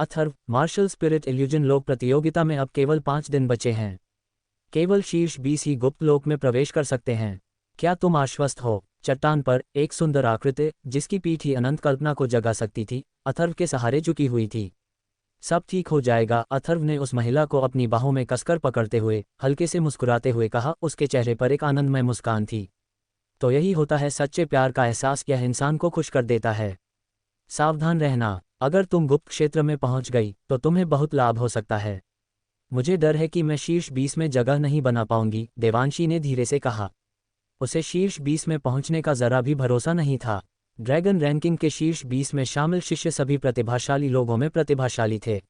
Atharva, martial spirit illusion लोक प्रतियोगिता में अब केवल 5 दिन बचे हैं। केवल शीर्ष 20 ही गुप्त लोक में प्रवेश कर सकते हैं। क्या तुम आश्वस्त हो? चट्टान पर एक सुंदर आकृति, जिसकी पीठ ही अनंत कल्पना को जगा सकती थी, अथर्व के सहारे झुकी हुई थी। सब ठीक हो जाएगा, अथर्व ने उस महिला को अपनी बाहों में कसकर पकड़ते हुए हल्के से मुस्कुराते हुए कहा। उसके चेहरे पर एक आनंदमय मुस्कान थी। तो यही होता है सच्चे प्यार का एहसास, यह इंसान को खुश कर देता है। सावधान रहना, अगर तुम गुप्त क्षेत्र में पहुंच गई तो तुम्हें बहुत लाभ हो सकता है। मुझे डर है कि मैं शीर्ष 20 में जगह नहीं बना पाऊंगी, देवांशी ने धीरे से कहा। उसे शीर्ष 20 में पहुंचने का जरा भी भरोसा नहीं था। ड्रैगन रैंकिंग के शीर्ष 20 में शामिल शिष्य सभी प्रतिभाशाली लोगों में प्रतिभाशाली थे।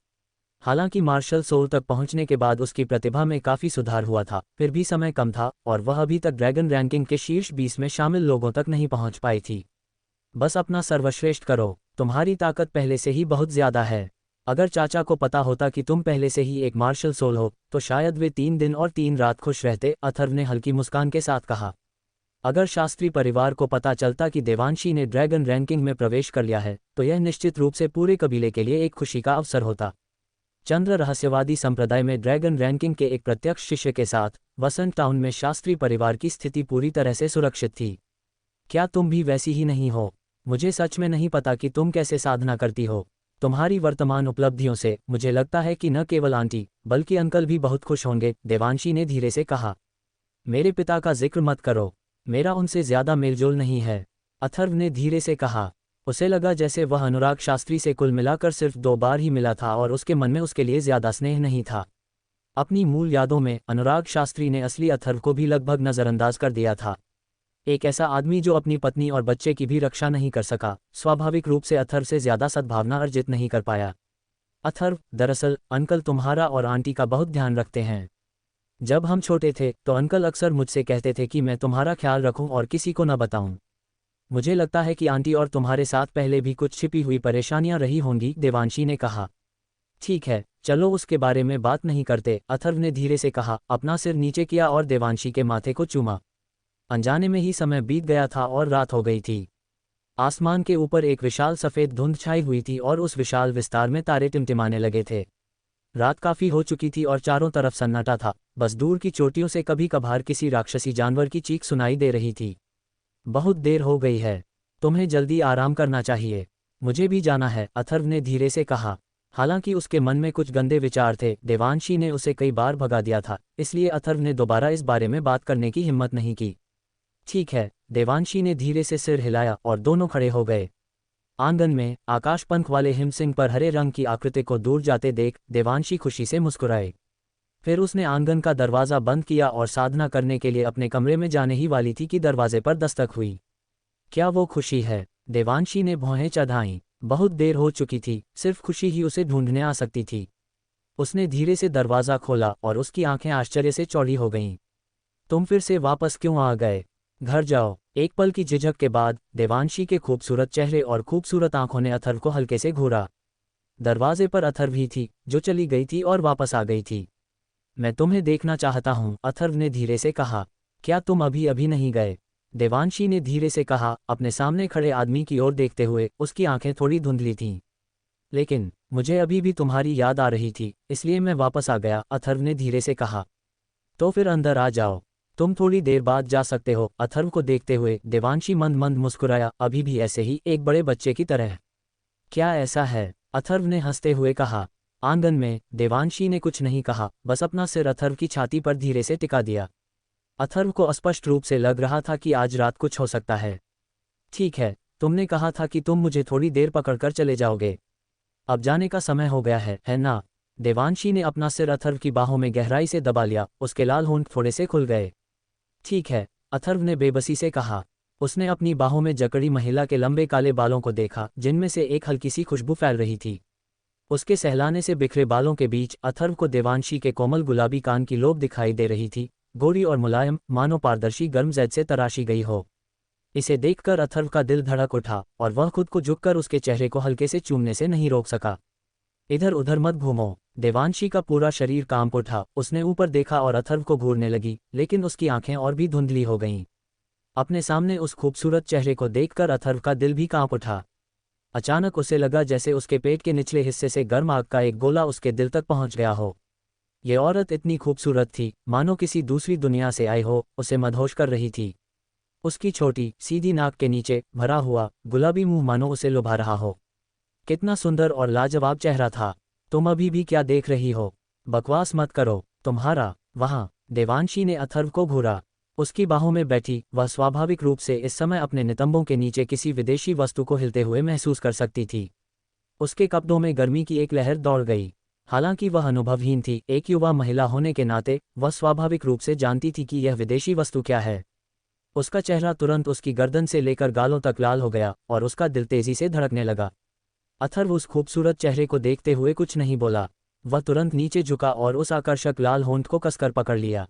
हालांकि मार्शल सोल तक पहुंचने के बाद उसकी प्रतिभा में काफ़ी सुधार हुआ था, फिर भी समय कम था और वह अभी तक ड्रैगन रैंकिंग के शीर्ष 20 में शामिल लोगों तक नहीं पहुंच पाई थी। बस अपना सर्वश्रेष्ठ करो, तुम्हारी ताकत पहले से ही बहुत ज़्यादा है। अगर चाचा को पता होता कि तुम पहले से ही एक मार्शल सोल हो तो शायद वे 3 दिन और 3 रात खुश रहते, अथर्व ने हल्की मुस्कान के साथ कहा। अगर शास्त्री परिवार को पता चलता कि देवांशी ने ड्रैगन रैंकिंग में प्रवेश कर लिया है तो यह निश्चित रूप से पूरे कबीले के लिए एक खुशी का अवसर होता। चंद्र रहस्यवादी संप्रदाय में ड्रैगन रैंकिंग के एक प्रत्यक्ष शिष्य के साथ वसंत टाउन में शास्त्री परिवार की स्थिति पूरी तरह से सुरक्षित थी। क्या तुम भी वैसी ही नहीं हो? मुझे सच में नहीं पता कि तुम कैसे साधना करती हो। तुम्हारी वर्तमान उपलब्धियों से मुझे लगता है कि न केवल आंटी बल्कि अंकल भी बहुत खुश होंगे, देवांशी ने धीरे से कहा। मेरे पिता का जिक्र मत करो, मेरा उनसे ज्यादा मेलजोल नहीं है, अथर्व ने धीरे से कहा। उसे लगा जैसे वह अनुराग शास्त्री से कुल मिलाकर सिर्फ 2 बार ही मिला था और उसके मन में उसके लिए ज्यादा स्नेह नहीं था। अपनी मूल यादों में अनुराग शास्त्री ने असली अथर्व को भी लगभग नज़रअंदाज कर दिया था। एक ऐसा आदमी जो अपनी पत्नी और बच्चे की भी रक्षा नहीं कर सका, स्वाभाविक रूप से अथर्व से ज्यादा सद्भावना अर्जित नहीं कर पाया। अथर्व, दरअसल अंकल तुम्हारा और आंटी का बहुत ध्यान रखते हैं। जब हम छोटे थे तो अंकल अक्सर मुझसे कहते थे कि मैं तुम्हारा ख्याल रखूं और किसी को न बताऊं। मुझे लगता है कि आंटी और तुम्हारे साथ पहले भी कुछ छिपी हुई परेशानियां रही होंगी, देवांशी ने कहा। ठीक है, चलो उसके बारे में बात नहीं करते, अथर्व ने धीरे से कहा, अपना सिर नीचे किया और देवांशी के माथे को चूमा। अनजाने में ही समय बीत गया था और रात हो गई थी। आसमान के ऊपर एक विशाल सफ़ेद धुंध छाई हुई थी और उस विशाल विस्तार में तारे टिमटिमाने लगे थे। रात काफ़ी हो चुकी थी और चारों तरफ सन्नाटा था, बस दूर की चोटियों से कभी कभार किसी राक्षसी जानवर की चीख सुनाई दे रही थी। बहुत देर हो गई है, तुम्हें जल्दी आराम करना चाहिए। मुझे भी जाना है, अथर्व ने धीरे से कहा। हालांकि उसके मन में कुछ गंदे विचार थे, देवांशी ने उसे कई बार भगा दिया था, इसलिए अथर्व ने दोबारा इस बारे में बात करने की हिम्मत नहीं की। ठीक है, देवांशी ने धीरे से सिर हिलाया और दोनों खड़े हो गए। आंगन में आकाश पंख वाले हिमसिंह पर हरे रंग की आकृति को दूर जाते देख देवांशी खुशी से मुस्कुराए। फिर उसने आंगन का दरवाज़ा बंद किया और साधना करने के लिए अपने कमरे में जाने ही वाली थी कि दरवाजे पर दस्तक हुई। क्या वो खुशी है? देवांशी ने भौहें चढ़ाईं। बहुत देर हो चुकी थी, सिर्फ खुशी ही उसे ढूंढने आ सकती थी। उसने धीरे से दरवाज़ा खोला और उसकी आंखें आश्चर्य से चौड़ी हो गईं। तुम फिर से वापस क्यों आ गए? घर जाओ। एक पल की झिझक के बाद देवांशी के खूबसूरत चेहरे और खूबसूरत आंखों ने अथर्व को हल्के से घूरा। दरवाजे पर अथर्व ही थी, जो चली गई थी और वापस आ गई थी। मैं तुम्हें देखना चाहता हूं, अथर्व ने धीरे से कहा। क्या तुम अभी अभी नहीं गए? देवांशी ने धीरे से कहा, अपने सामने खड़े आदमी की ओर देखते हुए। उसकी आंखें थोड़ी धुंधली थीं। लेकिन मुझे अभी भी तुम्हारी याद आ रही थी, इसलिए मैं वापस आ गया, अथर्व ने धीरे से कहा। तो फिर अंदर आ जाओ, तुम थोड़ी देर बाद जा सकते हो। अथर्व को देखते हुए देवांशी मंद मंद मुस्कुराया, अभी भी ऐसे ही, एक बड़े बच्चे की तरह। क्या ऐसा है? अथर्व ने हंसते हुए कहा। आंगन में देवांशी ने कुछ नहीं कहा, बस अपना सिर अथर्व की छाती पर धीरे से टिका दिया। अथर्व को स्पष्ट रूप से लग रहा था कि आज रात कुछ हो सकता है। ठीक है, तुमने कहा था कि तुम मुझे थोड़ी देर पकड़कर चले जाओगे। अब जाने का समय हो गया है ना? देवांशी ने अपना सिर अथर्व की बाहों में गहराई से दबा लिया, उसके लाल होंठ थोड़े से खुल गए। ठीक है, अथर्व ने बेबसी से कहा। उसने अपनी बाहों में जकड़ी महिला के लंबे काले बालों को देखा, जिनमें से एक हल्की सी खुशबू फैल रही थी। उसके सहलाने से बिखरे बालों के बीच अथर्व को देवांशी के कोमल गुलाबी कान की लोब दिखाई दे रही थी, गोरी और मुलायम, मानो पारदर्शी गर्म जैद से तराशी गई हो। इसे देखकर अथर्व का दिल धड़क उठा और वह खुद को झुककर उसके चेहरे को हल्के से चूमने से नहीं रोक सका। इधर उधर मत घूमो। देवांशी का पूरा शरीर कांप उठा। उसने ऊपर देखा और अथर्व को घूरने लगी, लेकिन उसकी आंखें और भी धुंधली हो गईं। अपने सामने उस खूबसूरत चेहरे को देखकर अथर्व का दिल भी कांप उठा। अचानक उसे लगा जैसे उसके पेट के निचले हिस्से से गर्म आग का एक गोला उसके दिल तक पहुंच गया हो। ये औरत इतनी खूबसूरत थी, मानो किसी दूसरी दुनिया से आई हो, उसे मदहोश कर रही थी। उसकी छोटी सीधी नाक के नीचे भरा हुआ गुलाबी मुंह मानो उसे लुभा रहा हो। कितना सुंदर और लाजवाब चेहरा था। तुम अभी भी क्या देख रही हो? बकवास मत करो। तुम्हारा वहां। देवांशी ने अथर्व को घूरा। उसकी बाहों में बैठी वह स्वाभाविक रूप से इस समय अपने नितंबों के नीचे किसी विदेशी वस्तु को हिलते हुए महसूस कर सकती थी। उसके कपड़ों में गर्मी की एक लहर दौड़ गई। हालांकि वह अनुभवहीन थी, एक युवा महिला होने के नाते वह स्वाभाविक रूप से जानती थी कि यह विदेशी वस्तु क्या है। उसका चेहरा तुरंत उसकी गर्दन से लेकर गालों तक लाल हो गया और उसका दिल तेजी से धड़कने लगा। अथर्व उस खूबसूरत चेहरे को देखते हुए कुछ नहीं बोला। वह तुरंत नीचे झुका और उस आकर्षक लाल होंठ को कसकर पकड़ लिया।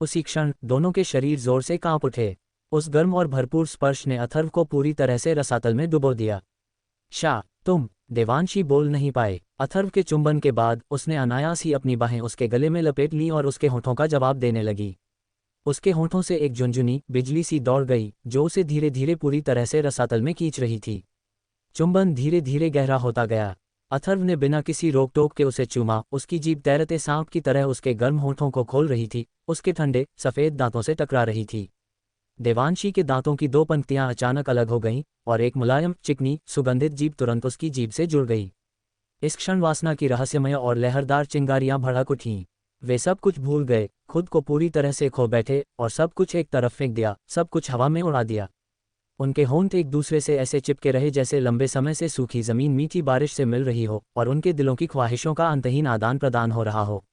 उसी क्षण दोनों के शरीर जोर से कांप उठे। उस गर्म और भरपूर स्पर्श ने अथर्व को पूरी तरह से रसातल में डुबो दिया। तुम। देवांशी बोल नहीं पाए। अथर्व के चुंबन के बाद उसने अनायास ही अपनी बाहें उसके गले में लपेट लीं और उसके होठों का जवाब देने लगी। उसके होठों से एक झुनझुनी बिजली सी दौड़ गई जो उसे धीरे धीरे पूरी तरह से रसातल में खींच रही थी। चुंबन धीरे धीरे गहरा होता गया। अथर्व ने बिना किसी रोक टोक के उसे चूमा। उसकी जीभ तैरते सांप की तरह उसके गर्म होठों को खोल रही थी, उसके ठंडे सफ़ेद दांतों से टकरा रही थी। देवांशी के दांतों की दो पंक्तियां अचानक अलग हो गईं और एक मुलायम चिकनी सुगंधित जीभ तुरंत उसकी जीभ से जुड़ गई। इस क्षण वासना की रहस्यमय और लहरदार चिंगारियां भड़क उठीं। वे सब कुछ भूल गए, खुद को पूरी तरह से खो बैठे और सब कुछ एक तरफ फेंक दिया, सब कुछ हवा में उड़ा दिया। उनके होंठ एक दूसरे से ऐसे चिपके रहे जैसे लंबे समय से सूखी जमीन मीठी बारिश से मिल रही हो और उनके दिलों की ख्वाहिशों का अंतहीन आदान प्रदान हो रहा हो।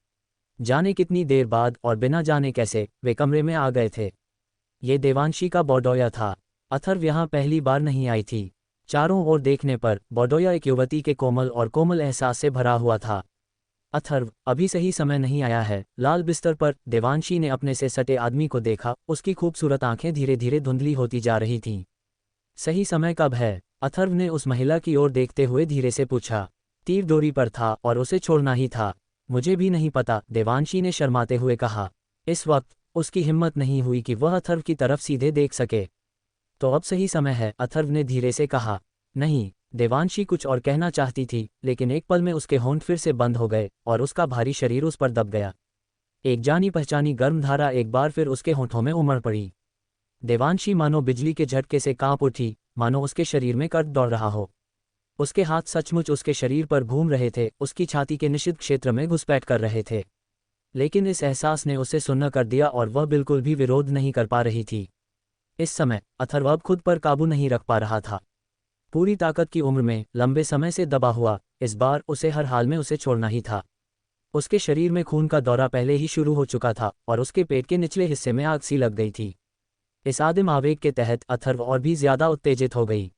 जाने कितनी देर बाद और बिना जाने कैसे वे कमरे में आ गए थे। ये देवांशी का बौडोया था। अथर्व यहाँ पहली बार नहीं आई थी। चारों ओर देखने पर बौडोया एक युवती के कोमल एहसास से भरा हुआ था। अथर्व, अभी सही समय नहीं आया है। लाल बिस्तर पर देवांशी ने अपने से सटे आदमी को देखा। उसकी खूबसूरत आंखें धीरे धीरे धुंधली होती जा रही थीं। सही समय कब है? अथर्व ने उस महिला की ओर देखते हुए धीरे से पूछा। तीर डोरी पर था और उसे छोड़ना ही था। मुझे भी नहीं पता, देवांशी ने शर्माते हुए कहा। इस वक्त उसकी हिम्मत नहीं हुई कि वह अथर्व की तरफ सीधे देख सके। तो अब सही समय है, अथर्व ने धीरे से कहा। नहीं। देवांशी कुछ और कहना चाहती थी, लेकिन एक पल में उसके होंठ फिर से बंद हो गए और उसका भारी शरीर उस पर दब गया। एक जानी पहचानी गर्म धारा एक बार फिर उसके होंठों में उमड़ पड़ी। देवांशी मानो बिजली के झटके से कांप उठी, मानो उसके शरीर में कर्क दौड़ रहा हो। उसके हाथ सचमुच उसके शरीर पर घूम रहे थे, उसकी छाती के निषिद्ध क्षेत्र में घुसपैठ कर रहे थे। लेकिन इस एहसास ने उसे सुन्न कर दिया और वह बिल्कुल भी विरोध नहीं कर पा रही थी। इस समय अथर्व अब खुद पर काबू नहीं रख पा रहा था। पूरी ताकत की उम्र में लंबे समय से दबा हुआ, इस बार उसे हर हाल में उसे छोड़ना ही था। उसके शरीर में खून का दौरा पहले ही शुरू हो चुका था और उसके पेट के निचले हिस्से में आग सी लग गई थी। इस आदिम आवेग के तहत अथर्व और भी ज्यादा उत्तेजित हो गई।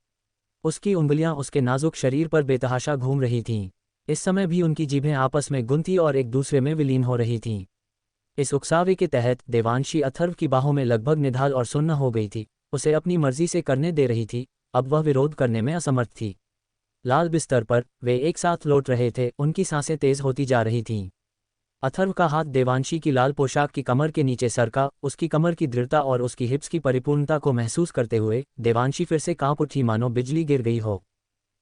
उसकी उंगलियां उसके नाजुक शरीर पर बेतहाशा घूम रही थीं। इस समय भी उनकी जीभें आपस में गुंथी और एक दूसरे में विलीन हो रही थीं। इस उकसावे के तहत देवांशी अथर्व की बाहों में लगभग निढाल और सुन्न हो गई थी। उसे अपनी मर्जी से करने दे रही थी, अब वह विरोध करने में असमर्थ थी। लाल बिस्तर पर वे एक साथ लौट रहे थे, उनकी सांसें तेज होती जा रही थीं। अथर्व का हाथ देवांशी की लाल पोशाक की कमर के नीचे सरका। उसकी कमर की दृढ़ता और उसकी हिप्स की परिपूर्णता को महसूस करते हुए देवांशी फिर से कांप उठी, मानो बिजली गिर गई हो।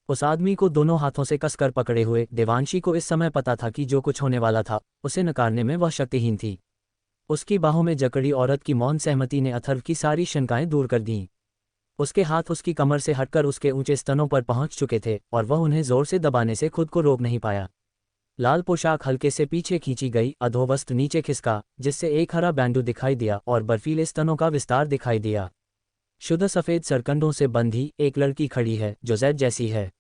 उस आदमी को दोनों हाथों से कसकर पकड़े हुए देवांशी को इस समय पता था कि जो कुछ होने वाला था उसे नकारने में वह शक्तिहीन थी। उसकी बाहों में जकड़ी औरत की मौन सहमति ने अथर्व की सारी शंकाएं दूर कर दीं। उसके हाथ उसकी कमर से हटकर उसके ऊंचे स्तनों पर पहुंच चुके थे और वह उन्हें जोर से दबाने से खुद को रोक नहीं पाया। लाल पोशाक हल्के से पीछे खींची गई, अधोवस्त्र नीचे खिसका, जिससे एक हरा बैंडू दिखाई दिया और बर्फीले स्तनों का विस्तार दिखाई दिया। शुद्ध सफ़ेद सरकंडों से बंधी एक लड़की खड़ी है जो जैद जैसी है।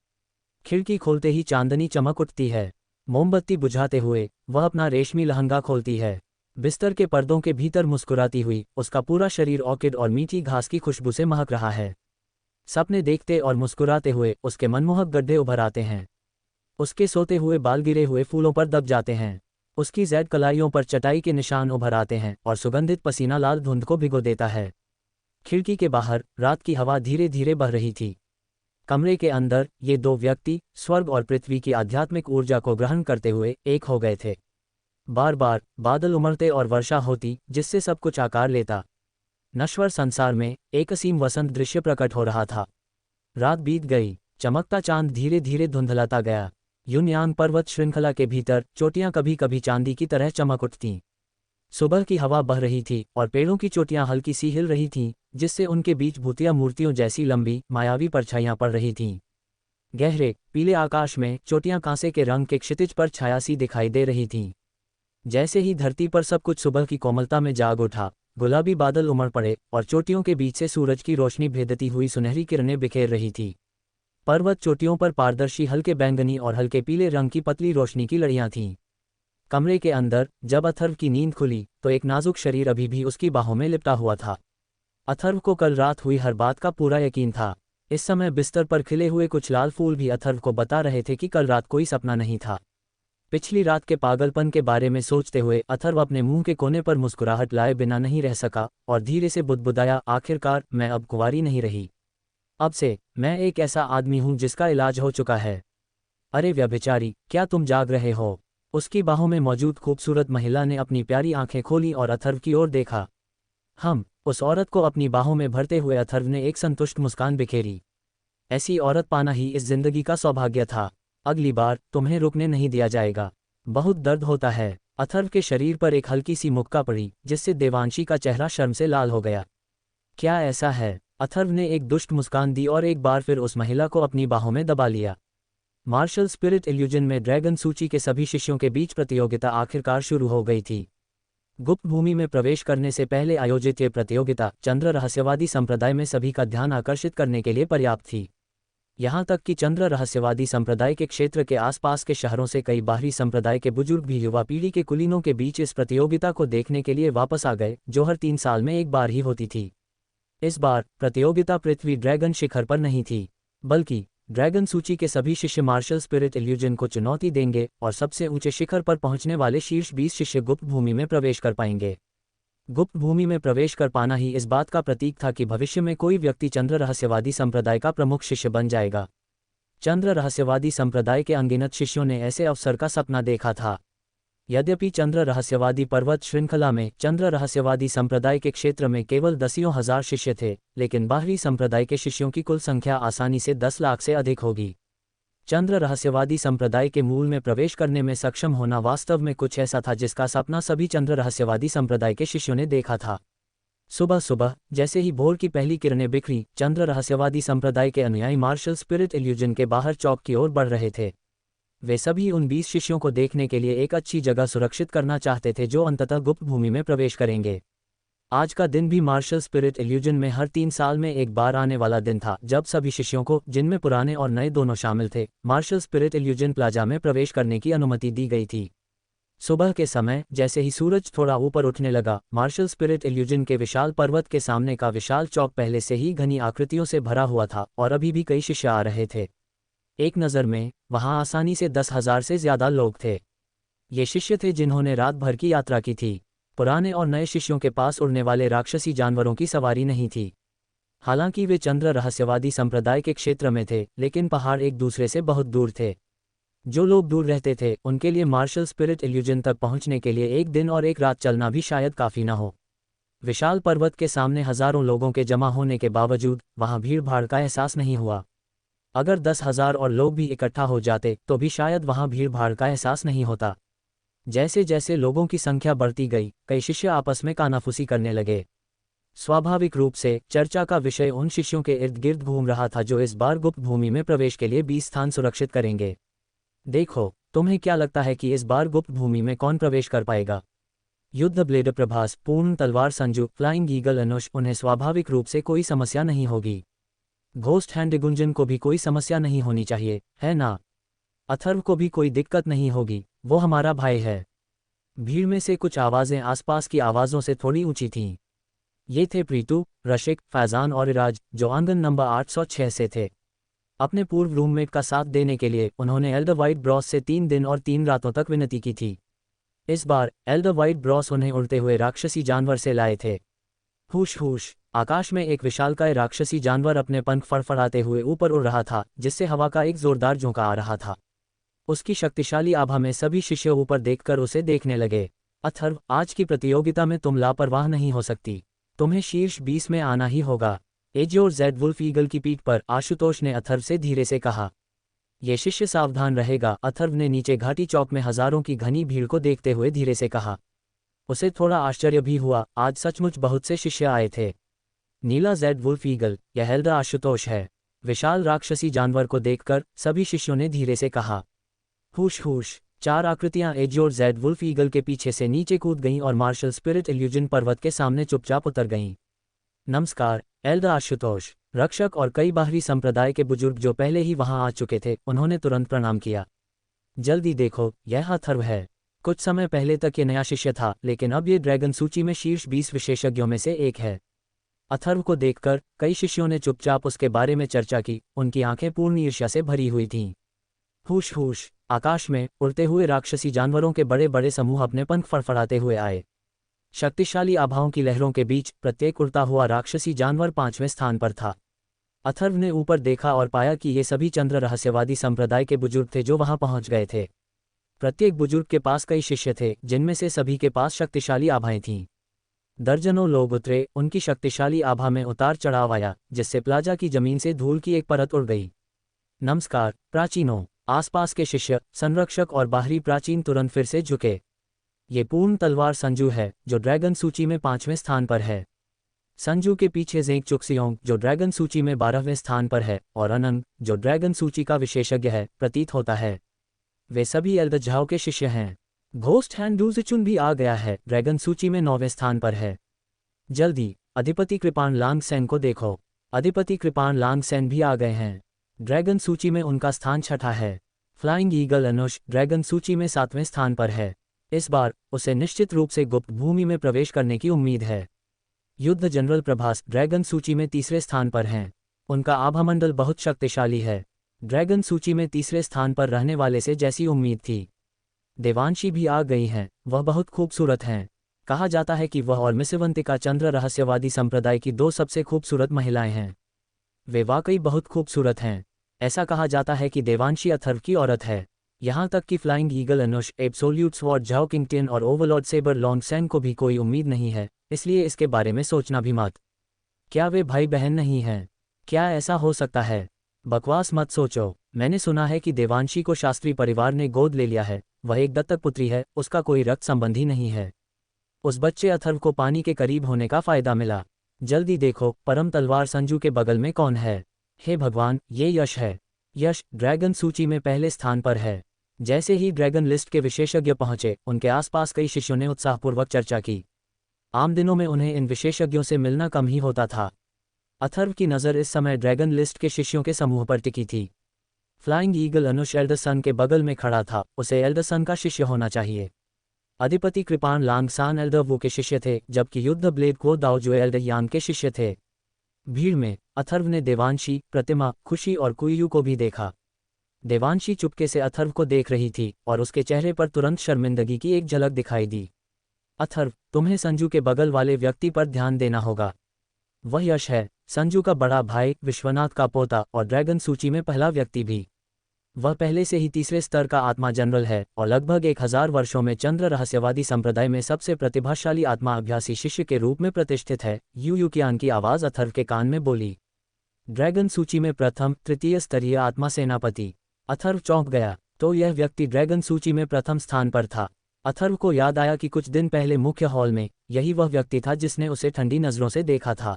खिड़की खोलते ही चांदनी चमक उठती है। मोमबत्ती बुझाते हुए वह अपना रेशमी लहंगा खोलती है। बिस्तर के पर्दों के भीतर मुस्कुराती हुई उसका पूरा शरीर ऑर्किड और मीठी घास की खुशबू से महक रहा है। सपने देखते और मुस्कुराते हुए उसके मनमोहक गड्ढे उभर आते हैं। उसके सोते हुए बाल गिरे हुए फूलों पर दब जाते हैं। उसकी जैद कलाइयों पर चटाई के निशान उभर आते हैं और सुगंधित पसीना लाल धुंध को भिगो देता है। खिड़की के बाहर रात की हवा धीरे धीरे बह रही थी। कमरे के अंदर ये दो व्यक्ति स्वर्ग और पृथ्वी की आध्यात्मिक ऊर्जा को ग्रहण करते हुए एक हो गए थे। बार बार बादल उमड़ते और वर्षा होती जिससे सब कुछ आकार लेता। नश्वर संसार में एक असीम वसंत दृश्य प्रकट हो रहा था। रात बीत गई, चमकता चांद धीरे धीरे धुंधलाता गया। युनयान पर्वत श्रृंखला के भीतर चोटियां कभी कभी चांदी की तरह चमक उठतीं। सुबह की हवा बह रही थी और पेड़ों की चोटियां हल्की सी हिल रही थीं, जिससे उनके बीच भूतिया मूर्तियों जैसी लंबी मायावी परछाइयां पड़ रही थीं। गहरे पीले आकाश में चोटियां कांसे के रंग के क्षितिज पर छाया सी दिखाई दे रही थीं। जैसे ही धरती पर सब कुछ सुबह की कोमलता में जाग उठा, गुलाबी बादल उमड़ पड़े और चोटियों के बीच से सूरज की रोशनी भेदती हुई सुनहरी किरणें बिखेर रही थी। पर्वत चोटियों पर पारदर्शी हल्के बैंगनी और हल्के पीले रंग की पतली रोशनी की लड़ियां थीं। कमरे के अंदर जब अथर्व की नींद खुली तो एक नाजुक शरीर अभी भी उसकी बाहों में लिपटा हुआ था। अथर्व को कल रात हुई हर बात का पूरा यकीन था। इस समय बिस्तर पर खिले हुए कुछ लाल फूल भी अथर्व को बता रहे थे कि कल रात कोई सपना नहीं था। पिछली रात के पागलपन के बारे में सोचते हुए अथर्व अपने मुंह के कोने पर मुस्कुराहट लाए बिना नहीं रह सका और धीरे से बुदबुदाया, आखिरकार मैं अब कुंवारी नहीं रही। अब से मैं एक ऐसा आदमी हूं जिसका इलाज हो चुका है। अरे व्यभिचारी, क्या तुम जाग रहे हो? उसकी बाहों में मौजूद खूबसूरत महिला ने अपनी प्यारी आंखें खोली और अथर्व की ओर देखा। उस औरत को अपनी बाहों में भरते हुए अथर्व ने एक संतुष्ट मुस्कान बिखेरी। ऐसी औरत पाना ही इस जिंदगी का सौभाग्य था। अगली बार तुम्हें रुकने नहीं दिया जाएगा। बहुत दर्द होता है। अथर्व के शरीर पर एक हल्की सी मुक्का पड़ी, जिससे देवांशी का चेहरा शर्म से लाल हो गया। क्या ऐसा है? अथर्व ने एक दुष्ट मुस्कान दी और एक बार फिर उस महिला को अपनी बाहों में दबा लिया। मार्शल स्पिरिट इल्यूजन में ड्रैगन सूची के सभी शिष्यों के बीच प्रतियोगिता आखिरकार शुरू हो गई थी। गुप्त भूमि में प्रवेश करने से पहले आयोजित ये प्रतियोगिता चंद्र रहस्यवादी संप्रदाय में सभी का ध्यान आकर्षित करने के लिए पर्याप्त थी। यहाँ तक कि चंद्र रहस्यवादी संप्रदाय के क्षेत्र के आसपास के शहरों से कई बाहरी संप्रदाय के बुजुर्ग भी युवा पीढ़ी के कुलीनों के बीच इस प्रतियोगिता को देखने के लिए वापस आ गए, जो हर 3 साल में एक बार ही होती थी। इस बार प्रतियोगिता पृथ्वी ड्रैगन शिखर पर नहीं थी, बल्कि ड्रैगन सूची के सभी शिष्य मार्शल स्पिरिट इल्यूजन को चुनौती देंगे और सबसे ऊंचे शिखर पर पहुंचने वाले शीर्ष 20 शिष्य गुप्त भूमि में प्रवेश कर पाएंगे। गुप्त भूमि में प्रवेश कर पाना ही इस बात का प्रतीक था कि भविष्य में कोई व्यक्ति चंद्र रहस्यवादी संप्रदाय का प्रमुख शिष्य बन जाएगा। चंद्र रहस्यवादी संप्रदाय के अनगिनत शिष्यों ने ऐसे अवसर का सपना देखा था। यद्यपि चंद्र रहस्यवादी पर्वत श्रृंखला में चंद्र रहस्यवादी संप्रदाय के क्षेत्र में केवल दसियों हजार शिष्य थे, लेकिन बाहरी संप्रदाय के शिष्यों की कुल संख्या आसानी से 10 लाख से अधिक होगी। चंद्र रहस्यवादी संप्रदाय के मूल में प्रवेश करने में सक्षम होना वास्तव में कुछ ऐसा था जिसका सपना सभी चंद्र रहस्यवादी संप्रदाय के शिष्यों ने देखा था। सुबह सुबह जैसे ही भोर की पहली किरणें बिखरी, चंद्र रहस्यवादी संप्रदाय के अनुयायी मार्शल स्पिरिट इल्यूजन के बाहर चौक की ओर बढ़ रहे थे। वे सभी उन 20 शिष्यों को देखने के लिए एक अच्छी जगह सुरक्षित करना चाहते थे जो अंततः गुप्त भूमि में प्रवेश करेंगे। आज का दिन भी मार्शल स्पिरिट इल्यूजन में हर 3 साल में एक बार आने वाला दिन था, जब सभी शिष्यों को, जिनमें पुराने और नए दोनों शामिल थे, मार्शल स्पिरिट इल्यूजन प्लाजा में प्रवेश करने की अनुमति दी गई थी। सुबह के समय जैसे ही सूरज थोड़ा ऊपर उठने लगा, मार्शल स्पिरिट इल्यूजन के विशाल पर्वत के सामने का विशाल चौक पहले से ही घनी आकृतियों से भरा हुआ था और अभी भी कई शिष्य आ रहे थे। एक नज़र में वहां आसानी से 10,000 से ज्यादा लोग थे। ये शिष्य थे जिन्होंने रात भर की यात्रा की थी। पुराने और नए शिष्यों के पास उड़ने वाले राक्षसी जानवरों की सवारी नहीं थी। हालांकि वे चंद्र रहस्यवादी संप्रदाय के क्षेत्र में थे, लेकिन पहाड़ एक दूसरे से बहुत दूर थे। जो लोग दूर रहते थे उनके लिए मार्शल स्पिरिट इल्यूजन तक पहुंचने के लिए एक दिन और एक रात चलना भी शायद काफी न हो। विशाल पर्वत के सामने हजारों लोगों के जमा होने के बावजूद वहां भीड़ भाड़ का एहसास नहीं हुआ। अगर 10,000 और लोग भी इकट्ठा हो जाते तो भी शायद वहां भीड़ भाड़ का एहसास नहीं होता। जैसे जैसे लोगों की संख्या बढ़ती गई, कई शिष्य आपस में कानाफूसी करने लगे। स्वाभाविक रूप से चर्चा का विषय उन शिष्यों के इर्द गिर्द घूम रहा था जो इस बार गुप्त भूमि में प्रवेश के लिए 20 स्थान सुरक्षित करेंगे। देखो, तुम्हें क्या लगता है कि इस बार गुप्त भूमि में कौन प्रवेश कर पाएगा? युद्ध ब्लेड प्रभास, पूर्ण तलवार संजू, फ्लाइंग ईगल अनुष, उन्हें स्वाभाविक रूप से कोई समस्या नहीं होगी। घोस्ट हैंड गुंजन को भी कोई समस्या नहीं होनी चाहिए, है ना? अथर्व को भी कोई दिक्कत नहीं होगी, वो हमारा भाई है। भीड़ में से कुछ आवाजें आसपास की आवाजों से थोड़ी ऊंची थीं। ये थे प्रीतू, रशिक, फैजान और इराज, जो आंगन नंबर 806 से थे। अपने पूर्व रूममेट का साथ देने के लिए उन्होंने एल्डर वाइट ब्रॉस से 3 दिन और 3 रातों तक विनती की थी। इस बार एल्डर वाइट ब्रॉस उन्हें उड़ते हुए राक्षसी जानवर से लाए थे। हुश हुश, आकाश में एक विशालकाय राक्षसी जानवर अपने पंख फड़फड़ाते हुए ऊपर उड़ रहा था, जिससे हवा का एक जोरदार झोंका आ रहा था। उसकी शक्तिशाली आभा में सभी शिष्य ऊपर देखकर उसे देखने लगे। अथर्व, आज की प्रतियोगिता में तुम लापरवाह नहीं हो सकती। तुम्हें शीर्ष 20 में आना ही होगा। एजियोर जेड वुल्फ ईगल की पीठ पर आशुतोष ने अथर्व से धीरे से कहा। ये शिष्य सावधान रहेगा, अथर्व ने नीचे घाटी चौक में हजारों की घनी भीड़ को देखते हुए धीरे से कहा। उसे थोड़ा आश्चर्य भी हुआ, आज सचमुच बहुत से शिष्य आए थे। नीला जेड वुल्फ ईगल, यह एल्डर आशुतोष है। विशाल राक्षसी जानवर को देखकर सभी शिष्यों ने धीरे से कहा। हुश हुश, 4 आकृतियां एजियोर जेड वुल्फ ईगल के पीछे से नीचे कूद गईं और मार्शल स्पिरिट इल्यूजन पर्वत के सामने चुपचाप उतर गईं। नमस्कार एल्डर आशुतोष। रक्षक और कई बाहरी संप्रदाय के बुजुर्ग जो पहले ही वहां आ चुके थे, उन्होंने तुरंत प्रणाम किया। जल्दी देखो, यह अथर्व है। कुछ समय पहले तक ये नया शिष्य था, लेकिन अब ये ड्रैगन सूची में शीर्ष 20 विशेषज्ञों में से एक है। अथर्व को देखकर कई शिष्यों ने चुपचाप उसके बारे में चर्चा की, उनकी आंखें पूर्ण ईर्ष्या से भरी हुई थीं। हुश हुश, आकाश में उड़ते हुए राक्षसी जानवरों के बड़े बड़े समूह अपने पंख फड़फड़ाते हुए आए। शक्तिशाली आभाओं की लहरों के बीच प्रत्येक उड़ता हुआ राक्षसी जानवर 5वें स्थान पर था। अथर्व ने ऊपर देखा और पाया कि ये सभी चंद्र रहस्यवादी संप्रदाय के बुजुर्ग थे जो वहां पहुंच गए थे। प्रत्येक बुजुर्ग के पास कई शिष्य थे, जिनमें से सभी के पास शक्तिशाली आभाएं थीं। दर्जनों लोग उतरे, उनकी शक्तिशाली आभा में उतार चढ़ाव आया, जिससे प्लाजा की जमीन से धूल की एक परत उड़ गई। नमस्कार प्राचीनों। आसपास के शिष्य, संरक्षक और बाहरी प्राचीन तुरंत फिर से झुके। ये पूर्ण तलवार संजू है, जो ड्रैगन सूची में 5वें स्थान पर है। संजू के पीछे जेंग चुक्सियोंग, जो ड्रैगन सूची में 12वें स्थान पर है, और अनंग, जो ड्रैगन सूची का विशेषज्ञ है, प्रतीत होता है। वे सभी एल्डर झाओ के शिष्य हैं। घोस्ट हैंड डूजिचुन भी आ गया है, ड्रैगन सूची में 9वें स्थान पर है। जल्दी अधिपति कृपाण लांग सेन को देखो। अधिपति कृपाण लांग सेन भी आ गए हैं। ड्रैगन सूची में उनका स्थान 6ठा है। फ्लाइंग ईगल अनुष ड्रैगन सूची में 7वें स्थान पर है। इस बार उसे निश्चित रूप से गुप्त भूमि में प्रवेश करने की उम्मीद है। युद्ध जनरल प्रभास ड्रैगन सूची में 3रे स्थान पर हैं। उनका आभामंडल बहुत शक्तिशाली है। ड्रैगन सूची में 3रे स्थान पर रहने वाले से जैसी उम्मीद थी। देवांशी भी आ गई हैं, वह बहुत खूबसूरत हैं। कहा जाता है कि वह और मिसवंतिका चंद्र रहस्यवादी संप्रदाय की 2 सबसे खूबसूरत महिलाएं हैं। वे वाकई बहुत खूबसूरत हैं। ऐसा कहा जाता है कि देवांशी अथर्व की औरत है। यहाँ तक कि flying eagle Anush, absolute sword Zhao Qingtian और ओवरलॉर्ड सेबर लॉन्गसेन को भी कोई उम्मीद नहीं है, इसलिए इसके बारे में सोचना भी मत। क्या वे भाई बहन नहीं हैं? क्या ऐसा हो सकता है? बकवास मत सोचो। मैंने सुना है कि देवांशी को शास्त्री परिवार ने गोद ले लिया है। वह एक दत्तक पुत्री है, उसका कोई रक्त संबंधी नहीं है। उस बच्चे अथर्व को पानी के करीब होने का फायदा मिला। जल्दी देखो, परम तलवार संजू के बगल में कौन है? हे भगवान, ये यश है। यश ड्रैगन सूची में पहले स्थान पर है। जैसे ही ड्रैगन लिस्ट के विशेषज्ञ पहुंचे, उनके आसपास कई शिष्यों ने उत्साहपूर्वक चर्चा की। आम दिनों में उन्हें इन विशेषज्ञों से मिलना कम ही होता था। अथर्व की नज़र इस समय ड्रैगन लिस्ट के शिष्यों के समूह पर टिकी थी। फ्लाइंग ईगल अनुष एल्डरसन के बगल में खड़ा था, उसे एल्डरसन का शिष्य होना चाहिए। अधिपति कृपाण लांगसान एल्डर वू के शिष्य थे, जबकि युद्ध ब्लेड को दाओ जो एल्डर यान के शिष्य थे। भीड़ में अथर्व ने देवांशी, प्रतिमा, खुशी और कुयू को भी देखा। देवांशी चुपके से अथर्व को देख रही थी और उसके चेहरे पर तुरंत शर्मिंदगी की एक झलक दिखाई दी। अथर्व, तुम्हें संजू के बगल वाले व्यक्ति पर ध्यान देना होगा। वह यश है, संजू का बड़ा भाई, विश्वनाथ का पोता और ड्रैगन सूची में पहला व्यक्ति भी। वह पहले से ही 3रे स्तर का आत्मा जनरल है और लगभग 1000 वर्षों में चंद्र रहस्यवादी संप्रदाय में सबसे प्रतिभाशाली आत्मा अभ्यासी शिष्य के रूप में प्रतिष्ठित है। युयुकियान की आवाज़ अथर्व के कान में बोली। ड्रैगन सूची में प्रथम, 3य स्तरीय आत्मा सेनापति। अथर्व चौंक गया। तो यह व्यक्ति ड्रैगन सूची में प्रथम स्थान पर था। अथर्व को याद आया कि कुछ दिन पहले मुख्य हॉल में यही वह व्यक्ति था जिसने उसे ठंडी नज़रों से देखा था।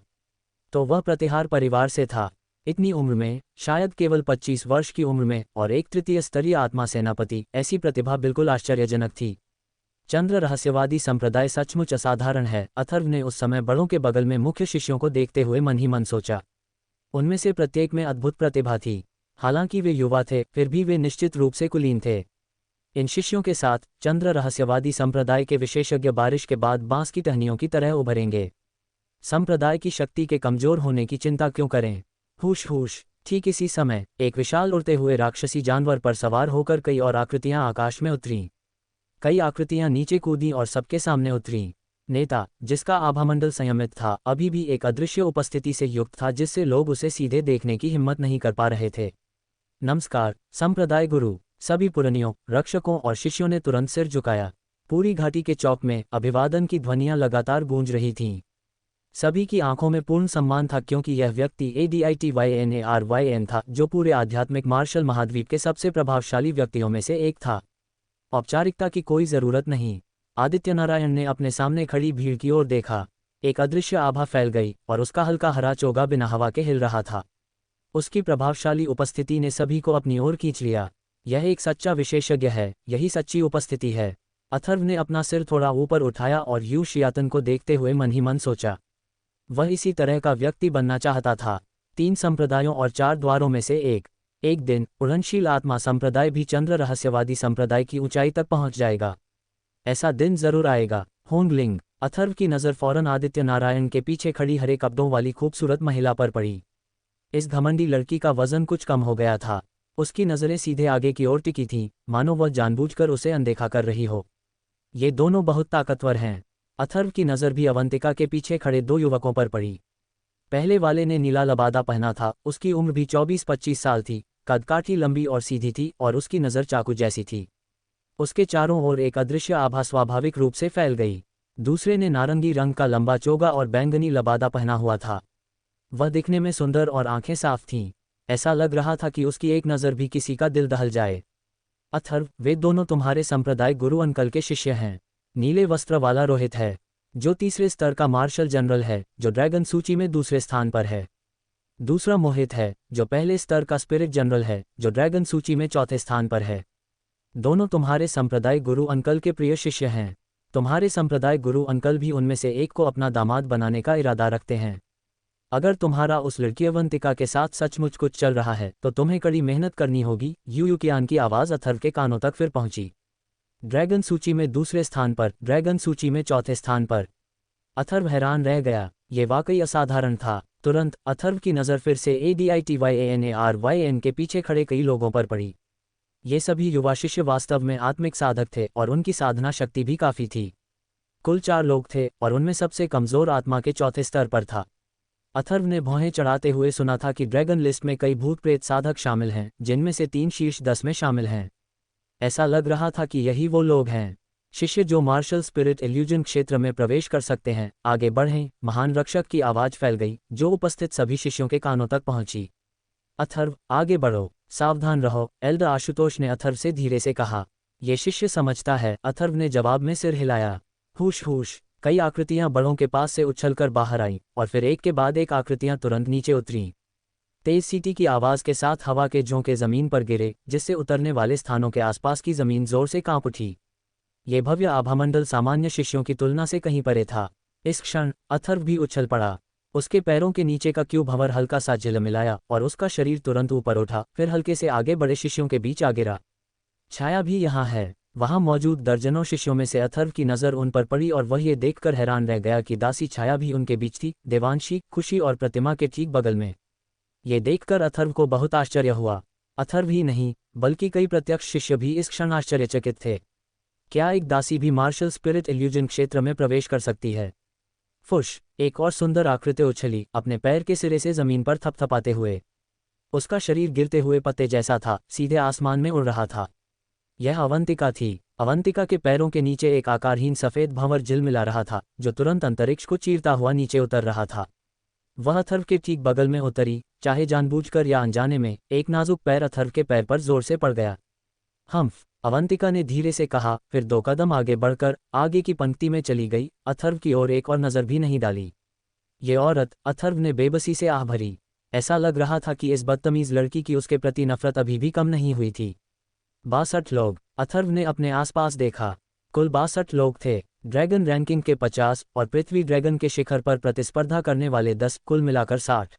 तो वह प्रतिहार परिवार से था। इतनी उम्र में, शायद केवल 25 वर्ष की उम्र में, और एक 3य स्तरीय आत्मा सेनापति, ऐसी प्रतिभा बिल्कुल आश्चर्यजनक थी। चंद्र रहस्यवादी संप्रदाय सचमुच असाधारण है, अथर्व ने उस समय बड़ों के बगल में मुख्य शिष्यों को देखते हुए मन ही मन सोचा। उनमें से प्रत्येक में अद्भुत प्रतिभा थी। हालांकि वे युवा थे, फिर भी वे निश्चित रूप से कुलीन थे। इन शिष्यों के साथ चंद्र रहस्यवादी संप्रदाय के विशेषज्ञ बारिश के बाद बांस की टहनियों की तरह उभरेंगे। संप्रदाय की शक्ति के कमजोर होने की चिंता क्यों करें? हुश हुश, ठीक इसी समय एक विशाल उड़ते हुए राक्षसी जानवर पर सवार होकर कई और आकृतियां आकाश में उतरीं। कई आकृतियां नीचे कूदीं और सबके सामने उतरीं। नेता, जिसका आभामंडल संयमित था, अभी भी एक अदृश्य उपस्थिति से युक्त था जिससे लोग उसे सीधे देखने की हिम्मत नहीं कर पा रहे थे। नमस्कार संप्रदाय गुरु। सभी पुरनियों, रक्षकों और शिष्यों ने तुरंत सिर झुकाया। पूरी घाटी के चौक में अभिवादन की ध्वनियां लगातार गूंज रही थीं। सभी की आंखों में पूर्ण सम्मान था क्योंकि यह व्यक्ति ADITYNARYN था जो पूरे आध्यात्मिक मार्शल महाद्वीप के सबसे प्रभावशाली व्यक्तियों में से एक था। औपचारिकता की कोई जरूरत नहीं। आदित्य नारायण ने अपने सामने खड़ी भीड़ की ओर देखा। एक अदृश्य आभा फैल गई और उसका हल्का हरा चोगा बिना हवा के हिल रहा था। उसकी प्रभावशाली उपस्थिति ने सभी को अपनी ओर खींच लिया। यह एक सच्चा विशेषज्ञ है, यही सच्ची उपस्थिति है। अथर्व ने अपना सिर थोड़ा ऊपर उठाया और यू शियातन को देखते हुए मन ही मन सोचा। वह इसी तरह का व्यक्ति बनना चाहता था। 3 संप्रदायों और 4 द्वारों में से एक दिन उड़नशील आत्मा संप्रदाय भी चंद्र रहस्यवादी संप्रदाय की ऊंचाई तक पहुंच जाएगा। ऐसा दिन जरूर आएगा। होंगलिंग। अथर्व की नज़र फौरन आदित्य नारायण के पीछे खड़ी हरे कपड़ों वाली खूबसूरत महिला पर पड़ी। इस घमंडी लड़की का वजन कुछ कम हो गया था। उसकी नज़रें सीधे आगे की ओर टिकी थीं, मानो वह जानबूझकर उसे अनदेखा कर रही हो। ये दोनों बहुत ताकतवर हैं। अथर्व की नज़र भी अवंतिका के पीछे खड़े 2 युवकों पर पड़ी। पहले वाले ने नीला लबादा पहना था, उसकी उम्र भी 24-25 साल थी, कद काठी लंबी और सीधी थी और उसकी नज़र चाकू जैसी थी। उसके चारों ओर एक अदृश्य आभा स्वाभाविक रूप से फैल गई। दूसरे ने नारंगी रंग का लंबा चोगा और बैंगनी लबादा पहना हुआ था। वह दिखने में सुंदर और आंखें साफ थीं। ऐसा लग रहा था कि उसकी एक नज़र भी किसी का दिल दहल जाए। अथर्व, वे दोनों तुम्हारे संप्रदाय गुरु अंकल के शिष्य हैं। नीले वस्त्र वाला रोहित है, जो 3रे स्तर का मार्शल जनरल है, जो ड्रैगन सूची में 2रे स्थान पर है। दूसरा मोहित है, जो पहले स्तर का स्पिरिट जनरल है, जो ड्रैगन सूची में 4थे स्थान पर है। दोनों तुम्हारे संप्रदाय गुरु अंकल के प्रिय शिष्य हैं। तुम्हारे संप्रदाय गुरु अंकल भी उनमें से एक को अपना दामाद बनाने का इरादा रखते हैं। अगर तुम्हारा उस लड़की अवंतिका के साथ सचमुच कुछ चल रहा है तो तुम्हें कड़ी मेहनत करनी होगी। युयुकियान की आवाज़ अथर्व के कानों तक फिर पहुंची। ड्रैगन सूची में 2रे स्थान पर, ड्रैगन सूची में 4थे स्थान पर। अथर्व हैरान रह गया। ये वाकई असाधारण था। तुरंत अथर्व की नज़र फिर से ADITYANARYN के पीछे खड़े कई लोगों पर पड़ी। ये सभी युवा शिष्य वास्तव में आत्मिक साधक थे और उनकी साधना शक्ति भी काफ़ी थी। कुल 4 लोग थे और उनमें सबसे कमज़ोर आत्मा के 4थे स्तर पर था। अथर्व ने भौहें चढ़ाते हुए सुना था कि ड्रैगन लिस्ट में कई भूत प्रेत साधक शामिल हैं, जिनमें से 3 शीर्ष 10 में शामिल हैं। ऐसा लग रहा था कि यही वो लोग हैं, शिष्य जो मार्शल स्पिरिट इल्यूजन क्षेत्र में प्रवेश कर सकते हैं। आगे बढ़ें। महान रक्षक की आवाज़ फैल गई, जो उपस्थित सभी शिष्यों के कानों तक पहुंची। अथर्व, आगे बढ़ो, सावधान रहो, एल्डर आशुतोष ने अथर्व से धीरे से कहा। ये शिष्य समझता है, अथर्व ने जवाब में सिर हिलाया। हुश हुश। कई आकृतियां बड़ों के पास से उछलकर बाहर आईं और फिर एक के बाद एक आकृतियां तुरंत नीचे उतरीं। तेज सीटी की आवाज़ के साथ हवा के झोंके ज़मीन पर गिरे, जिससे उतरने वाले स्थानों के आसपास की ज़मीन जोर से कांप उठी। ये भव्य आभामंडल सामान्य शिष्यों की तुलना से कहीं परे था। इस क्षण अथर्व भी उछल पड़ा। उसके पैरों के नीचे का क्यू भंवर हल्का सा झिलमिलाया और उसका शरीर तुरंत ऊपर उठा, फिर हल्के से आगे बड़े शिष्यों के बीच आ गिरा। छाया भी यहाँ है। वहां मौजूद दर्जनों शिष्यों में से अथर्व की नज़र उन पर पड़ी और वह ये देखकर हैरान रह गया कि दासी छाया भी उनके बीच थी, देवांशी, खुशी और प्रतिमा के ठीक बगल में। ये देखकर अथर्व को बहुत आश्चर्य हुआ। अथर्व ही नहीं, बल्कि कई प्रत्यक्ष शिष्य भी इस क्षण आश्चर्यचकित थे। क्या एक दासी भी मार्शल स्पिरिट इल्यूजन क्षेत्र में प्रवेश कर सकती है? फुश। एक और सुंदर आकृति उछली, अपने पैर के सिरे से जमीन पर थपथपाते हुए। उसका शरीर गिरते हुए पत्ते जैसा था, सीधे आसमान में उड़ रहा था। यह अवंतिका थी। अवंतिका के पैरों के नीचे एक आकारहीन सफ़ेद भंवर झिलमिला रहा था, जो तुरंत अंतरिक्ष को चीरता हुआ नीचे उतर रहा था। वह अथर्व के ठीक बगल में उतरी, चाहे जानबूझकर या अनजाने में। एक नाजुक पैर अथर्व के पैर पर जोर से पड़ गया। हम्फ, अवंतिका ने धीरे से कहा, फिर 2 कदम आगे बढ़कर आगे की पंक्ति में चली गई। अथर्व की ओर एक और नज़र भी नहीं डाली। ये औरत, अथर्व ने बेबसी से आह भरी। ऐसा लग रहा था कि इस बदतमीज लड़की की उसके प्रति नफरत अभी भी कम नहीं हुई थी। 62 लोग। अथर्व ने अपने आसपास देखा। कुल 62 लोग थे। ड्रैगन रैंकिंग के 50 और पृथ्वी ड्रैगन के शिखर पर प्रतिस्पर्धा करने वाले 10, कुल मिलाकर 60।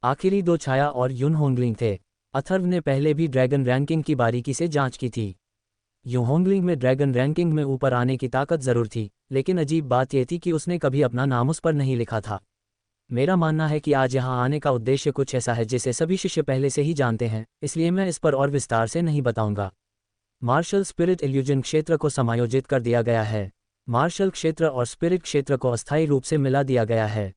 आखिरी 2 छाया और युन होंगलिंग थे। अथर्व ने पहले भी ड्रैगन रैंकिंग की बारीकी से जांच की थी। युन होंगलिंग में ड्रैगन रैंकिंग में ऊपर आने की ताकत जरूर थी, लेकिन अजीब बात यह थी कि उसने कभी अपना नाम उस पर नहीं लिखा था। मेरा मानना है कि आज यहाँ आने का उद्देश्य कुछ ऐसा है जिसे सभी शिष्य पहले से ही जानते हैं, इसलिए मैं इस पर और विस्तार से नहीं बताऊंगा। मार्शल स्पिरिट इल्यूजन क्षेत्र को समायोजित कर दिया गया है। मार्शल क्षेत्र और स्पिरिट क्षेत्र को अस्थायी रूप से मिला दिया गया है।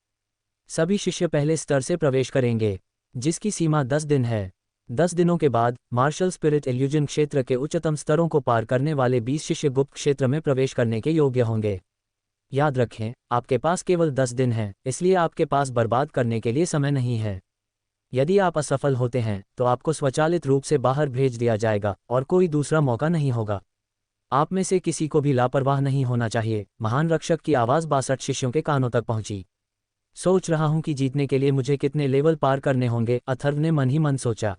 सभी शिष्य पहले स्तर से प्रवेश करेंगे, जिसकी सीमा 10 दिन है। 10 दिनों के बाद मार्शल स्पिरिट इल्यूजन क्षेत्र के उच्चतम स्तरों को पार करने वाले 20 शिष्य गुप्त क्षेत्र में प्रवेश करने के योग्य होंगे। याद रखें, आपके पास केवल 10 दिन हैं, इसलिए आपके पास बर्बाद करने के लिए समय नहीं है। यदि आप असफल होते हैं तो आपको स्वचालित रूप से बाहर भेज दिया जाएगा और कोई दूसरा मौका नहीं होगा। आप में से किसी को भी लापरवाह नहीं होना चाहिए। महान रक्षक की आवाज़ 62 शिष्यों के कानों तक पहुंची। सोच रहा हूं कि जीतने के लिए मुझे कितने लेवल पार करने होंगे, अथर्व ने मन ही मन सोचा।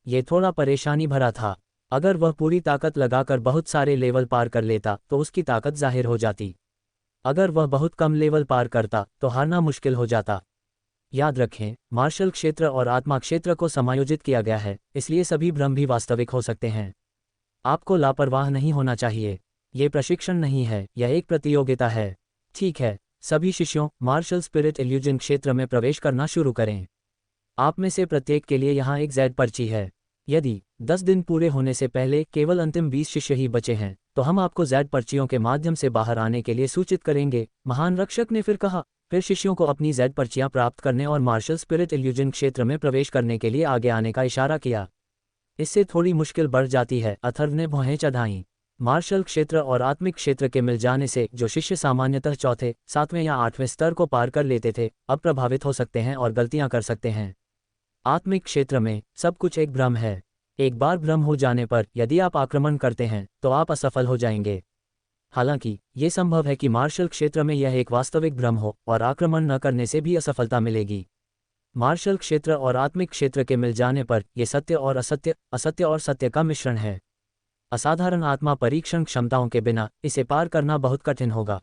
ये थोड़ा परेशानी भरा था। अगर वह पूरी ताकत लगाकर बहुत सारे लेवल पार कर लेता तो उसकी ताकत जाहिर हो जाती। अगर वह बहुत कम लेवल पार करता तो हारना मुश्किल हो जाता। याद रखें, मार्शल क्षेत्र और आत्मा क्षेत्र को समायोजित किया गया है, इसलिए सभी भ्रम भी वास्तविक हो सकते हैं। आपको लापरवाह नहीं होना चाहिए। ये प्रशिक्षण नहीं है, यह एक प्रतियोगिता है। ठीक है, सभी शिष्यों, मार्शल स्पिरिट इल्यूजन क्षेत्र में प्रवेश करना शुरू करें। आप में से प्रत्येक के लिए यहाँ एक जेड पर्ची है। यदि 10 दिन पूरे होने से पहले केवल अंतिम 20 शिष्य ही बचे हैं तो हम आपको जेड पर्चियों के माध्यम से बाहर आने के लिए सूचित करेंगे, महान रक्षक ने फिर कहा। फिर शिष्यों को अपनी जेड पर्चियां प्राप्त करने और मार्शल स्पिरिट इल्यूजन क्षेत्र में प्रवेश करने के लिए आगे आने का इशारा किया। इससे थोड़ी मुश्किल बढ़ जाती है, अथर्व ने भौहें चढ़ाईं। मार्शल क्षेत्र और आत्मिक क्षेत्र के मिल जाने से जो शिष्य सामान्यतः चौथे, 7वें या 8वें स्तर को पार कर लेते थे, अब प्रभावित हो सकते हैं और गलतियां कर सकते हैं। आत्मिक क्षेत्र में सब कुछ एक भ्रम है। एक बार भ्रम हो जाने पर यदि आप आक्रमण करते हैं तो आप असफल हो जाएंगे। हालांकि ये संभव है कि मार्शल क्षेत्र में यह एक वास्तविक भ्रम हो और आक्रमण न करने से भी असफलता मिलेगी। मार्शल क्षेत्र और आत्मिक क्षेत्र के मिल जाने पर यह सत्य और असत्य, असत्य और सत्य का मिश्रण है। असाधारण आत्मा परीक्षण क्षमताओं के बिना इसे पार करना बहुत कठिन होगा।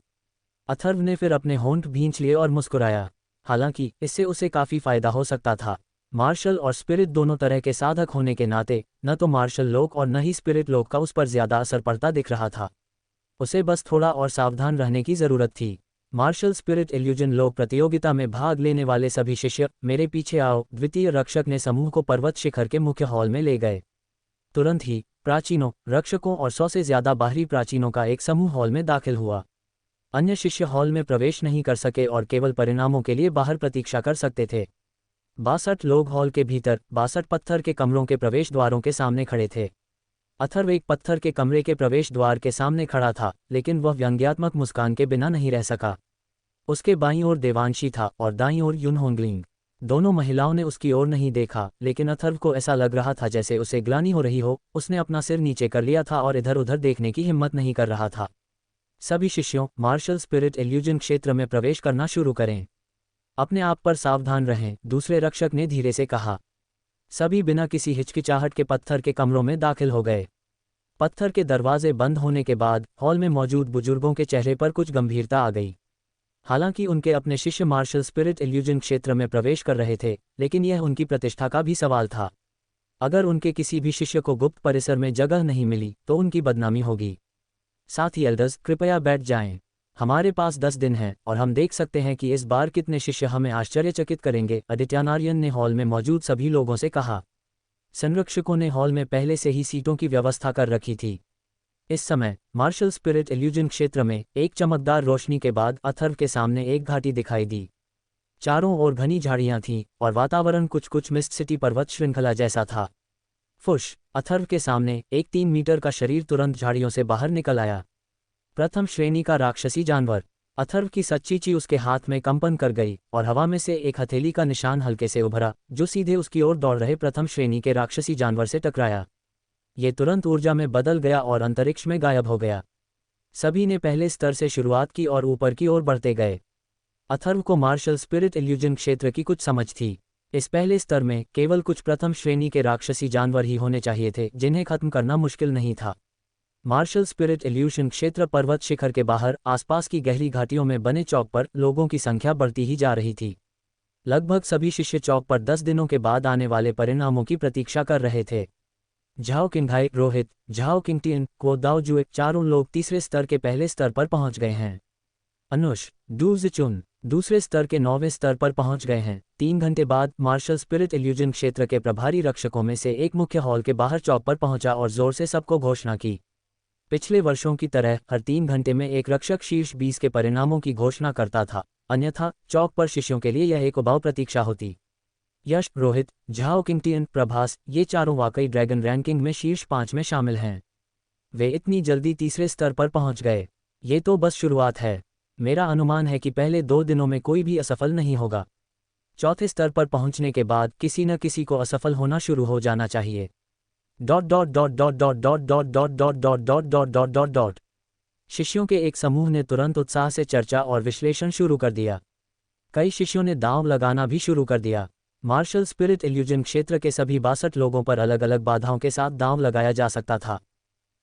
अथर्व ने फिर अपने होंठ भींच लिए और मुस्कुराया। हालांकि इससे उसे काफी फायदा हो सकता था। मार्शल और स्पिरिट दोनों तरह के साधक होने के नाते न तो मार्शल लोक और न ही स्पिरिट लोक का उस पर ज्यादा असर पड़ता दिख रहा था। उसे बस थोड़ा और सावधान रहने की जरूरत थी। मार्शल स्पिरिट इल्यूजन लोक प्रतियोगिता में भाग लेने वाले सभी शिष्य, मेरे पीछे आओ, द्वितीय रक्षक ने समूह को पर्वत शिखर के मुख्य हॉल में ले गए। तुरंत ही प्राचीनों, रक्षकों और 100 से ज्यादा बाहरी प्राचीनों का एक समूह हॉल में दाखिल हुआ। अन्य शिष्य हॉल में प्रवेश नहीं कर सके और केवल परिणामों के लिए बाहर प्रतीक्षा कर सकते थे। 62 लोग हॉल के भीतर 62 पत्थर के कमरों के प्रवेश द्वारों के सामने खड़े थे। अथर्व एक पत्थर के कमरे के प्रवेश द्वार के सामने खड़ा था, लेकिन वह व्यंग्यात्मक मुस्कान के बिना नहीं रह सका। उसके बाईं ओर देवांशी था और दाईं ओर युन होंगलिंग। दोनों महिलाओं ने उसकी ओर नहीं देखा, लेकिन अथर्व को ऐसा लग रहा था जैसे उसे ग्लानि हो रही हो। उसने अपना सिर नीचे कर लिया था और इधर उधर देखने की हिम्मत नहीं कर रहा था। सभी शिष्यों, मार्शल स्पिरिट इल्यूजन क्षेत्र में प्रवेश करना शुरू करें। अपने आप पर सावधान रहें, दूसरे रक्षक ने धीरे से कहा। सभी बिना किसी हिचकिचाहट के पत्थर के कमरों में दाखिल हो गए। पत्थर के दरवाजे बंद होने के बाद हॉल में मौजूद बुजुर्गों के चेहरे पर कुछ गंभीरता आ गई। हालांकि उनके अपने शिष्य मार्शल स्पिरिट इल्यूजन क्षेत्र में प्रवेश कर रहे थे, लेकिन यह उनकी प्रतिष्ठा का भी सवाल था। अगर उनके किसी भी शिष्य को गुप्त परिसर में जगह नहीं मिली तो उनकी बदनामी होगी। साथ ही एल्डर्स, कृपया बैठ जाएं। हमारे पास 10 दिन हैं और हम देख सकते हैं कि इस बार कितने शिष्य हमें आश्चर्यचकित करेंगे, आदित्यानार्यन ने हॉल में मौजूद सभी लोगों से कहा। संरक्षकों ने हॉल में पहले से ही सीटों की व्यवस्था कर रखी थी। इस समय मार्शल स्पिरिट इल्यूजन क्षेत्र में एक चमकदार रोशनी के बाद अथर्व के सामने एक घाटी दिखाई दी। चारों ओर घनी झाड़ियां थीं और वातावरण कुछ मिस्ट सिटी पर्वत श्रृंखला जैसा था। फुश! अथर्व के सामने एक 3 मीटर का शरीर तुरंत झाड़ियों से बाहर निकल आया। प्रथम श्रेणी का राक्षसी जानवर। अथर्व की सच्ची ची उसके हाथ में कंपन कर गई और हवा में से एक हथेली का निशान हल्के से उभरा, जो सीधे उसकी ओर दौड़ रहे प्रथम श्रेणी के राक्षसी जानवर से टकराया। ये तुरंत ऊर्जा में बदल गया और अंतरिक्ष में गायब हो गया। सभी ने पहले स्तर से शुरुआत की और ऊपर की ओर बढ़ते गए। अथर्व को मार्शल स्पिरिट इल्यूजन क्षेत्र की कुछ समझ थी। इस पहले स्तर में केवल कुछ प्रथम श्रेणी के राक्षसी जानवर ही होने चाहिए थे, जिन्हें खत्म करना मुश्किल नहीं था। मार्शल स्पिरिट इल्यूजन क्षेत्र पर्वत शिखर के बाहर आसपास की गहरी घाटियों में बने चौक पर लोगों की संख्या बढ़ती ही जा रही थी। लगभग सभी शिष्य चौक पर 10 दिनों के बाद आने वाले परिणामों की प्रतीक्षा कर रहे थे। झाओ किंगहाई, रोहित, झाओ किंगटियन, को दाओजुए, चारों लोग तीसरे स्तर के पहले स्तर पर पहुंच गए हैं। अनुष, डूजचुन दूसरे स्तर के 9वें स्तर पर पहुंच गए हैं। 3 घंटे बाद मार्शल स्पिरिट इल्यूजन क्षेत्र के प्रभारी रक्षकों में से एक मुख्य हॉल के बाहर चौक पर पहुंचा और जोर से सबको घोषणा की। पिछले वर्षों की तरह हर 3 घंटे में एक रक्षक शीर्ष 20 के परिणामों की घोषणा करता था, अन्यथा चौक पर शिष्यों के लिए यह एक उबाऊ प्रतीक्षा होती। यश, रोहित, झाओ किंगटियन, प्रभास, ये चारों वाकई ड्रैगन रैंकिंग में शीर्ष 5 में शामिल हैं। वे इतनी जल्दी तीसरे स्तर पर पहुंच गए। ये तो बस शुरुआत है। मेरा अनुमान है कि पहले 2 दिनों में कोई भी असफल नहीं होगा। चौथे स्तर पर पहुंचने के बाद किसी न किसी को असफल होना शुरू हो जाना चाहिए। Dot dot dot dot dot dot dot dot dot dot dot dot dot dot dot. शिष्यों के एक समूह ने तुरंत उत्साह से चर्चा और विश्लेषण शुरू कर दिया। कई शिष्यों ने दांव लगाना भी शुरू कर दिया। मार्शल स्पिरिट इल्यूजन क्षेत्र के सभी 62 लोगों पर अलग अलग बाधाओं के साथ दांव लगाया जा सकता था।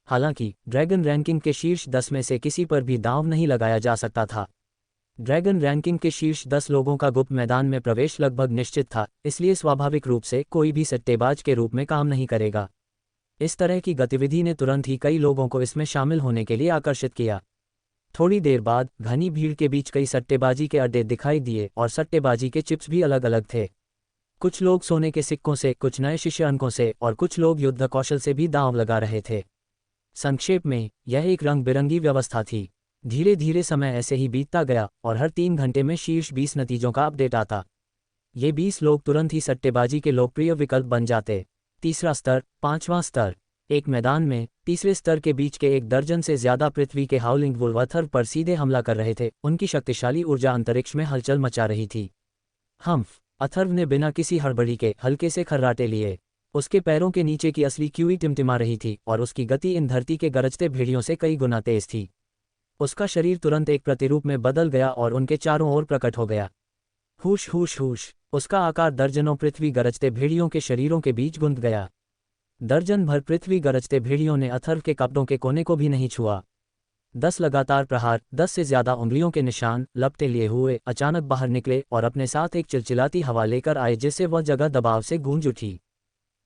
हालांकि ड्रैगन रैंकिंग के शीर्ष 10 में से किसी पर भी दांव नहीं लगाया जा सकता था। ड्रैगन रैंकिंग के शीर्ष 10 लोगों का गुप्त मैदान में प्रवेश लगभग निश्चित था, इसलिए स्वाभाविक रूप से कोई भी सट्टेबाज के रूप में काम नहीं करेगा। इस तरह की गतिविधि ने तुरंत ही कई लोगों को इसमें शामिल होने के लिए आकर्षित किया। थोड़ी देर बाद घनी भीड़ के बीच कई सट्टेबाजी के अड्डे दिखाई दिए और सट्टेबाजी के चिप्स भी अलग अलग थे। कुछ लोग सोने के सिक्कों से, कुछ नए शिष्य अंकों से और कुछ लोग युद्ध कौशल से भी दांव लगा रहे थे। संक्षेप में, यह एक रंग बिरंगी व्यवस्था थी। धीरे धीरे समय ऐसे ही बीतता गया और हर 3 घंटे में शीर्ष 20 नतीजों का अपडेट आता। ये 20 लोग तुरंत ही सट्टेबाजी के लोकप्रिय विकल्प बन जाते। तीसरा स्तर, 5वां स्तर। एक मैदान में तीसरे स्तर के बीच के 1 दर्जन से ज्यादा पृथ्वी के हाउलिंग वुल्व अथर्व पर सीधे हमला कर रहे थे। उनकी शक्तिशाली ऊर्जा अंतरिक्ष में हलचल मचा रही थी। हम्फ, अथर्व ने बिना किसी हड़बड़ी के हल्के से खर्राटे लिए। उसके पैरों के नीचे की असली क्यूई टिमटिमा रही थी और उसकी गति इन धरती के गरजते भेड़ियों से कई गुना तेज थी। उसका शरीर तुरंत एक प्रतिरूप में बदल गया और उनके चारों ओर प्रकट हो गया। हुश हुश हुश, उसका आकार दर्जनों पृथ्वी गरजते भेड़ियों के शरीरों के बीच गुंथ गया। दर्जन भर पृथ्वी गरजते भेड़ियों ने अथर्व के कपड़ों के कोने को भी नहीं छुआ। 10 लगातार प्रहार, 10 से ज्यादा उंगलियों के निशान लपटे लिए हुए अचानक बाहर निकले और अपने साथ एक चिलचिलाती हवा लेकर आए जिससे वह जगह दबाव से गूंज उठी।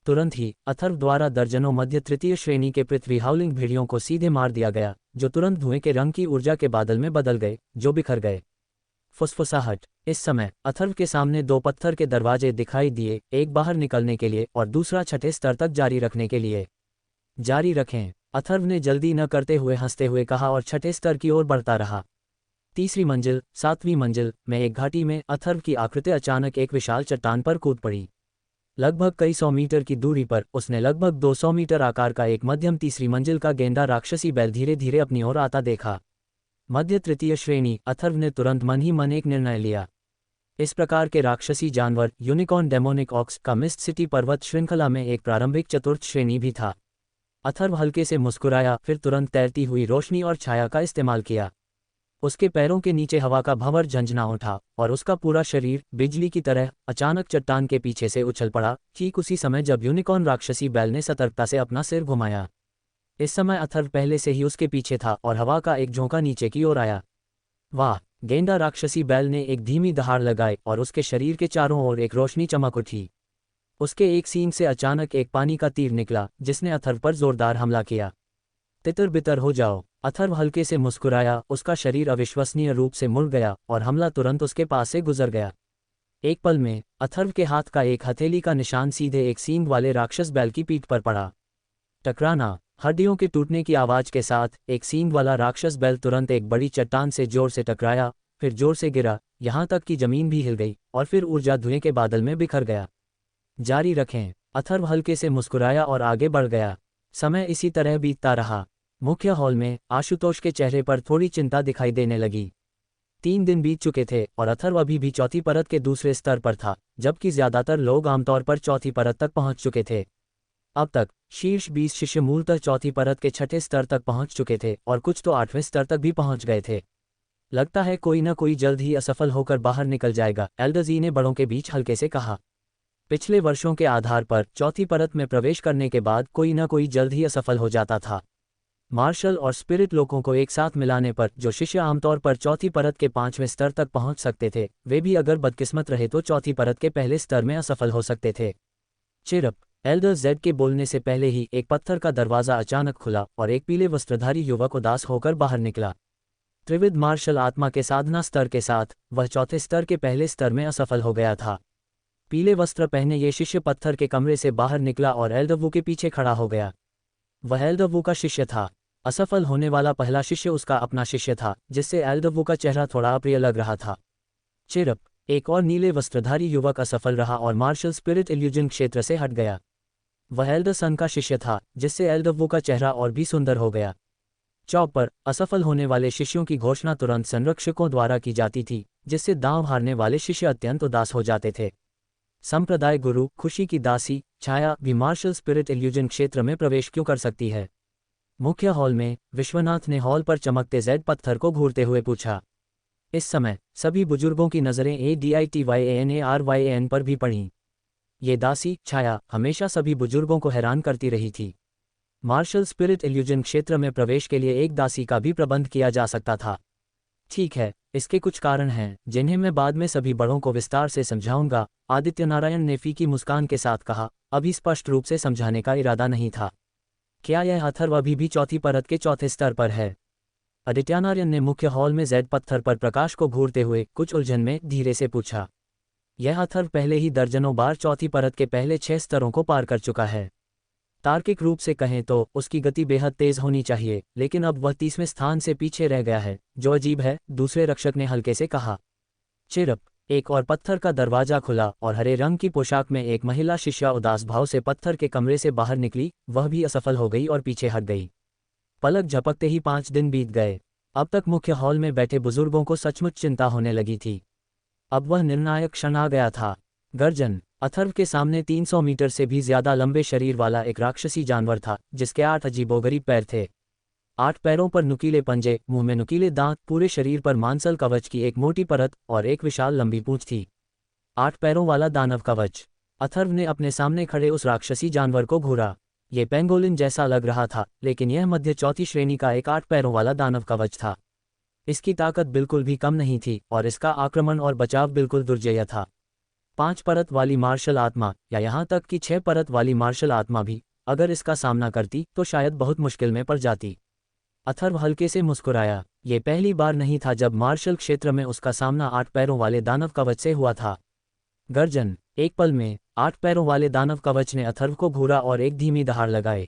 तुरंत ही अथर्व द्वारा दर्जनों मध्य तृतीय श्रेणी के पृथ्वी हाउलिंग भेड़ियों को सीधे मार दिया गया, जो तुरंत धुएं के रंग की ऊर्जा के बादल में बदल गए, जो बिखर गए। फुसफुसाहट। इस समय अथर्व के सामने 2 पत्थर के दरवाजे दिखाई दिए, एक बाहर निकलने के लिए और दूसरा छठे स्तर तक जारी रखने के लिए। जारी रखें, अथर्व ने जल्दी न करते हुए हंसते हुए कहा और छठे स्तर की ओर बढ़ता रहा। तीसरी मंजिल, 7वीं मंजिल में एक घाटी में अथर्व की आकृति अचानक एक विशाल चट्टान पर कूद पड़ी। लगभग कई 100 मीटर की दूरी पर उसने लगभग 200 मीटर आकार का एक मध्यम तीसरी मंजिल का गेंडा राक्षसी बैल धीरे धीरे अपनी ओर आता देखा। मध्य तृतीय श्रेणी, अथर्व ने तुरंत मन ही मन एक निर्णय लिया। इस प्रकार के राक्षसी जानवर यूनिकॉर्न डेमोनिक ऑक्स का मिस्ट सिटी पर्वत श्रृंखला में एक प्रारंभिक चतुर्थ श्रेणी भी था। अथर्व हल्के से मुस्कुराया, फिर तुरंत तैरती हुई रोशनी और छाया का इस्तेमाल किया। उसके पैरों के नीचे हवा का भंवर झंझना उठा और उसका पूरा शरीर बिजली की तरह अचानक चट्टान के पीछे से उछल पड़ा, ठीक उसी समय जब यूनिकॉर्न राक्षसी बैल ने सतर्कता से अपना सिर घुमाया। इस समय अथर्व पहले से ही उसके पीछे था और हवा का एक झोंका नीचे की ओर आया। वाह! गेंडा राक्षसी बैल ने एक धीमी दहाड़ लगाई और उसके शरीर के चारों ओर एक रोशनी चमक उठी। उसके एक सींग से अचानक एक पानी का तीर निकला, जिसने अथर्व पर जोरदार हमला किया। तितर बितर हो जाओ, अथर्व हल्के से मुस्कुराया, उसका शरीर अविश्वसनीय रूप से मुड़ गया और हमला तुरंत उसके पास से गुजर गया। एक पल में अथर्व के हाथ का एक हथेली का निशान सीधे एक सींग वाले राक्षस बैल की पीठ पर पड़ा। टकराना। हड्डियों के टूटने की आवाज के साथ एक सींग वाला राक्षस बैल तुरंत एक बड़ी चट्टान से जोर से टकराया, फिर जोर से गिरा, यहां तक कि जमीन भी हिल गई और फिर ऊर्जा धुएं के बादल में बिखर गया। जारी रखें, अथर्व हल्के से मुस्कुराया और आगे बढ़ गया। समय इसी तरह बीतता रहा। मुख्य हॉल में आशुतोष के चेहरे पर थोड़ी चिंता दिखाई देने लगी। 3 दिन बीत चुके थे और अथर्व अभी भी चौथी परत के दूसरे स्तर पर था, जबकि ज्यादातर लोग आमतौर पर चौथी परत तक पहुंच चुके थे। अब तक शीर्ष 20 शिष्य मूलतः चौथी परत के छठे स्तर तक पहुंच चुके थे और कुछ तो 8वें स्तर तक भी पहुंच गए थे। लगता है कोई न कोई जल्द ही असफल होकर बाहर निकल जाएगा, एल्डरजी ने बड़ों के बीच हल्के से कहा। पिछले वर्षों के आधार पर चौथी परत में प्रवेश करने के बाद कोई न कोई जल्द ही असफल हो जाता था। मार्शल और स्पिरिट लोगों को एक साथ मिलाने पर जो शिष्य आमतौर पर चौथी परत के 5वें स्तर तक पहुंच सकते थे, वे भी अगर बदकिस्मत रहे तो चौथी परत के पहले स्तर में असफल हो सकते थे। चिरप। एल्डर जेड के बोलने से पहले ही एक पत्थर का दरवाजा अचानक खुला और एक पीले वस्त्रधारी युवक उदास होकर बाहर निकला। त्रिविध मार्शल आत्मा के साधना स्तर के साथ वह चौथे स्तर के पहले स्तर में असफल हो गया था। पीले वस्त्र पहने ये शिष्य पत्थर के कमरे से बाहर निकला और एल्डरवू के पीछे खड़ा हो गया। वह एल्डरवू का शिष्य था। असफल होने वाला पहला शिष्य उसका अपना शिष्य था, जिससे एल्डरवू का चेहरा थोड़ा अप्रिय लग रहा था। चिरप। एक और नीले वस्त्रधारी युवक असफल रहा और मार्शल स्पिरिट इल्यूजन क्षेत्र से हट गया। वह एल्डरसन का शिष्य था, जिससे एल्डरवू का चेहरा और भी सुंदर हो गया। चौक पर असफल होने वाले शिष्यों की घोषणा तुरंत संरक्षकों द्वारा की जाती थी, जिससे दांव हारने वाले शिष्य अत्यंत उदास हो जाते थे। संप्रदाय गुरु खुशी की दासी छाया भी मार्शल स्पिरिट इल्यूजन क्षेत्र में प्रवेश क्यों कर सकती है? मुख्य हॉल में विश्वनाथ ने हॉल पर चमकते जेड पत्थर को घूरते हुए पूछा। इस समय सभी बुजुर्गों की नज़रें ADITYANARYAN पर भी पड़ीं। ये दासी छाया हमेशा सभी बुजुर्गों को हैरान करती रही थी। मार्शल स्पिरिट इल्यूजन क्षेत्र में प्रवेश के लिए एक दासी का भी प्रबंध किया जा सकता था। ठीक है, इसके कुछ कारण हैं जिन्हें मैं बाद में सभी बड़ों को विस्तार से समझाऊंगा, आदित्यनारायण ने फीकी मुस्कान के साथ कहा। अभी स्पष्ट रूप से समझाने का इरादा नहीं था। क्या यह अथर्व अभी भी चौथी परत के चौथे स्तर पर है? आदित्यनारायण ने मुख्य हॉल में जेड पत्थर पर प्रकाश को घूरते हुए कुछ उलझन में धीरे से पूछा। यह अथर्व पहले ही दर्जनों बार चौथी परत के पहले 6 स्तरों को पार कर चुका है। तार्किक रूप से कहें तो उसकी गति बेहद तेज होनी चाहिए, लेकिन अब वह 30वें स्थान से पीछे रह गया है, जो अजीब है, दूसरे रक्षक ने हल्के से कहा। चिरप, एक और पत्थर का दरवाजा खुला और हरे रंग की पोशाक में एक महिला शिष्या उदास भाव से पत्थर के कमरे से बाहर निकली। वह भी असफल हो गई और पीछे हट गई। पलक झपकते ही 5 दिन बीत गए। अब तक मुख्य हॉल में बैठे बुजुर्गों को सचमुच चिंता होने लगी थी। अब वह निर्णायक क्षण आ गया था। गर्जन। अथर्व के सामने 300 मीटर से भी ज्यादा लंबे शरीर वाला एक राक्षसी जानवर था, जिसके 8 अजीबोगरीब पैर थे। 8 पैरों पर नुकीले पंजे, मुंह में नुकीले दांत, पूरे शरीर पर मांसल कवच की एक मोटी परत और एक विशाल लंबी पूंछ थी। 8 पैरों वाला दानव कवच। अथर्व ने अपने सामने खड़े उस राक्षसी जानवर को घूरा। ये पेंगोलिन जैसा लग रहा था, लेकिन यह मध्य चौथी श्रेणी का एक 8 पैरों वाला दानव कवच था। इसकी ताकत बिल्कुल भी कम नहीं थी और इसका आक्रमण और बचाव बिल्कुल दुर्जेय था। 5 परत वाली मार्शल आत्मा, या यहाँ तक कि 6 परत वाली मार्शल आत्मा भी, अगर इसका सामना करती तो शायद बहुत मुश्किल में पड़ जाती। अथर्व हल्के से मुस्कुराया। ये पहली बार नहीं था जब मार्शल क्षेत्र में उसका सामना 8 पैरों वाले दानव कवच से हुआ था। गर्जन। एक पल में 8 पैरों वाले दानव कवच ने अथर्व को घूरा और एक धीमी दहाड़ लगाए।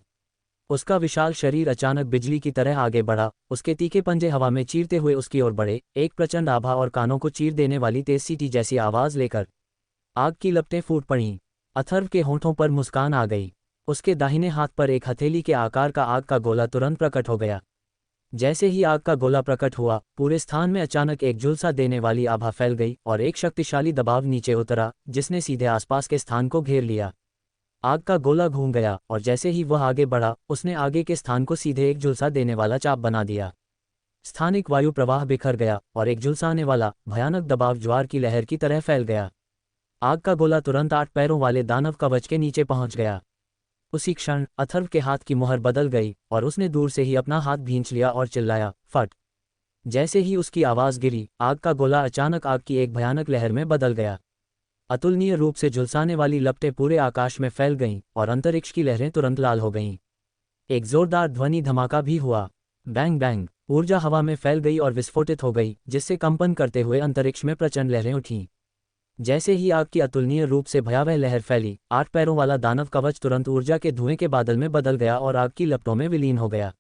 उसका विशाल शरीर अचानक बिजली की तरह आगे बढ़ा। उसके तीखे पंजे हवा में चीरते हुए उसकी ओर बढ़े, एक प्रचंड आभा और कानों को चीर देने वाली तेज सीटी जैसी आवाज लेकर। आग की लपटें फूट पड़ीं। अथर्व के होंठों पर मुस्कान आ गई। उसके दाहिने हाथ पर एक हथेली के आकार का आग का गोला तुरंत प्रकट हो गया। जैसे ही आग का गोला प्रकट हुआ, पूरे स्थान में अचानक एक झुलसा देने वाली आभा फैल गई और एक शक्तिशाली दबाव नीचे उतरा, जिसने सीधे आसपास के स्थान को घेर लिया। आग का गोला घूम गया और जैसे ही वह आगे बढ़ा, उसने आगे के स्थान को सीधे एक झुलसा देने वाला चाप बना दिया। स्थानिक वायु प्रवाह बिखर गया और एक झुलसाने वाला भयानक दबाव ज्वार की लहर की तरह फैल गया। आग का गोला तुरंत 8 पैरों वाले दानव कवच के नीचे पहुंच गया। उसी क्षण अथर्व के हाथ की मुहर बदल गई और उसने दूर से ही अपना हाथ भींच लिया और चिल्लाया, फट। जैसे ही उसकी आवाज गिरी, आग का गोला अचानक आग की एक भयानक लहर में बदल गया। अतुलनीय रूप से झुलसाने वाली लपटें पूरे आकाश में फैल गईं और अंतरिक्ष की लहरें तुरंत लाल हो गईं। एक जोरदार ध्वनि धमाका भी हुआ। Bang bang. ऊर्जा हवा में फैल गई और विस्फोटित हो गई, जिससे कंपन करते हुए अंतरिक्ष में प्रचंड लहरें उठीं। जैसे ही आग की अतुलनीय रूप से भयावह लहर फैली, 8 पैरों वाला दानव कवच तुरंत ऊर्जा के धुएं के बादल में बदल गया और आग की लपटों में विलीन हो गया।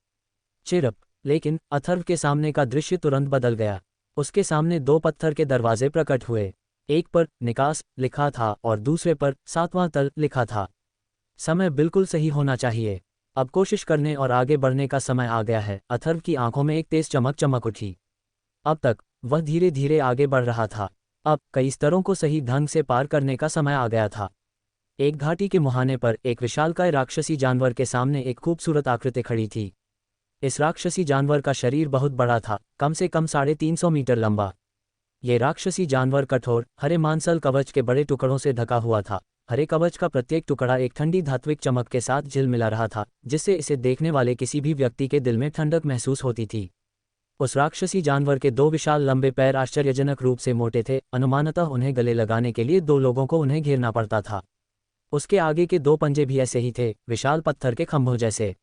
चिरप। लेकिन अथर्व के सामने का दृश्य तुरंत बदल गया। उसके सामने 2 पत्थर के दरवाजे प्रकट हुए। एक पर निकास लिखा था और दूसरे पर 7वां तल लिखा था। समय बिल्कुल सही होना चाहिए। अब कोशिश करने और आगे बढ़ने का समय आ गया है। अथर्व की आंखों में एक तेज चमक चमक उठी। अब तक वह धीरे धीरे आगे बढ़ रहा था। अब कई स्तरों को सही ढंग से पार करने का समय आ गया था। एक घाटी के मुहाने पर एक विशालकाय राक्षसी जानवर के सामने एक खूबसूरत आकृति खड़ी थी। इस राक्षसी जानवर का शरीर बहुत बड़ा था, कम से कम 350 मीटर लंबा। ये राक्षसी जानवर कठोर हरे मांसल कवच के बड़े टुकड़ों से ढका हुआ था। हरे कवच का प्रत्येक टुकड़ा एक ठंडी धात्विक चमक के साथ झिलमिला रहा था, जिससे इसे देखने वाले किसी भी व्यक्ति के दिल में ठंडक महसूस होती थी। उस राक्षसी जानवर के 2 विशाल लंबे पैर आश्चर्यजनक रूप से मोटे थे। अनुमानतः उन्हें गले लगाने के लिए 2 लोगों को उन्हें घेरना पड़ता था। उसके आगे के 2 पंजे भी ऐसे ही थे, विशाल पत्थर के खंभों जैसे।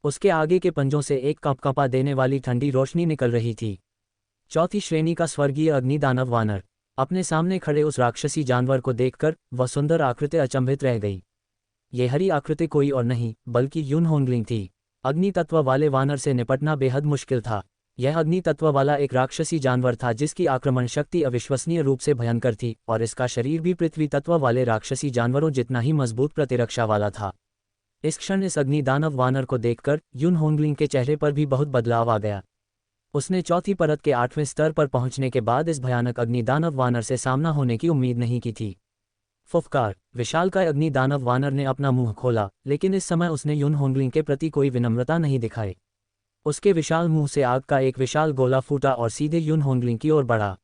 उसके आगे के पंजों से एक कंपकंपा देने वाली ठंडी रोशनी निकल रही थी। चौथी श्रेणी का स्वर्गीय अग्नि दानव वानर। अपने सामने खड़े उस राक्षसी जानवर को देखकर वह सुंदर आकृति अचंभित रह गई। ये हरी आकृति कोई और नहीं बल्कि यून होंगलिंग थी। अग्नि तत्व वाले वानर से निपटना बेहद मुश्किल था। यह अग्नि तत्व वाला एक राक्षसी जानवर था जिसकी आक्रमण शक्ति अविश्वसनीय रूप से भयंकर थी और इसका शरीर भी पृथ्वी तत्व वाले राक्षसी जानवरों जितना ही मजबूत प्रतिरक्षा वाला था। इस क्षण इस अग्निदानव वानर को देखकर युन होंगलिंग के चेहरे पर भी बहुत बदलाव आ गया। उसने चौथी परत के 8वें स्तर पर पहुंचने के बाद इस भयानक अग्निदानव वानर से सामना होने की उम्मीद नहीं की थी। फुफकार। विशालकाय अग्निदानव वानर ने अपना मुंह खोला, लेकिन इस समय उसने युन होंगलिंग के प्रति कोई विनम्रता नहीं दिखाई। उसके विशाल मुंह से आग का एक विशाल गोला फूटा और सीधे युन होंगलिंग की ओर बढ़ा।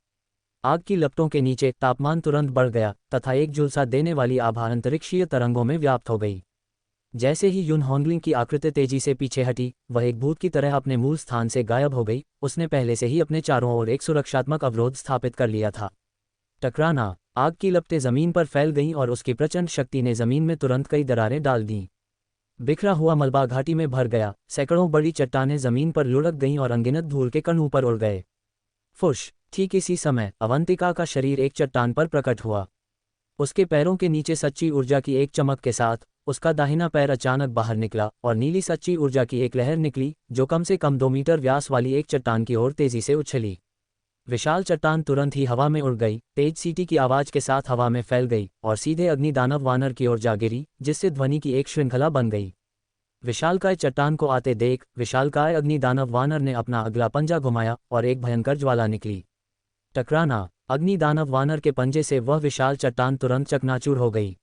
आग की लपटों के नीचे तापमान तुरंत बढ़ गया तथा एक झुलसा देने वाली आभा अंतरिक्षीय तरंगों में व्याप्त हो गई। जैसे ही युन होंगलिंग की आकृति तेजी से पीछे हटी, वह एक भूत की तरह अपने मूल स्थान से गायब हो गई। उसने पहले से ही अपने चारों ओर एक सुरक्षात्मक अवरोध स्थापित कर लिया था। टकराना। आग की लपटें जमीन पर फैल गईं और उसकी प्रचंड शक्ति ने जमीन में तुरंत कई दरारें डाल दीं। बिखरा हुआ मलबा घाटी में भर गया, सैकड़ों बड़ी चट्टानें जमीन पर लुढ़क गईं और अनगिनत धूल के कण ऊपर उड़ गए। फुश। ठीक इसी समय अवंतिका का शरीर एक चट्टान पर प्रकट हुआ। उसके पैरों के नीचे सच्ची ऊर्जा की एक चमक के साथ उसका दाहिना पैर अचानक बाहर निकला और नीली सच्ची ऊर्जा की एक लहर निकली, जो कम से कम 2 मीटर व्यास वाली एक चट्टान की ओर तेजी से उछली। विशाल चट्टान तुरंत ही हवा में उड़ गई, तेज सीटी की आवाज के साथ हवा में फैल गई और सीधे अग्निदानव वानर की ओर जा गिरी, जिससे ध्वनि की एक श्रृंखला बन गई। विशालकाय चट्टान को आते देख विशालकाय अग्निदानव वानर ने अपना अगला पंजा घुमाया और एक भयंकर ज्वाला निकली। टकराना। अग्निदानव वानर के पंजे से वह विशाल चट्टान तुरंत चकनाचूर हो गई।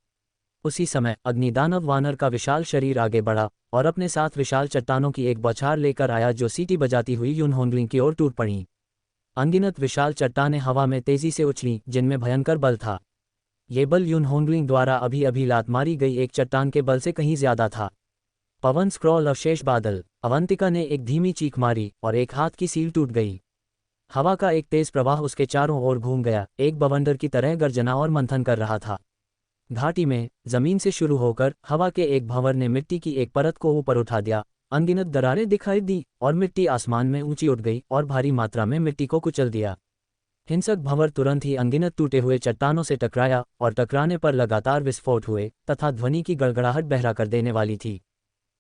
उसी समय अग्निदानव वानर का विशाल शरीर आगे बढ़ा और अपने साथ विशाल चट्टानों की एक बौछार लेकर आया, जो सीटी बजाती हुई युन होंगलिंग की ओर टूट पड़ी। अनगिनत विशाल चट्टानें हवा में तेजी से उछलीं, जिनमें भयंकर बल था। ये बल युन होंगलिंग द्वारा अभी अभी लात मारी गई एक चट्टान के बल से कहीं ज्यादा था। पवन स्क्रॉल अवशेष बादल। अवंतिका ने एक धीमी चीख मारी और एक हाथ की सील टूट गई। हवा का एक तेज प्रवाह उसके चारों ओर घूम गया, एक बवंडर की तरह गर्जना और मंथन कर रहा था। घाटी में जमीन से शुरू होकर हवा के एक भंवर ने मिट्टी की एक परत को ऊपर उठा दिया। अनगिनत दरारें दिखाई दी और मिट्टी आसमान में ऊंची उठ गई और भारी मात्रा में मिट्टी को कुचल दिया। हिंसक भंवर तुरंत ही अनगिनत टूटे हुए चट्टानों से टकराया और टकराने पर लगातार विस्फोट हुए तथा ध्वनि की गड़गड़ाहट बहरा कर देने वाली थी।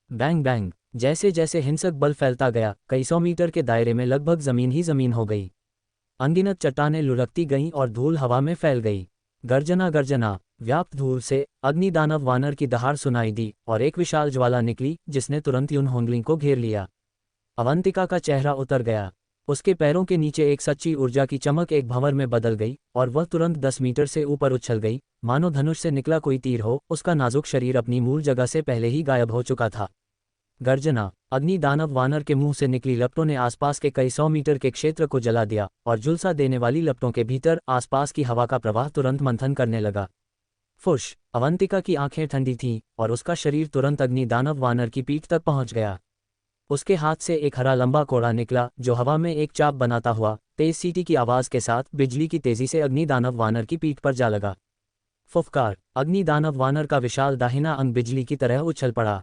Bang bang. जैसे जैसे हिंसक बल फैलता गया, कई 100 मीटर के दायरे में लगभग जमीन ही जमीन हो गई। अनगिनत चट्टानें लुढ़कती गईं और धूल हवा में फैल गई। गर्जना गर्जना। व्याप्त धूल से अग्निदानव वानर की दहाड़ सुनाई दी और एक विशाल ज्वाला निकली, जिसने तुरंत युन होंगलिंग को घेर लिया। अवंतिका का चेहरा उतर गया। उसके पैरों के नीचे एक सच्ची ऊर्जा की चमक एक भंवर में बदल गई और वह तुरंत 10 मीटर से ऊपर उछल गई, मानो धनुष से निकला कोई तीर हो। उसका नाजुक शरीर अपनी मूल जगह से पहले ही गायब हो चुका था। गर्जना। अग्निदानव वानर के मुंह से निकली लपटों ने आसपास के कई 100 मीटर के क्षेत्र को जला दिया और झुलसा देने वाली लपटों के भीतर आसपास की हवा का प्रवाह तुरंत मंथन करने लगा। फुश। अवंतिका की आंखें ठंडी थीं और उसका शरीर तुरंत अग्निदानव वानर की पीठ तक पहुंच गया। उसके हाथ से एक हरा लंबा कोड़ा निकला, जो हवा में एक चाप बनाता हुआ तेज सीटी की आवाज के साथ बिजली की तेजी से अग्निदानव वानर की पीठ पर जा लगा। फुफकार। अग्निदानव वानर का विशाल दाहिना अंग बिजली की तरह उछल पड़ा।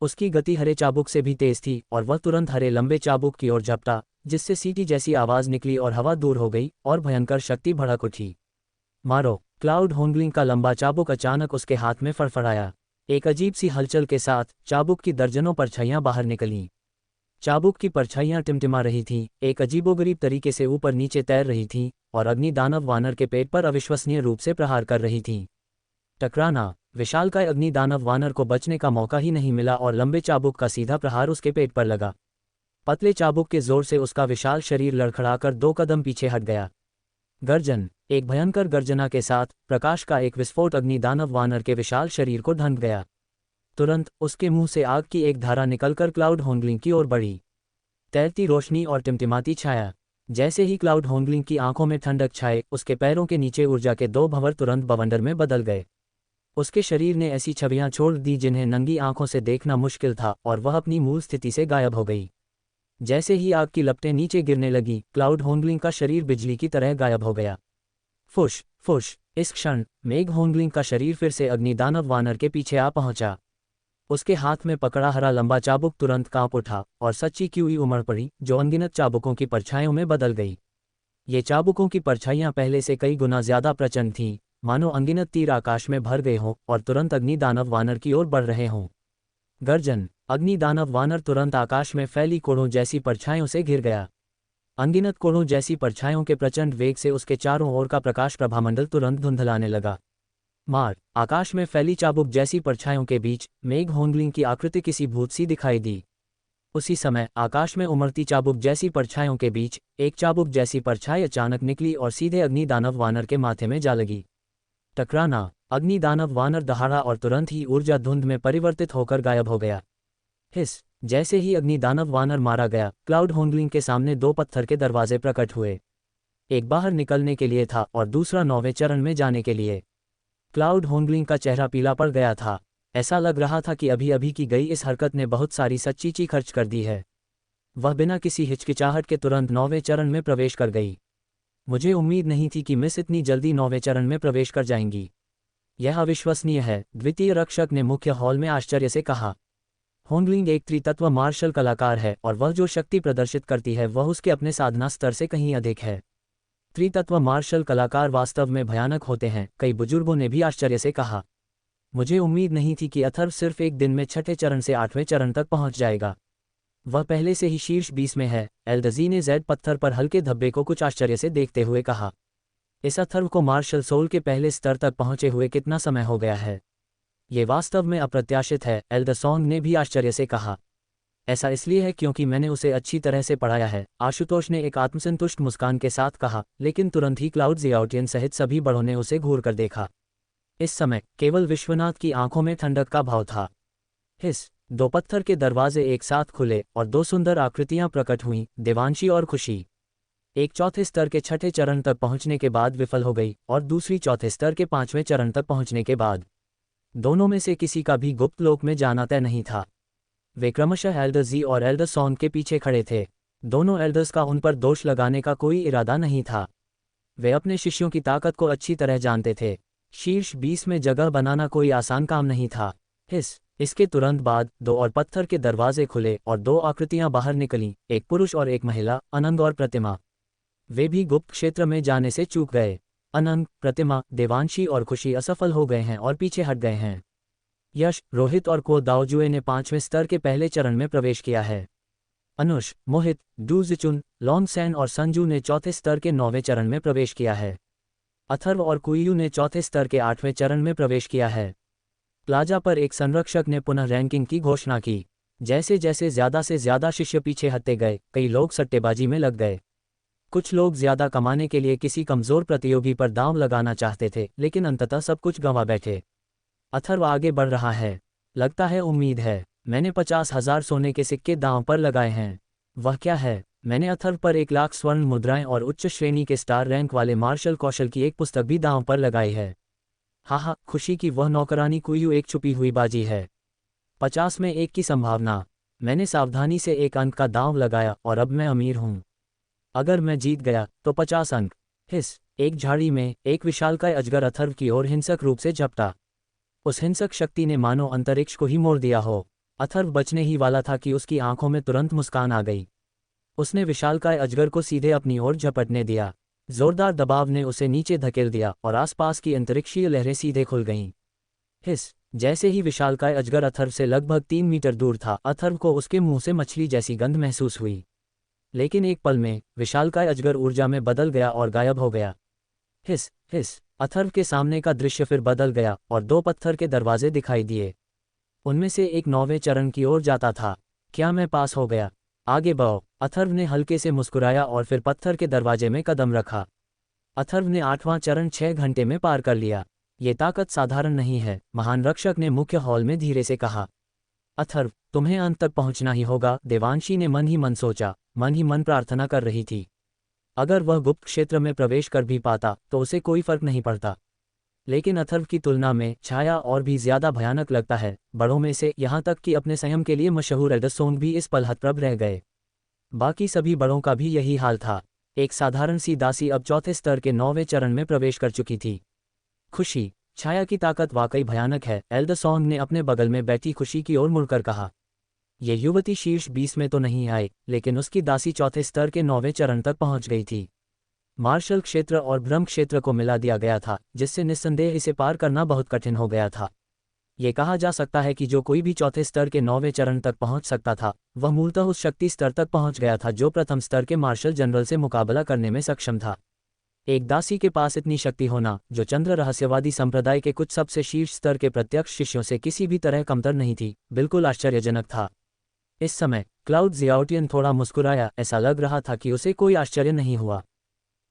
उसकी गति हरे चाबुक से भी तेज थी और वह तुरंत हरे लंबे चाबुक की ओर झपटा, जिससे सीटी जैसी आवाज निकली और हवा दूर हो गई और भयंकर शक्ति भड़क उठी। मारो। क्लाउड होंगलिंग का लंबा चाबुक अचानक उसके हाथ में फड़फड़ाया। एक अजीब सी हलचल के साथ चाबुक की दर्जनों परछाइयां बाहर निकलीं। चाबुक की परछाइयां टिमटिमा रही थीं, एक अजीबोगरीब तरीके से ऊपर नीचे तैर रही थीं और अग्निदानव वानर के पेट पर अविश्वसनीय रूप से प्रहार कर रही थीं। टकराना। विशालकाय अग्निदानव वानर को बचने का मौका ही नहीं मिला और लंबे चाबुक का सीधा प्रहार उसके पेट पर लगा। पतले चाबुक के जोर से उसका विशाल शरीर लड़खड़ाकर 2 कदम पीछे हट गया। गर्जन। एक भयंकर गर्जना के साथ प्रकाश का एक विस्फोट अग्निदानव वानर के विशाल शरीर को ढंक गया। तुरंत उसके मुंह से आग की एक धारा निकलकर क्लाउड होंगलिंग की ओर बढ़ी। तैरती रोशनी और टिमटिमाती छाया। जैसे ही क्लाउड होंगलिंग की आंखों में ठंडक छाए, उसके पैरों के नीचे ऊर्जा के 2 भंवर तुरंत बवंडर में बदल गए। उसके शरीर ने ऐसी छवियां छोड़ दी जिन्हें नंगी आंखों से देखना मुश्किल था और वह अपनी मूल स्थिति से गायब हो गई। जैसे ही आग की लपटें नीचे गिरने लगी, क्लाउड होंगलिंग का शरीर बिजली की तरह गायब हो गया। फुश फुश। इस क्षण मेघ होंगलिंग का शरीर फिर से अग्निदानव वानर के पीछे आ पहुंचा। उसके हाथ में पकड़ा हरा लंबा चाबुक तुरंत कांप उठा और सच्ची क्यूई उमड़ पड़ी, जो अनगिनत चाबुकों की परछाइयों में बदल गई। ये चाबुकों की परछाइयां पहले से कई गुना ज्यादा प्रचंड थीं, मानो अनगिनत तीर आकाश में भर गए हों और तुरंत अग्निदानव वानर की ओर बढ़ रहे हों। गर्जन। अग्निदानव वानर तुरंत आकाश में फैली कोड़ों जैसी परछाइयों से घिर गया। अनगिनत कोड़ों जैसी परछाइयों के प्रचंड वेग से उसके चारों ओर का प्रकाश प्रभामंडल तुरंत धुंधलाने लगा। मार, आकाश में फैली चाबुक जैसी परछाइयों के बीच मेघ होंगलिंग की आकृति किसी भूत सी दिखाई दी। उसी समय आकाश में उमड़ती चाबुक जैसी परछाइयों के बीच एक चाबुक जैसी परछाई अचानक निकली और सीधे अग्नि दानव वानर के माथे में जा लगी। टकराना, अग्नि दानव वानर दहाड़ा और तुरंत ही ऊर्जा धुंध में परिवर्तित होकर गायब हो गया। हिस, जैसे ही अग्नि दानव वानर मारा गया, क्लाउड होंगलिंग के सामने दो पत्थर के दरवाजे प्रकट हुए। एक बाहर निकलने के लिए था और दूसरा 9वें चरण में जाने के लिए। क्लाउड होंगलिंग का चेहरा पीला पड़ गया था। ऐसा लग रहा था कि अभी अभी की गई इस हरकत ने बहुत सारी सच्ची ची खर्च कर दी है। वह बिना किसी हिचकिचाहट के तुरंत 9वें चरण में प्रवेश कर गई। मुझे उम्मीद नहीं थी कि मिस इतनी जल्दी 9वें चरण में प्रवेश कर जाएंगी। यह अविश्वसनीय है, द्वितीय रक्षक ने मुख्य हॉल में आश्चर्य से कहा। होंगलिंग एक त्रितत्व मार्शल कलाकार है और वह जो शक्ति प्रदर्शित करती है वह उसके अपने साधना स्तर से कहीं अधिक है। त्रितत्व मार्शल कलाकार वास्तव में भयानक होते हैं, कई बुजुर्गों ने भी आश्चर्य से कहा। मुझे उम्मीद नहीं थी कि अथर्व सिर्फ एक दिन में 6ठे चरण से 8वें चरण तक पहुंच जाएगा। वह पहले से ही शीर्ष 20 में है। एल्दजी ने जेड पत्थर पर हल्के धब्बे को कुछ आश्चर्य से देखते हुए कहा। इस अथर्व को मार्शल सोल के पहले स्तर तक पहुंचे हुए कितना समय हो गया है? ये वास्तव में अप्रत्याशित है, एल्दरसॉन्ग ने भी आश्चर्य से कहा। ऐसा इसलिए है क्योंकि मैंने उसे अच्छी तरह से पढ़ाया है, आशुतोष ने एक आत्मसंतुष्ट मुस्कान के साथ कहा, लेकिन तुरंत ही क्लाउड ज़ियाओटियन सहित सभी बड़ों ने उसे घूर कर देखा। इस समय केवल विश्वनाथ की आंखों में ठंडक का भाव था। हिस, दो पत्थर के दरवाजे एक साथ खुले और दो सुंदर आकृतियां प्रकट हुईं, देवांशी और खुशी। एक चौथे स्तर के 6ठे चरण तक पहुंचने के बाद विफल हो गई और दूसरी चौथे स्तर के 5वें चरण तक पहुंचने के बाद। दोनों में से किसी का भी गुप्त लोक में जाना तय नहीं था। वे क्रमशः एल्डरजी और एल्डरसॉन्ग के पीछे खड़े थे। दोनों एल्डर्स का उन पर दोष लगाने का कोई इरादा नहीं था। वे अपने शिष्यों की ताकत को अच्छी तरह जानते थे। शीर्ष 20 में जगह बनाना कोई आसान काम नहीं था। इसके तुरंत बाद दो और पत्थर के दरवाजे खुले और दो आकृतियां बाहर निकलीं, एक पुरुष और एक महिला, अनंग और प्रतिमा। वे भी गुप्त क्षेत्र में जाने से चूक गए। अनंग, प्रतिमा, देवांशी और खुशी असफल हो गए हैं और पीछे हट गए हैं। यश, रोहित और को दाओजुए ने 5वें स्तर के पहले चरण में प्रवेश किया है। अनुष, मोहित, डू जिचुन, लॉन्गसैन और संजू ने चौथे स्तर के 9वें चरण में प्रवेश किया है। अथर्व और कुइयू ने चौथे स्तर के 8वें चरण में प्रवेश किया है। प्लाजा पर एक संरक्षक ने पुनः रैंकिंग की घोषणा की। जैसे जैसे ज्यादा से ज्यादा शिष्य पीछे हटते गए, कई लोग सट्टेबाजी में लग गए। कुछ लोग ज्यादा कमाने के लिए किसी कमजोर प्रतियोगी पर दांव लगाना चाहते थे, लेकिन अंततः सब कुछ गंवा बैठे। अथर्व आगे बढ़ रहा है। लगता है, उम्मीद है। मैंने 50,000 सोने के सिक्के दांव पर लगाए हैं। वह क्या है? मैंने अथर्व पर 1,00,000 स्वर्ण मुद्राएं और उच्च श्रेणी के स्टार रैंक वाले मार्शल कौशल की एक पुस्तक भी दांव पर लगाई है। हाँ, खुशी की वह नौकरानी कुइयू एक छुपी हुई बाजी है। 50 में 1 की संभावना। मैंने सावधानी से एक अंक का दांव लगाया और अब मैं अमीर हूं। अगर मैं जीत गया तो 50 अंक। एक झाड़ी में एक विशालकाय अजगर अथर्व की ओर हिंसक रूप से झपटा। उस हिंसक शक्ति ने मानो अंतरिक्ष को ही मोड़ दिया हो। अथर्व बचने ही वाला था कि उसकी आंखों में तुरंत मुस्कान आ गई। उसने विशालकाय अजगर को सीधे अपनी ओर झपटने दिया। जोरदार दबाव ने उसे नीचे धकेल दिया और आसपास की अंतरिक्षीय लहरें सीधे खुल गईं। जैसे ही विशालकाय अजगर अथर्व से लगभग 3 मीटर दूर था, अथर्व को उसके मुंह से मछली जैसी गंध महसूस हुई। लेकिन एक पल में विशालकाय अजगर ऊर्जा में बदल गया और गायब हो गया। अथर्व के सामने का दृश्य फिर बदल गया और दो पत्थर के दरवाजे दिखाई दिए। उनमें से एक 9वें चरण की ओर जाता था। क्या मैं पास हो गया? आगे बढ़ो, अथर्व ने हल्के से मुस्कुराया और फिर पत्थर के दरवाजे में कदम रखा। अथर्व ने 8वां चरण 6 घंटे में पार कर लिया। ये ताकत साधारण नहीं है, महान रक्षक ने मुख्य हॉल में धीरे से कहा। अथर्व, तुम्हें अंत तक पहुंचना ही होगा, देवांशी ने मन ही मन सोचा, मन ही मन प्रार्थना कर रही थी। अगर वह गुप्त क्षेत्र में प्रवेश कर भी पाता तो उसे कोई फर्क नहीं पड़ता। लेकिन अथर्व की तुलना में छाया और भी ज्यादा भयानक लगता है। बड़ों में से यहाँ तक कि अपने संयम के लिए मशहूर एल्डरसॉन्ग भी इस पल हतप्रभ रह गए। बाकी सभी बड़ों का भी यही हाल था। एक साधारण सी दासी अब चौथे स्तर के 9वें चरण में प्रवेश कर चुकी थी। खुशी, छाया की ताकत वाकई भयानक है, एल्डरसॉन्ग ने अपने बगल में बैठी खुशी की ओर मुड़कर कहा। ये युवती शीर्ष 20 में तो नहीं आई, लेकिन उसकी दासी चौथे स्तर के 9वें चरण तक पहुंच गई थी। मार्शल क्षेत्र और ब्रह्म क्षेत्र को मिला दिया गया था, जिससे निस्संदेह इसे पार करना बहुत कठिन हो गया था। ये कहा जा सकता है कि जो कोई भी चौथे स्तर के 9वें चरण तक पहुंच सकता था, वह मूलतः उस शक्ति स्तर तक पहुंच गया था जो प्रथम स्तर के मार्शल जनरल से मुकाबला करने में सक्षम था। एक दासी के पास इतनी शक्ति होना, जो चंद्र रहस्यवादी संप्रदाय के कुछ सबसे शीर्ष स्तर के प्रत्यक्ष शिष्यों से किसी भी तरह कमतर नहीं थी, बिल्कुल आश्चर्यजनक था। इस समय क्लाउड ज़ियाओटियन थोड़ा मुस्कुराया, ऐसा लग रहा था कि उसे कोई आश्चर्य नहीं हुआ।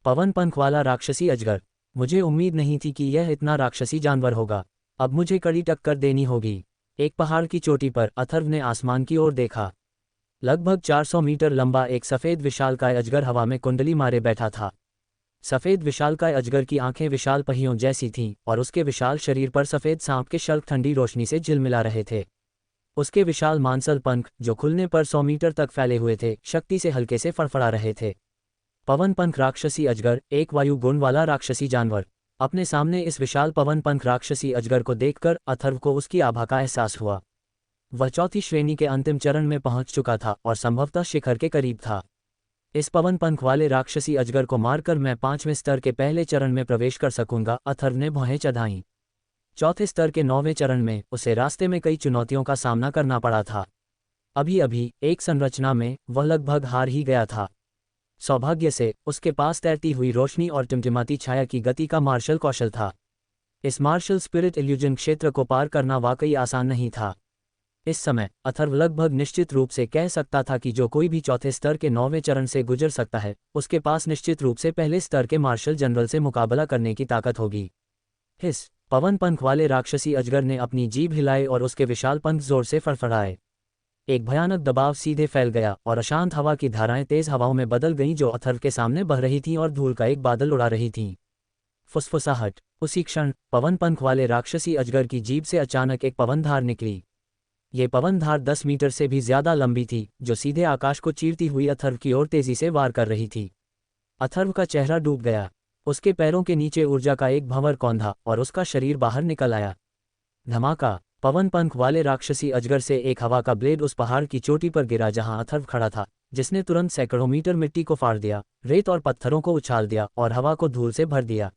पवन पंख वाला राक्षसी अजगर, मुझे उम्मीद नहीं थी कि यह इतना राक्षसी जानवर होगा। अब मुझे कड़ी टक्कर देनी होगी। एक पहाड़ की चोटी पर अथर्व ने आसमान की ओर देखा। लगभग 400 मीटर लंबा एक सफ़ेद विशालकाय अजगर हवा में कुंडली मारे बैठा था। सफ़ेद विशालकाय अजगर की आंखें विशाल पहियों जैसी थीं और उसके विशाल शरीर पर सफ़ेद सांप के शल्क ठंडी रोशनी से झिलमिला रहे थे। उसके विशाल मांसल पंख, जो खुलने पर 100 मीटर तक फैले हुए थे, शक्ति से हल्के से फड़फड़ा रहे थे। पवन पंख राक्षसी अजगर, एक वायु गुण वाला राक्षसी जानवर। अपने सामने इस विशाल पवन पंख राक्षसी अजगर को देखकर अथर्व को उसकी आभा का एहसास हुआ। वह चौथी श्रेणी के अंतिम चरण में पहुंच चुका था और संभवतः शिखर के करीब था। इस पवन पंख वाले राक्षसी अजगर को मारकर मैं 5वें स्तर के पहले चरण में प्रवेश कर सकूंगा, अथर्व ने भौहें चढ़ाईं। चौथे स्तर के 9वें चरण में उसे रास्ते में कई चुनौतियों का सामना करना पड़ा था। अभी अभी एक संरचना में वह लगभग हार ही गया था। सौभाग्य से उसके पास तैरती हुई रोशनी और टिमटिमाती छाया की गति का मार्शल कौशल था। इस मार्शल स्पिरिट इल्यूजन क्षेत्र को पार करना वाकई आसान नहीं था। इस समय अथर्व लगभग निश्चित रूप से कह सकता था कि जो कोई भी चौथे स्तर के 9वें चरण से गुजर सकता है, उसके पास निश्चित रूप से पहले स्तर के मार्शल जनरल से मुकाबला करने की ताकत होगी। हिस, पवन पंख वाले राक्षसी अजगर ने अपनी जीभ हिलाई और उसके विशाल पंख जोर से फड़फड़ाए। एक भयानक दबाव सीधे फैल गया और अशांत हवा की धाराएं तेज हवाओं में बदल गईं, जो अथर्व के सामने बह रही थीं और धूल का एक बादल उड़ा रही थीं। फुसफुसाहट। उसी क्षण पवन पंख वाले राक्षसी अजगर की जीभ से अचानक एक पवनधार निकली। ये पवनधार 10 मीटर से भी ज्यादा लंबी थी, जो सीधे आकाश को चीरती हुई अथर्व की ओर तेजी से वार कर रही थी। अथर्व का चेहरा डूब गया। उसके पैरों के नीचे ऊर्जा का एक भंवर कौंधा और उसका शरीर बाहर निकल आया। धमाका। पवन पंख वाले राक्षसी अजगर से एक हवा का ब्लेड उस पहाड़ की चोटी पर गिरा जहां अथर्व खड़ा था, जिसने तुरंत सैकड़ों मीटर मिट्टी को फाड़ दिया, रेत और पत्थरों को उछाल दिया और हवा को धूल से भर दिया।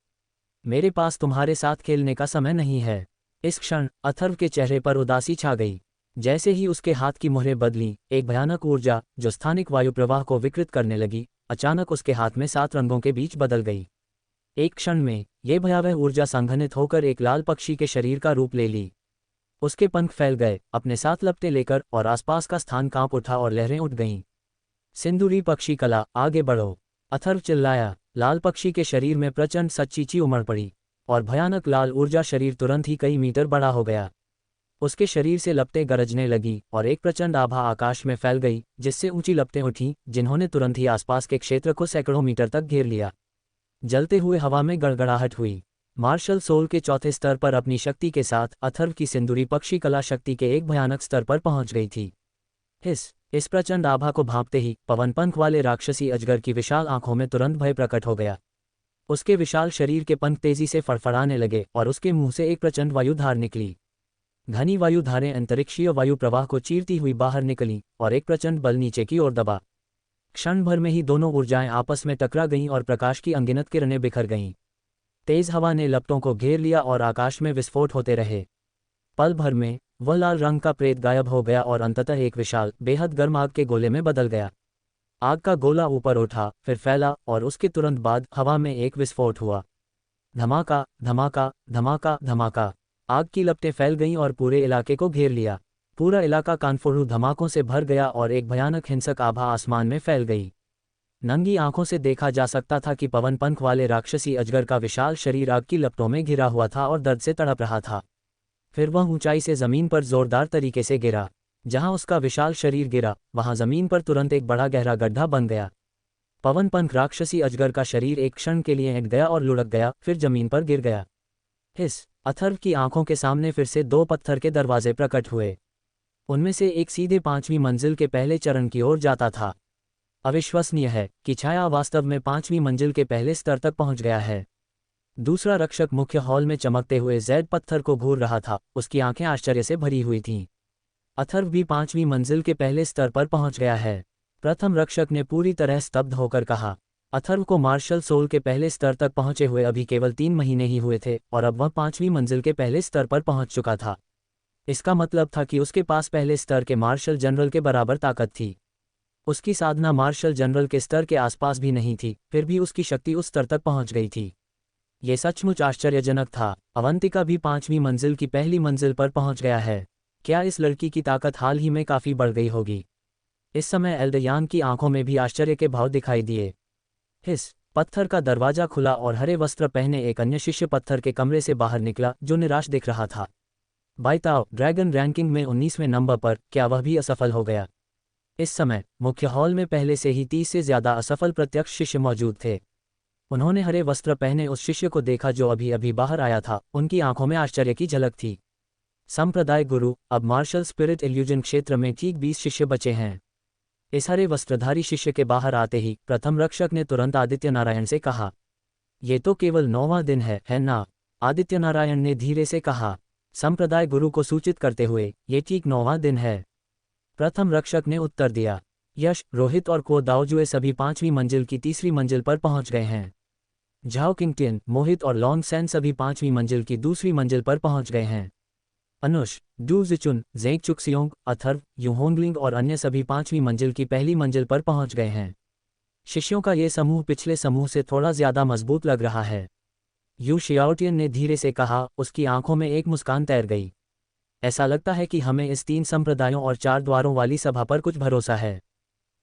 मेरे पास तुम्हारे साथ खेलने का समय नहीं है। इस क्षण अथर्व के चेहरे पर उदासी छा गई। जैसे ही उसके हाथ की मुहरें बदलीं, एक भयानक ऊर्जा, जो स्थानिक वायु प्रवाह को विकृत करने लगी, अचानक उसके हाथ में 7 रंगों के बीच बदल गई। एक क्षण में यह भयावह ऊर्जा संघनित होकर एक लाल पक्षी के शरीर का रूप ले ली। उसके पंख फैल गए, अपने साथ लपटे लेकर, और आसपास का स्थान कांप उठा और लहरें उठ गईं। सिंदूरी पक्षी कला, आगे बढ़ो! अथर्व चिल्लाया। लाल पक्षी के शरीर में प्रचंड सच्चीची उमड़ पड़ी और भयानक लाल ऊर्जा शरीर तुरंत ही कई मीटर बड़ा हो गया। उसके शरीर से लपटें गरजने लगी और एक प्रचंड आभा आकाश में फैल गई, जिससे ऊंची लपटें उठीं, जिन्होंने तुरंत ही आसपास के क्षेत्र को सैकड़ों मीटर तक घेर लिया। जलते हुए हवा में गड़गड़ाहट हुई। मार्शल सोल के चौथे स्तर पर अपनी शक्ति के साथ अथर्व की सिंदूरी पक्षी कला शक्ति के एक भयानक स्तर पर पहुंच गई थी। इस प्रचंड आभा को भांपते ही पवन पंख वाले राक्षसी अजगर की विशाल आंखों में तुरंत भय प्रकट हो गया। उसके विशाल शरीर के पंख तेजी से फड़फड़ाने लगे और उसके मुंह से एक प्रचंड वायुधार निकली। घनी वायुधारें अंतरिक्षीय वायु प्रवाह को चीरती हुई बाहर निकलीं और एक प्रचंड बल नीचे की ओर दबा। क्षण भर में ही दोनों ऊर्जाएं आपस में टकरा गईं और प्रकाश की अनगिनत किरणें बिखर गईं। तेज हवा ने लपटों को घेर लिया और आकाश में विस्फोट होते रहे। पल भर में वह लाल रंग का प्रेत गायब हो गया और अंततः एक विशाल, बेहद गर्म आग के गोले में बदल गया। आग का गोला ऊपर उठा, फिर फैला और उसके तुरंत बाद हवा में एक विस्फोट हुआ। धमाका, धमाका, धमाका, धमाका। आग की लपटें फैल गईं और पूरे इलाके को घेर लिया। पूरा इलाका कानफोड़ू धमाकों से भर गया और एक भयानक हिंसक आभा आसमान में फैल गई। नंगी आंखों से देखा जा सकता था कि पवन पंख वाले राक्षसी अजगर का विशाल शरीर आग की लपटों में घिरा हुआ था और दर्द से तड़प रहा था। फिर वह ऊंचाई से जमीन पर जोरदार तरीके से गिरा। जहां उसका विशाल शरीर गिरा, वहां जमीन पर तुरंत एक बड़ा गहरा गड्ढा बन गया। पवन पंख राक्षसी अजगर का शरीर एक क्षण के लिए हिट गया और लुढ़क गया, फिर जमीन पर गिर गया। अथर्व की आंखों के सामने फिर से 2 पत्थर के दरवाजे प्रकट हुए। उनमें से एक सीधे 5वीं मंजिल के पहले चरण की ओर जाता था। अविश्वसनीय है कि छाया वास्तव में 5वीं मंजिल के पहले स्तर तक पहुंच गया है। दूसरा रक्षक मुख्य हॉल में चमकते हुए जैड पत्थर को घूर रहा था, उसकी आंखें आश्चर्य से भरी हुई थीं। अथर्व भी 5वीं मंजिल के पहले स्तर पर पहुंच गया है। प्रथम रक्षक ने पूरी तरह स्तब्ध होकर कहा। अथर्व को मार्शल सोल के पहले स्तर तक पहुंचे हुए अभी केवल 3 महीने ही हुए थे और अब वह 5वीं मंजिल के पहले स्तर पर पहुंच चुका था। इसका मतलब था कि उसके पास पहले स्तर के मार्शल जनरल के बराबर ताकत थी। उसकी साधना मार्शल जनरल के स्तर के आसपास भी नहीं थी, फिर भी उसकी शक्ति उस स्तर तक पहुंच गई थी। ये सचमुच आश्चर्यजनक था। अवंतिका भी 5वीं मंजिल की पहली मंजिल पर पहुंच गया है। क्या इस लड़की की ताकत हाल ही में काफ़ी बढ़ गई होगी? इस समय एल्डरयान की आंखों में भी आश्चर्य के भाव दिखाई दिए। हिस पत्थर का दरवाजा खुला और हरे वस्त्र पहने एक अन्य शिष्य पत्थर के कमरे से बाहर निकला, जो निराश दिख रहा था। बाइताओ ड्रैगन रैंकिंग में 19वें नंबर पर, क्या वह भी असफल हो गया? इस समय मुख्य हॉल में पहले से ही 30 से ज्यादा असफल प्रत्यक्ष शिष्य मौजूद थे। उन्होंने हरे वस्त्र पहने उस शिष्य को देखा जो अभी अभी बाहर आया था। उनकी आंखों में आश्चर्य की झलक थी। संप्रदाय गुरु, अब मार्शल स्पिरिट इल्यूजन क्षेत्र में ठीक 20 शिष्य बचे हैं। इस हरे वस्त्रधारी शिष्य के बाहर आते ही प्रथम रक्षक ने तुरंत आदित्य नारायण से कहा, ये तो केवल 9वां दिन है ना? आदित्य नारायण ने धीरे से कहा, संप्रदाय गुरु को सूचित करते हुए, ये ठीक 9वां दिन है। प्रथम रक्षक ने उत्तर दिया। यश, रोहित और को दाओजुए सभी 5वीं मंजिल की तीसरी मंजिल पर पहुंच गए हैं। झाओ किंगटियन, मोहित और लॉन्ग सैन सभी 5वीं मंजिल की दूसरी मंजिल पर पहुंच गए हैं। Anush, Du Jichun, जेंग Chuxiong, Atharva, यूहोंगलिंग और अन्य सभी 5वीं मंजिल की पहली मंजिल पर पहुंच गए हैं। शिष्यों का ये समूह पिछले समूह से थोड़ा ज्यादा मजबूत लग रहा है। यू शियाओटियन ने धीरे से कहा, उसकी आंखों में एक मुस्कान तैर गई। ऐसा लगता है कि हमें इस 3 संप्रदायों और 4 द्वारों वाली सभा पर कुछ भरोसा है।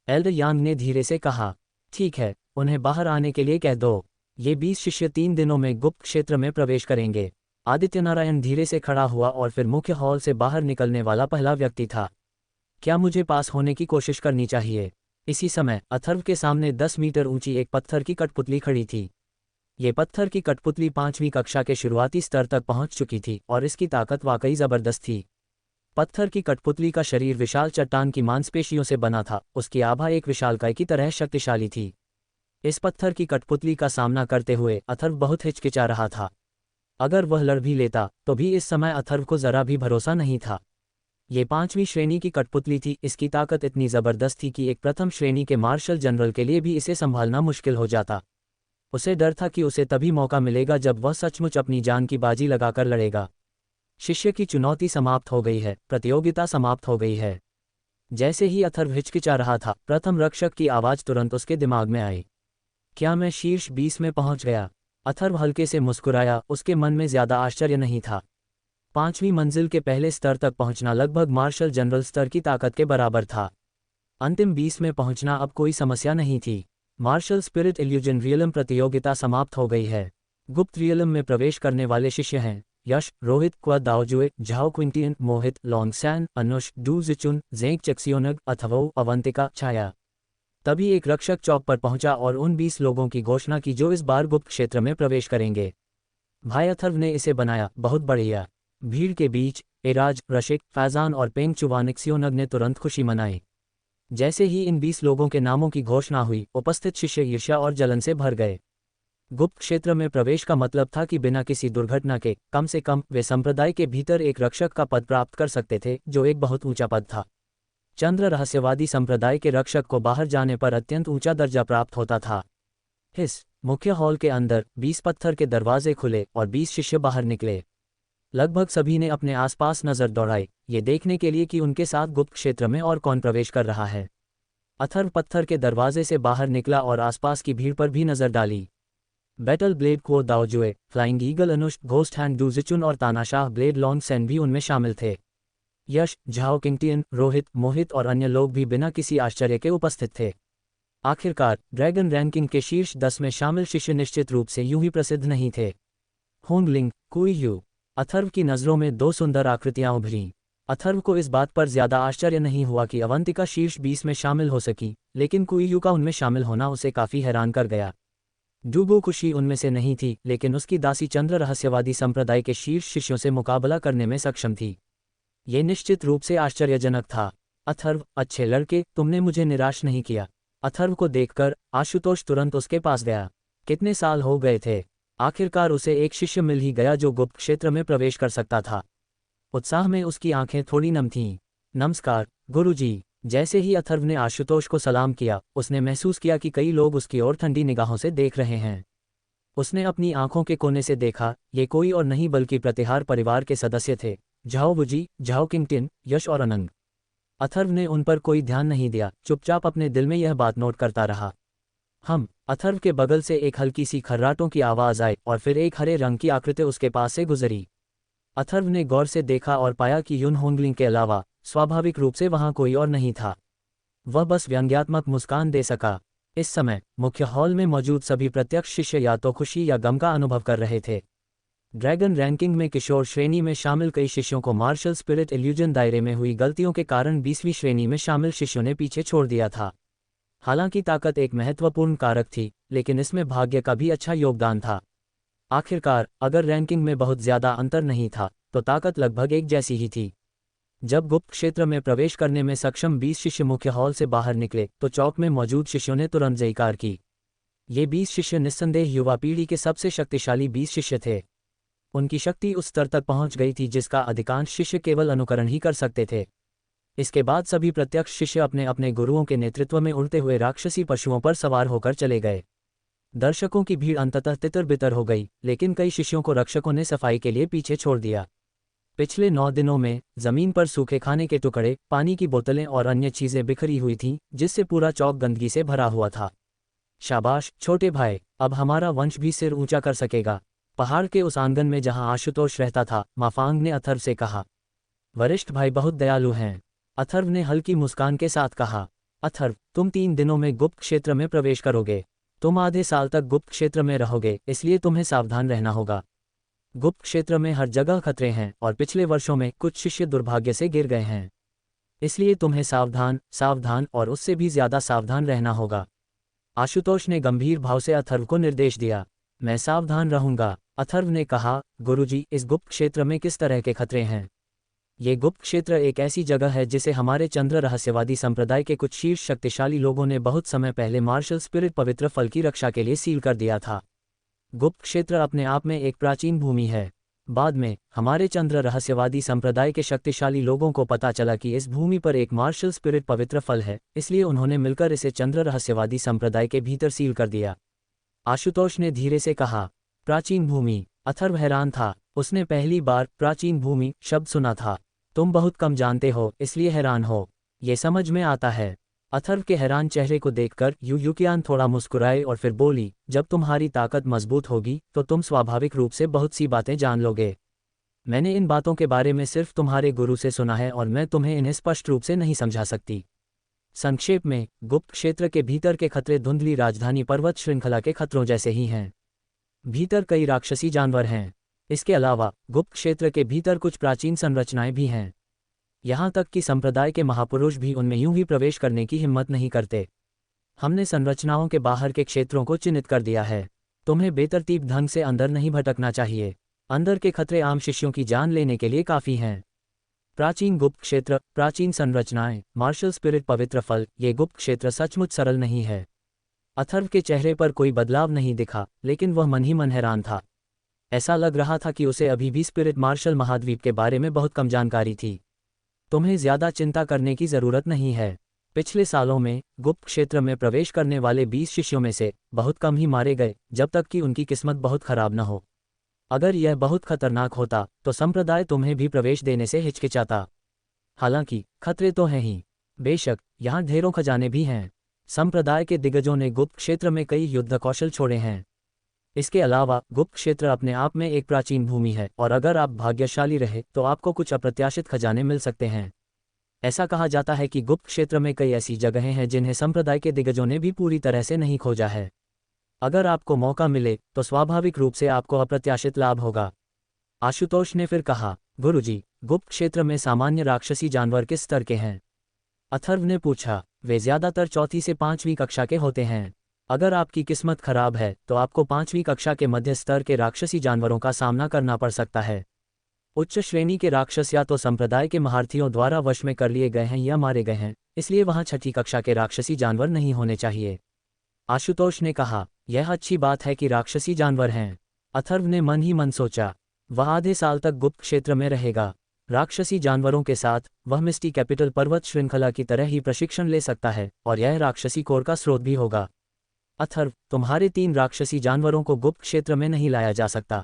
एल्डर यांग ने धीरे से कहा, ठीक है, उन्हें बाहर आने के लिए कह दो। ये 20 शिष्य 3 दिनों में गुप्त क्षेत्र में प्रवेश करेंगे। आदित्य नारायण धीरे से खड़ा हुआ और फिर मुख्य हॉल से बाहर निकलने वाला पहला व्यक्ति था। क्या मुझे पास होने की कोशिश करनी चाहिए? इसी समय अथर्व के सामने 10 मीटर ऊंची एक पत्थर की कठपुतली खड़ी थी। ये पत्थर की कठपुतली 5वीं कक्षा के शुरुआती स्तर तक पहुंच चुकी थी और इसकी ताकत वाकई जबरदस्त थी। पत्थर की कठपुतली का शरीर विशाल चट्टान की मांसपेशियों से बना था। उसकी आभा एक विशालकाय की तरह शक्तिशाली थी। इस पत्थर की कठपुतली का सामना करते हुए अथर्व बहुत हिचकिचा रहा था। अगर वह लड़ भी लेता तो भी इस समय अथर्व को जरा भी भरोसा नहीं था। ये 5वीं श्रेणी की कठपुतली थी। इसकी ताकत इतनी जबरदस्त थी कि एक प्रथम श्रेणी के मार्शल जनरल के लिए भी इसे संभालना मुश्किल हो जाता। उसे डर था कि उसे तभी मौका मिलेगा जब वह सचमुच अपनी जान की बाजी लगाकर लड़ेगा। शिष्य की चुनौती समाप्त हो गई है, प्रतियोगिता समाप्त हो गई है। जैसे ही अथर्व हिचकिचा रहा था, प्रथम रक्षक की आवाज तुरंत उसके दिमाग में आई। क्या मैं शीर्ष 20 में पहुंच गया? अथर्व हल्के से मुस्कुराया। उसके मन में ज्यादा आश्चर्य नहीं था। 5वीं मंजिल के पहले स्तर तक पहुंचना लगभग मार्शल जनरल स्तर की ताकत के बराबर था। अंतिम 20 में पहुंचना अब कोई समस्या नहीं थी। मार्शल स्पिरिट इल्यूजन रियलम प्रतियोगिता समाप्त हो गई है। गुप्त रियलम में प्रवेश करने वाले शिष्य हैं यश, रोहित, क्वा Daojue, Zhao Qingtian, Mohit, Long San, Anush, Du Jichun, Zeng Chuxiong, Atharva, Avantika, Chhaya. तभी एक रक्षक चौक पर पहुंचा और उन 20 लोगों की घोषणा की जो इस बार गुप्त क्षेत्र में प्रवेश करेंगे। भाई अथर्व ने इसे बनाया, बहुत बढ़िया। भीड़ के बीच एराज, रशिक, फैजान और पेंग चुवानिक्सियोनग ने तुरंत खुशी मनाई। जैसे ही इन 20 लोगों के नामों की घोषणा हुई, उपस्थित शिष्य ईर्ष्या और जलन से भर गए। गुप्त क्षेत्र में प्रवेश का मतलब था कि बिना किसी दुर्घटना के कम से कम वे संप्रदाय के भीतर एक रक्षक का पद प्राप्त कर सकते थे, जो एक बहुत ऊंचा पद था। चंद्र रहस्यवादी संप्रदाय के रक्षक को बाहर जाने पर अत्यंत ऊंचा दर्जा प्राप्त होता था। हिस मुख्य हॉल के अंदर 20 पत्थर के दरवाजे खुले और 20 शिष्य बाहर निकले। लगभग सभी ने अपने आसपास नजर दौड़ाई, ये देखने के लिए कि उनके साथ गुप्त क्षेत्र में और कौन प्रवेश कर रहा है। अथर्व पत्थर के दरवाजे से बाहर निकला और आसपास की भीड़ पर भी नजर डाली। बैटल ब्लेड को Daojue, flying eagle Anush, ghost hand Du Jichun और तानाशाह ब्लेड लॉन्ग सैन भी उनमें शामिल थे। यश, झाओ किंगटियन, रोहित, मोहित और अन्य लोग भी बिना किसी आश्चर्य के उपस्थित थे। आखिरकार ड्रैगन रैंकिंग के शीर्ष 10 में शामिल शिष्य निश्चित रूप से यूं ही प्रसिद्ध नहीं थे। होंगलिंग, कुईयू। अथर्व की नज़रों में 2 सुंदर आकृतियां उभरीं। अथर्व को इस बात पर ज्यादा आश्चर्य नहीं हुआ कि अवंतिका शीर्ष 20 में शामिल हो सकी, लेकिन कुईयू का उनमें शामिल होना उसे काफी हैरान कर गया। डूबोकुशी उनमें से नहीं थी, लेकिन उसकी दासी चंद्र रहस्यवादी संप्रदाय के शीर्ष शिष्यों से मुकाबला करने में सक्षम थी। ये निश्चित रूप से आश्चर्यजनक था। अथर्व, अच्छे लड़के, तुमने मुझे निराश नहीं किया। अथर्व को देखकर आशुतोष तुरंत उसके पास गया। कितने साल हो गए थे? आखिरकार उसे एक शिष्य मिल ही गया जो गुप्त क्षेत्र में प्रवेश कर सकता था। उत्साह में उसकी आंखें थोड़ी नम थीं। नमस्कार गुरुजी। जैसे ही अथर्व ने आशुतोष को सलाम किया, उसने महसूस किया कि कई लोग उसकी ओर ठंडी निगाहों से देख रहे हैं। उसने अपनी आंखों के कोने से देखा, ये कोई और नहीं बल्कि प्रतिहार परिवार के सदस्य थे, झाओ वुजी, झाओ किंगटिन, यश और अनंग। अथर्व ने उन पर कोई ध्यान नहीं दिया, चुपचाप अपने दिल में यह बात नोट करता रहा। अथर्व के बगल से एक हल्की सी खर्राटों की आवाज़ आई और फिर एक हरे रंग की आकृति उसके पास से गुजरी। अथर्व ने गौर से देखा और पाया कि युन होंगलिंग के अलावा स्वाभाविक रूप से वहां कोई और नहीं था। वह बस व्यंग्यात्मक मुस्कान दे सका। इस समय मुख्य हॉल में मौजूद सभी प्रत्यक्ष शिष्य या तो खुशी या गम का अनुभव कर रहे थे। ड्रैगन रैंकिंग में किशोर श्रेणी में शामिल कई शिष्यों को मार्शल स्पिरिट इल्यूजन दायरे में हुई गलतियों के कारण 20वीं श्रेणी में शामिल शिष्यों ने पीछे छोड़ दिया था। हालांकि ताकत एक महत्वपूर्ण कारक थी, लेकिन इसमें भाग्य का भी अच्छा योगदान था। आखिरकार अगर रैंकिंग में बहुत ज्यादा अंतर नहीं था तो ताकत लगभग एक जैसी ही थी। जब गुप्त क्षेत्र में प्रवेश करने में सक्षम 20 शिष्य मुख्य हॉल से बाहर निकले तो चौक में मौजूद शिष्यों ने तुरंत जयकार की। ये 20 शिष्य निस्संदेह युवा पीढ़ी के सबसे शक्तिशाली 20 शिष्य थे। उनकी शक्ति उस स्तर तक पहुंच गई थी जिसका अधिकांश शिष्य केवल अनुकरण ही कर सकते थे। इसके बाद सभी प्रत्यक्ष शिष्य अपने अपने गुरुओं के नेतृत्व में उड़ते हुए राक्षसी पशुओं पर सवार होकर चले गए। दर्शकों की भीड़ अंततः तितर बितर हो गई, लेकिन कई शिष्यों को रक्षकों ने सफाई के लिए पीछे छोड़ दिया। पिछले 9 दिनों में जमीन पर सूखे खाने के टुकड़े, पानी की बोतलें और अन्य चीजें बिखरी हुई थीं, जिससे पूरा चौक गंदगी से भरा हुआ था। शाबाश छोटे भाई, अब हमारा वंश भी सिर ऊंचा कर सकेगा। पहाड़ के उस आंगन में जहां आशुतोष रहता था, माफांग ने अथर्व से कहा। वरिष्ठ भाई बहुत दयालु हैं, अथर्व ने हल्की मुस्कान के साथ कहा। अथर्व, तुम 3 दिनों में गुप्त क्षेत्र में प्रवेश करोगे। तुम आधे साल तक गुप्त क्षेत्र में रहोगे, इसलिए तुम्हें सावधान रहना होगा। गुप्त क्षेत्र में हर जगह खतरे हैं और पिछले वर्षों में कुछ शिष्य दुर्भाग्य से गिर गए हैं। इसलिए तुम्हें सावधान और उससे भी ज्यादा सावधान रहना होगा। आशुतोष ने गंभीर भाव से अथर्व को निर्देश दिया। मैं सावधान रहूंगा, अथर्व ने कहा। गुरुजी, इस गुप्त क्षेत्र में किस तरह के खतरे हैं? ये गुप्त क्षेत्र एक ऐसी जगह है जिसे हमारे चंद्र रहस्यवादी संप्रदाय के कुछ शीर्ष शक्तिशाली लोगों ने बहुत समय पहले मार्शल स्पिरिट पवित्र फल की रक्षा के लिए सील कर दिया था। गुप्त क्षेत्र अपने आप में एक प्राचीन भूमि है। बाद में हमारे चंद्र रहस्यवादी संप्रदाय के शक्तिशाली लोगों को पता चला कि इस भूमि पर एक मार्शल स्पिरिट पवित्र फल है, इसलिए उन्होंने मिलकर इसे चंद्र रहस्यवादी संप्रदाय के भीतर सील कर दिया। आशुतोष ने धीरे से कहा। प्राचीन भूमि? अथर्व हैरान था। उसने पहली बार प्राचीन भूमि शब्द सुना था। तुम बहुत कम जानते हो, इसलिए हैरान हो। ये समझ में आता है। अथर्व के हैरान चेहरे को देखकर युकियान थोड़ा मुस्कुराए और फिर बोली, जब तुम्हारी ताकत मजबूत होगी तो तुम स्वाभाविक रूप से बहुत सी बातें जान लोगे। मैंने इन बातों के बारे में सिर्फ तुम्हारे गुरु से सुना है और मैं तुम्हें इन्हें स्पष्ट रूप से नहीं समझा सकती। संक्षेप में, गुप्त क्षेत्र के भीतर के खतरे धुंधली राजधानी पर्वत श्रृंखला के खतरों जैसे ही हैं। भीतर कई राक्षसी जानवर हैं। इसके अलावा गुप्त क्षेत्र के भीतर कुछ प्राचीन संरचनाएं भी हैं। यहाँ तक कि संप्रदाय के महापुरुष भी उनमें यूं ही प्रवेश करने की हिम्मत नहीं करते। हमने संरचनाओं के बाहर के क्षेत्रों को चिन्हित कर दिया है। तुम्हें बेतरतीब ढंग से अंदर नहीं भटकना चाहिए। अंदर के खतरे आम शिष्यों की जान लेने के लिए काफ़ी हैं। प्राचीन गुप्त क्षेत्र, प्राचीन संरचनाएं, मार्शल स्पिरिट पवित्र फल, ये गुप्त क्षेत्र सचमुच सरल नहीं है। अथर्व के चेहरे पर कोई बदलाव नहीं दिखा, लेकिन वह मन ही मन हैरान था। ऐसा लग रहा था कि उसे अभी भी स्पिरिट मार्शल महाद्वीप के बारे में बहुत कम जानकारी थी। तुम्हें ज्यादा चिंता करने की जरूरत नहीं है। पिछले सालों में गुप्त क्षेत्र में प्रवेश करने वाले 20 शिष्यों में से बहुत कम ही मारे गए, जब तक कि उनकी किस्मत बहुत खराब न हो। अगर यह बहुत खतरनाक होता तो संप्रदाय तुम्हें भी प्रवेश देने से हिचकिचाता। हालांकि खतरे तो हैं ही। बेशक यहाँ ढेरों खजाने भी हैं। संप्रदाय के दिग्गजों ने गुप्त क्षेत्र में कई युद्ध कौशल छोड़े हैं। इसके अलावा गुप्त क्षेत्र अपने आप में एक प्राचीन भूमि है और अगर आप भाग्यशाली रहे तो आपको कुछ अप्रत्याशित खजाने मिल सकते हैं। ऐसा कहा जाता है कि गुप्त क्षेत्र में कई ऐसी जगहें हैं जिन्हें संप्रदाय के दिग्गजों ने भी पूरी तरह से नहीं खोजा है। अगर आपको मौका मिले तो स्वाभाविक रूप से आपको अप्रत्याशित लाभ होगा। आशुतोष ने फिर कहा। गुरुजी, गुप्त क्षेत्र में सामान्य राक्षसी जानवर किस स्तर के हैं? अथर्व ने पूछा। वे ज्यादातर 4वीं से 5वीं कक्षा के होते हैं। अगर आपकी किस्मत खराब है तो आपको 5वीं कक्षा के मध्य स्तर के राक्षसी जानवरों का सामना करना पड़ सकता है। उच्च श्रेणी के राक्षस या तो संप्रदाय के महारथियों द्वारा वश में कर लिए गए हैं या मारे गए हैं, इसलिए वहां 6ठी कक्षा के राक्षसी जानवर नहीं होने चाहिए। आशुतोष ने कहा। यह अच्छी बात है कि राक्षसी जानवर हैं। अथर्व ने मन ही मन सोचा। वह आधे साल तक गुप्त क्षेत्र में रहेगा। राक्षसी जानवरों के साथ वह मिस्टी कैपिटल पर्वत श्रृंखला की तरह ही प्रशिक्षण ले सकता है और यह राक्षसी कोर का स्रोत भी होगा। अथर्व, तुम्हारे 3 राक्षसी जानवरों को गुप्त क्षेत्र में नहीं लाया जा सकता।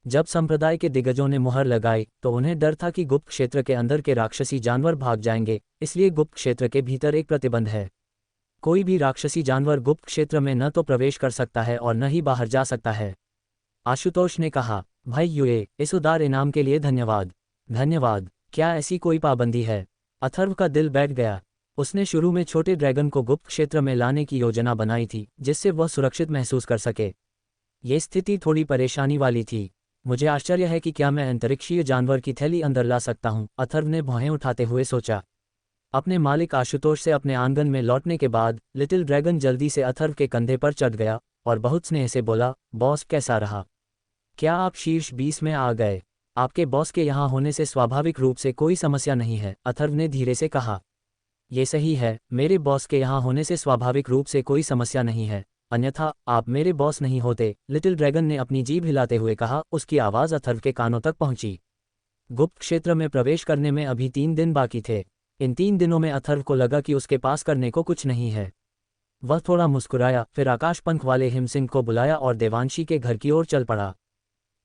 जब संप्रदाय के दिग्गजों ने मुहर लगाई तो उन्हें डर था कि गुप्त क्षेत्र के अंदर के राक्षसी जानवर भाग जाएंगे, इसलिए गुप्त क्षेत्र के भीतर एक प्रतिबंध है। कोई भी राक्षसी जानवर गुप्त क्षेत्र में न तो प्रवेश कर सकता है और न ही बाहर जा सकता है। आशुतोष ने कहा, भाई यूए, इस उदार इनाम के लिए धन्यवाद। धन्यवाद? क्या ऐसी कोई पाबंदी है? अथर्व का दिल बैठ गया। उसने शुरू में छोटे ड्रैगन को गुप्त क्षेत्र में लाने की योजना बनाई थी, जिससे वह सुरक्षित महसूस कर सके। ये स्थिति थोड़ी परेशानी वाली थी। मुझे आश्चर्य है कि क्या मैं अंतरिक्षीय जानवर की थैली अंदर ला सकता हूँ, अथर्व ने भौहें उठाते हुए सोचा। अपने मालिक आशुतोष से अपने आंगन में लौटने के बाद लिटिल ड्रैगन जल्दी से अथर्व के कंधे पर चढ़ गया और बहुत स्नेह से बोला, बॉस कैसा रहा? क्या आप शीर्ष 20 में आ गए? आपके बॉस के यहाँ होने से स्वाभाविक रूप से कोई समस्या नहीं है, अथर्व ने धीरे से कहा। ये सही है, मेरे बॉस के यहाँ होने से स्वाभाविक रूप से कोई समस्या नहीं है, अन्यथा आप मेरे बॉस नहीं होते, लिटिल ड्रैगन ने अपनी जीभ हिलाते हुए कहा। उसकी आवाज़ अथर्व के कानों तक पहुंची। गुप्त क्षेत्र में प्रवेश करने में अभी 3 दिन बाकी थे। इन 3 दिनों में अथर्व को लगा कि उसके पास करने को कुछ नहीं है। वह थोड़ा मुस्कुराया, फिर आकाश पंख वाले हिमसिंह को बुलाया और देवांशी के घर की ओर चल पड़ा।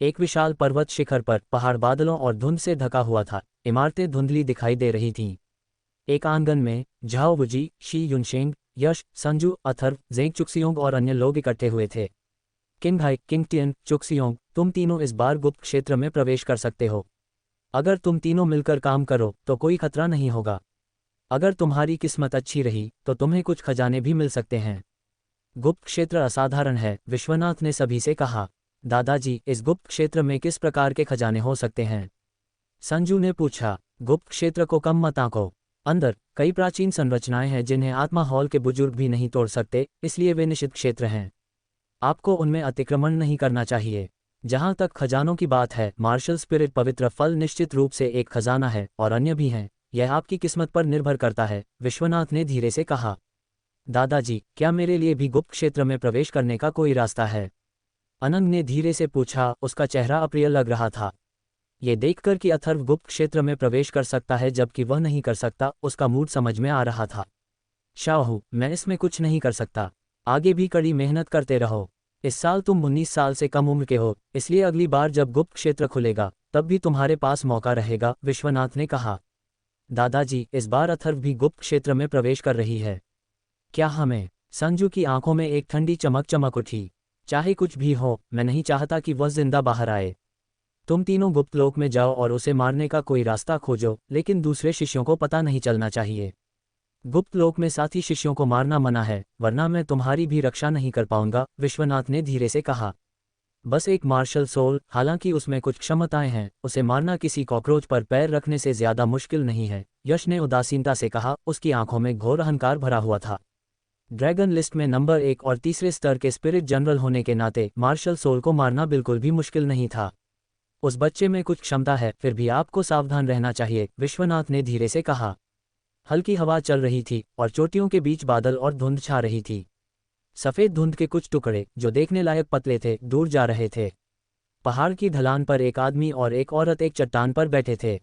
एक विशाल पर्वत शिखर पर पहाड़ बादलों और धुंध से ढका हुआ था। इमारतें धुंधली दिखाई दे रही थीं। एक आंगन में झाओ वुजी, शी युनशेंग, यश, संजू, अथर्व, जेंग चुक्सियोंग और अन्य लोग इकट्ठे हुए थे। किंग भाई, किंग टियन, चुक्सियोंग, तुम तीनों इस बार गुप्त क्षेत्र में प्रवेश कर सकते हो। अगर तुम तीनों मिलकर काम करो तो कोई खतरा नहीं होगा। अगर तुम्हारी किस्मत अच्छी रही तो तुम्हें कुछ खजाने भी मिल सकते हैं। गुप्त क्षेत्र असाधारण है, विश्वनाथ ने सभी से कहा। दादाजी, इस गुप्त क्षेत्र में किस प्रकार के खजाने हो सकते हैं? संजू ने पूछा। गुप्त क्षेत्र को कम मत आंको। अंदर कई प्राचीन संरचनाएं हैं जिन्हें आत्मा हॉल के बुजुर्ग भी नहीं तोड़ सकते, इसलिए वे निषिद्ध क्षेत्र हैं। आपको उनमें अतिक्रमण नहीं करना चाहिए। जहां तक खजानों की बात है, मार्शल स्पिरिट पवित्र फल निश्चित रूप से एक खजाना है और अन्य भी हैं। यह आपकी किस्मत पर निर्भर करता है, विश्वनाथ ने धीरे से कहा। दादाजी, क्या मेरे लिए भी गुप्त क्षेत्र में प्रवेश करने का कोई रास्ता है? अनंग ने धीरे से पूछा। उसका चेहरा अप्रिय लग रहा था। ये देखकर कि अथर्व गुप्त क्षेत्र में प्रवेश कर सकता है जबकि वह नहीं कर सकता, उसका मूड समझ में आ रहा था। शाहू, मैं इसमें कुछ नहीं कर सकता। आगे भी कड़ी मेहनत करते रहो। इस साल तुम 19 साल से कम उम्र के हो, इसलिए अगली बार जब गुप्त क्षेत्र खुलेगा तब भी तुम्हारे पास मौका रहेगा, विश्वनाथ ने कहा। दादाजी, इस बार अथर्व भी गुप्त क्षेत्र में प्रवेश कर रही है। क्या हमें? संजू की आंखों में एक ठंडी चमक चमक उठी। चाहे कुछ भी हो, मैं नहीं चाहता कि वह जिंदा बाहर आए। तुम तीनों गुप्त लोक में जाओ और उसे मारने का कोई रास्ता खोजो, लेकिन दूसरे शिष्यों को पता नहीं चलना चाहिए। गुप्त लोक में साथी शिष्यों को मारना मना है, वरना मैं तुम्हारी भी रक्षा नहीं कर पाऊंगा, विश्वनाथ ने धीरे से कहा। बस एक मार्शल सोल, हालांकि उसमें कुछ क्षमताएं हैं, उसे मारना किसी कॉकरोच पर पैर रखने से ज्यादा मुश्किल नहीं है, यश ने उदासीनता से कहा। उसकी आंखों में घोर अहंकार भरा हुआ था। ड्रैगन लिस्ट में नंबर 1 और तीसरे स्तर के स्पिरिट जनरल होने के नाते मार्शल सोल को मारना बिल्कुल भी मुश्किल नहीं था। उस बच्चे में कुछ क्षमता है, फिर भी आपको सावधान रहना चाहिए, विश्वनाथ ने धीरे से कहा। हल्की हवा चल रही थी और चोटियों के बीच बादल और धुंध छा रही थी। सफ़ेद धुंध के कुछ टुकड़े, जो देखने लायक पतले थे, दूर जा रहे थे। पहाड़ की ढलान पर एक आदमी और एक औरत एक चट्टान पर बैठे थे।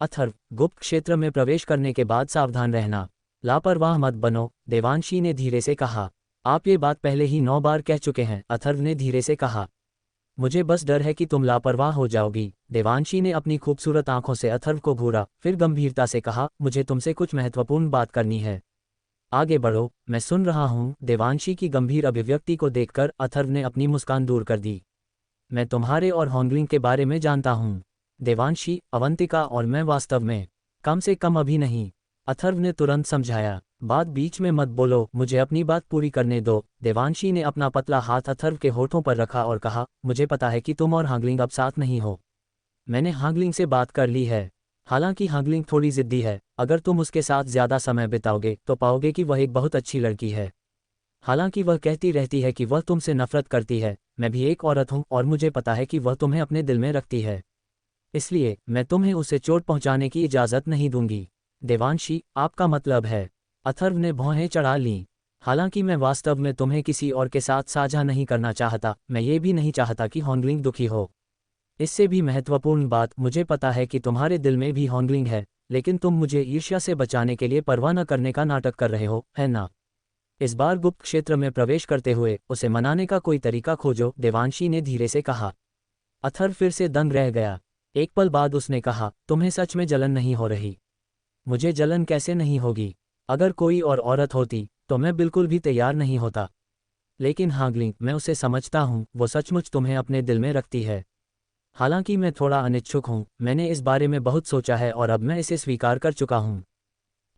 अथर्व, गुप्त क्षेत्र में प्रवेश करने के बाद सावधान रहना, लापरवाह मत बनो, देवांशी ने धीरे से कहा। आप ये बात पहले ही 9 बार कह चुके हैं, अथर्व ने धीरे से कहा। मुझे बस डर है कि तुम लापरवाह हो जाओगी, देवांशी ने अपनी खूबसूरत आंखों से अथर्व को घूरा, फिर गंभीरता से कहा। मुझे तुमसे कुछ महत्वपूर्ण बात करनी है। आगे बढ़ो, मैं सुन रहा हूँ। देवांशी की गंभीर अभिव्यक्ति को देखकर अथर्व ने अपनी मुस्कान दूर कर दी। मैं तुम्हारे और होंगलिंग के बारे में जानता हूँ, देवांशी, अवंतिका और मैं वास्तव में, कम से कम अभी नहीं, अथर्व ने तुरंत समझाया। बात बीच में मत बोलो, मुझे अपनी बात पूरी करने दो। देवांशी ने अपना पतला हाथ अथर्व के होठों पर रखा और कहा, मुझे पता है कि तुम और होंगलिंग अब साथ नहीं हो। मैंने होंगलिंग से बात कर ली है। हालांकि होंगलिंग थोड़ी जिद्दी है, अगर तुम उसके साथ ज्यादा समय बिताओगे तो पाओगे कि वह एक बहुत अच्छी लड़की है। हालांकि वह कहती रहती है कि वह तुमसे नफरत करती है। मैं भी एक औरत हूँ और मुझे पता है कि वह तुम्हें अपने दिल में रखती है, इसलिए मैं तुम्हें उसे चोट पहुंचाने की इजाज़त नहीं दूंगी। देवांशी, आपका मतलब है? अथर्व ने भौहें चढ़ा लीं। हालांकि मैं वास्तव में तुम्हें किसी और के साथ साझा नहीं करना चाहता, मैं ये भी नहीं चाहता कि होंगलिंग दुखी हो। इससे भी महत्वपूर्ण बात, मुझे पता है कि तुम्हारे दिल में भी होंगलिंग है, लेकिन तुम मुझे ईर्ष्या से बचाने के लिए परवाह न करने का नाटक कर रहे हो, है ना? इस बार गुप्त क्षेत्र में प्रवेश करते हुए उसे मनाने का कोई तरीका खोजो, देवांशी ने धीरे से कहा। अथर्व फिर से दंग रह गया। एक पल बाद उसने कहा, तुम्हें सच में जलन नहीं हो रही? मुझे जलन कैसे नहीं होगी? अगर कोई और औरत होती तो मैं बिल्कुल भी तैयार नहीं होता। लेकिन हांगलिंग, मैं उसे समझता हूँ, वो सचमुच तुम्हें अपने दिल में रखती है। हालांकि मैं थोड़ा अनिच्छुक हूँ, मैंने इस बारे में बहुत सोचा है और अब मैं इसे स्वीकार कर चुका हूँ।